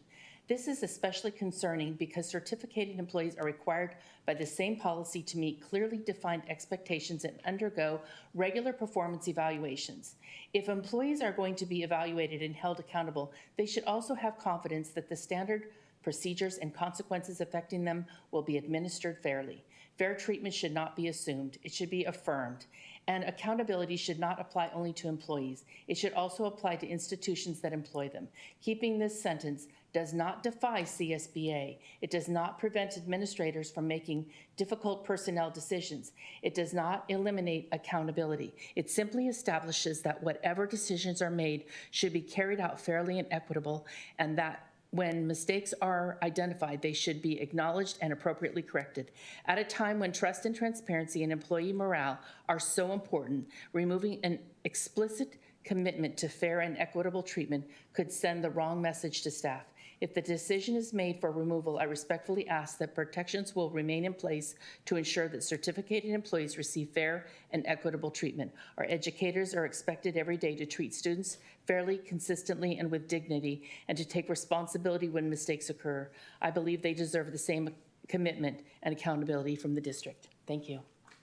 This is especially concerning because certificated employees are required by the same policy to meet clearly defined expectations and undergo regular performance evaluations. If employees are going to be evaluated and held accountable, they should also have confidence that the standard procedures and consequences affecting them will be administered fairly. Fair treatment should not be assumed. It should be affirmed. And accountability should not apply only to employees. It should also apply to institutions that employ them. Keeping this sentence does not defy CSBA. It does not prevent administrators from making difficult personnel decisions. It does not eliminate accountability. It simply establishes that whatever decisions are made should be carried out fairly and equitable, and that When mistakes are identified, they should be acknowledged and appropriately corrected. At a time when trust and transparency and employee morale are so important, removing an explicit commitment to fair and equitable treatment could send the wrong message to staff. If the decision is made for removal, I respectfully ask that protections will remain in place to ensure that certificated employees receive fair and equitable treatment. Our educators are expected every day to treat students fairly, consistently, and with dignity, and to take responsibility when mistakes occur. I believe they deserve the same commitment and accountability from the district. Thank you.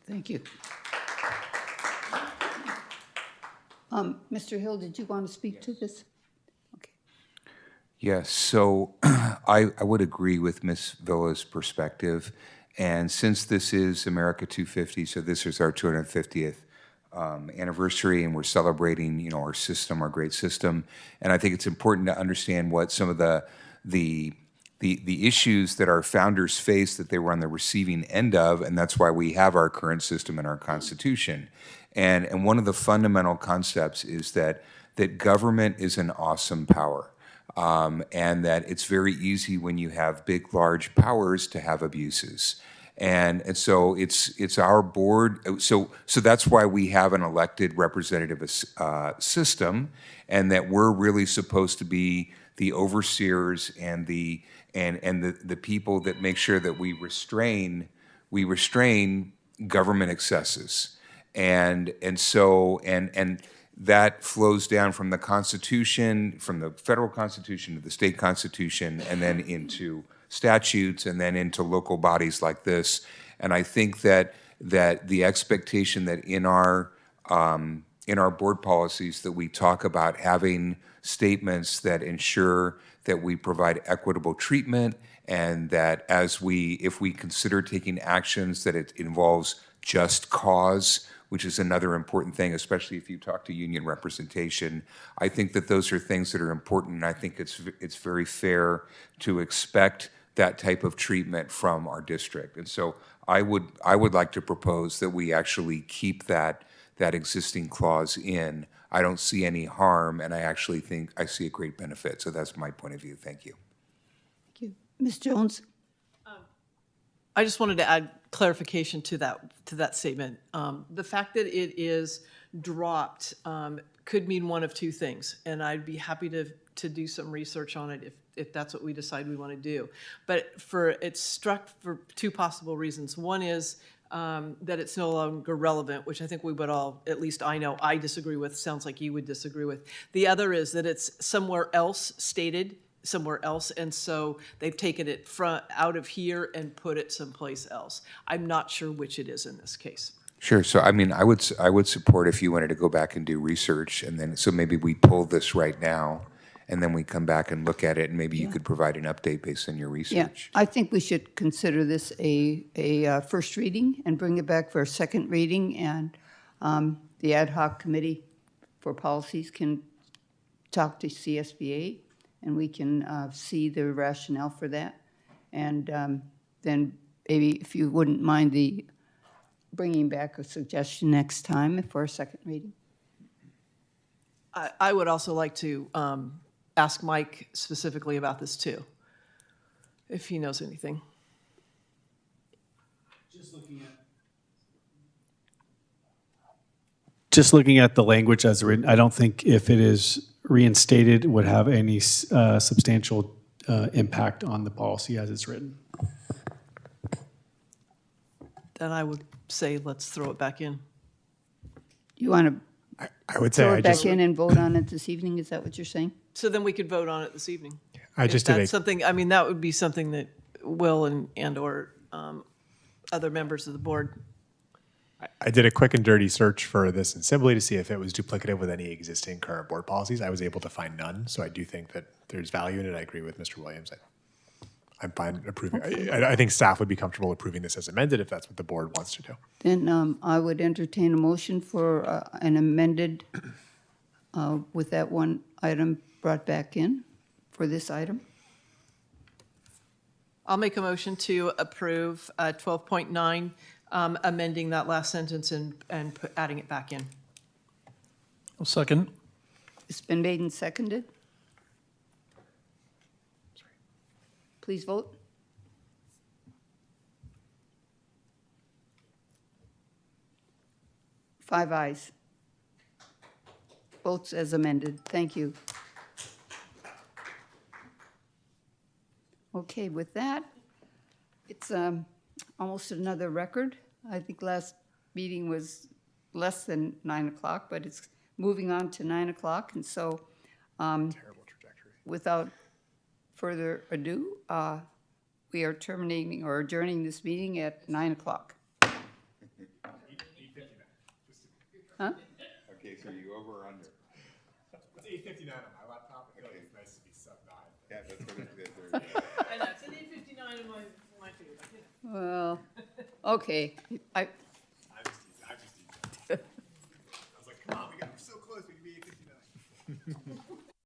Thank you. Mr. Hill, did you want to speak to this? Yes, so I would agree with Ms. Villa's perspective. And since this is America 250, so this is our 250th anniversary, and we're celebrating, you know, our system, our great system. And I think it's important to understand what some of the issues that our founders faced that they were on the receiving end of, and that's why we have our current system and our Constitution. And one of the fundamental concepts is that government is an awesome power. And that it's very easy when you have big, large powers to have abuses. And so it's our board. So that's why we have an elected representative system, and that we're really supposed to be the overseers and the people that make sure that we restrain government excesses. And that flows down from the Constitution, from the federal Constitution to the state Constitution, and then into statutes, and then into local bodies like this. And I think that the expectation that in our board policies that we talk about having statements that ensure that we provide equitable treatment, and that if we consider taking actions, that it involves just cause, which is another important thing, especially if you talk to union representation. I think that those are things that are important, and I think it's very fair to expect that type of treatment from our district. And so I would like to propose that we actually keep that existing clause in. I don't see any harm, and I actually think I see a great benefit. So that's my point of view. Thank you. Thank you. Ms. Jones? I just wanted to add clarification to that statement. The fact that it is dropped could mean one of two things, and I'd be happy to do some research on it if that's what we decide we want to do. But it's struck for two possible reasons. One is that it's no longer relevant, which I think we would all, at least I know, I disagree with. Sounds like you would disagree with. The other is that it's somewhere else stated somewhere else, and so they've taken it out of here and put it someplace else. I'm not sure which it is in this case. Sure. So I mean, I would support if you wanted to go back and do research, and then so maybe we pull this right now, and then we come back and look at it, and maybe you could provide an update based on your research. Yeah, I think we should consider this a first reading and bring it back for a second reading, and the ad hoc committee for policies can talk to CSBA, and we can see the rationale for that. And then maybe if you wouldn't mind bringing back a suggestion next time for a second reading. I would also like to ask Mike specifically about this too, if he knows anything. Just looking at the language as written, I don't think if it is reinstated would have any substantial impact on the policy as it's written. Then I would say let's throw it back in. You want to I would say throw it back in and vote on it this evening? Is that what you're saying? So then we could vote on it this evening. I just If did that's something. I mean, that would be something that Will and or other members of the board. I did a quick and dirty search for this and simply to see if it was duplicative with any existing current board policies. I was able to find none, so I do think that there's value in it. I agree with Mr. Williams. I'm fine approving. I think staff would be comfortable approving this as amended if that's what the board wants to do. Then I would entertain a motion for an amended with that one item brought back in for this item. I'll make a motion to approve 12.9, amending that last sentence and adding it back in. I'll second. It's been made and seconded. Please vote. Five ayes. Votes as amended. Thank you. Okay, with that, it's almost another record. I think last meeting was less than 9 o'clock, but it's moving on to 9 o'clock. And so Terrible trajectory. without further ado, we are terminating or adjourning this meeting at 9 o'clock. Huh? Okay, so you over or under? It's 8:59 on my laptop. I feel like it's nice to be sub 9. Yeah, that's what it is. I know, it's an 8:59 in my too, but you know. Well, okay. I'm just teasing. I was like, come on, we're so close, we can be 8:59.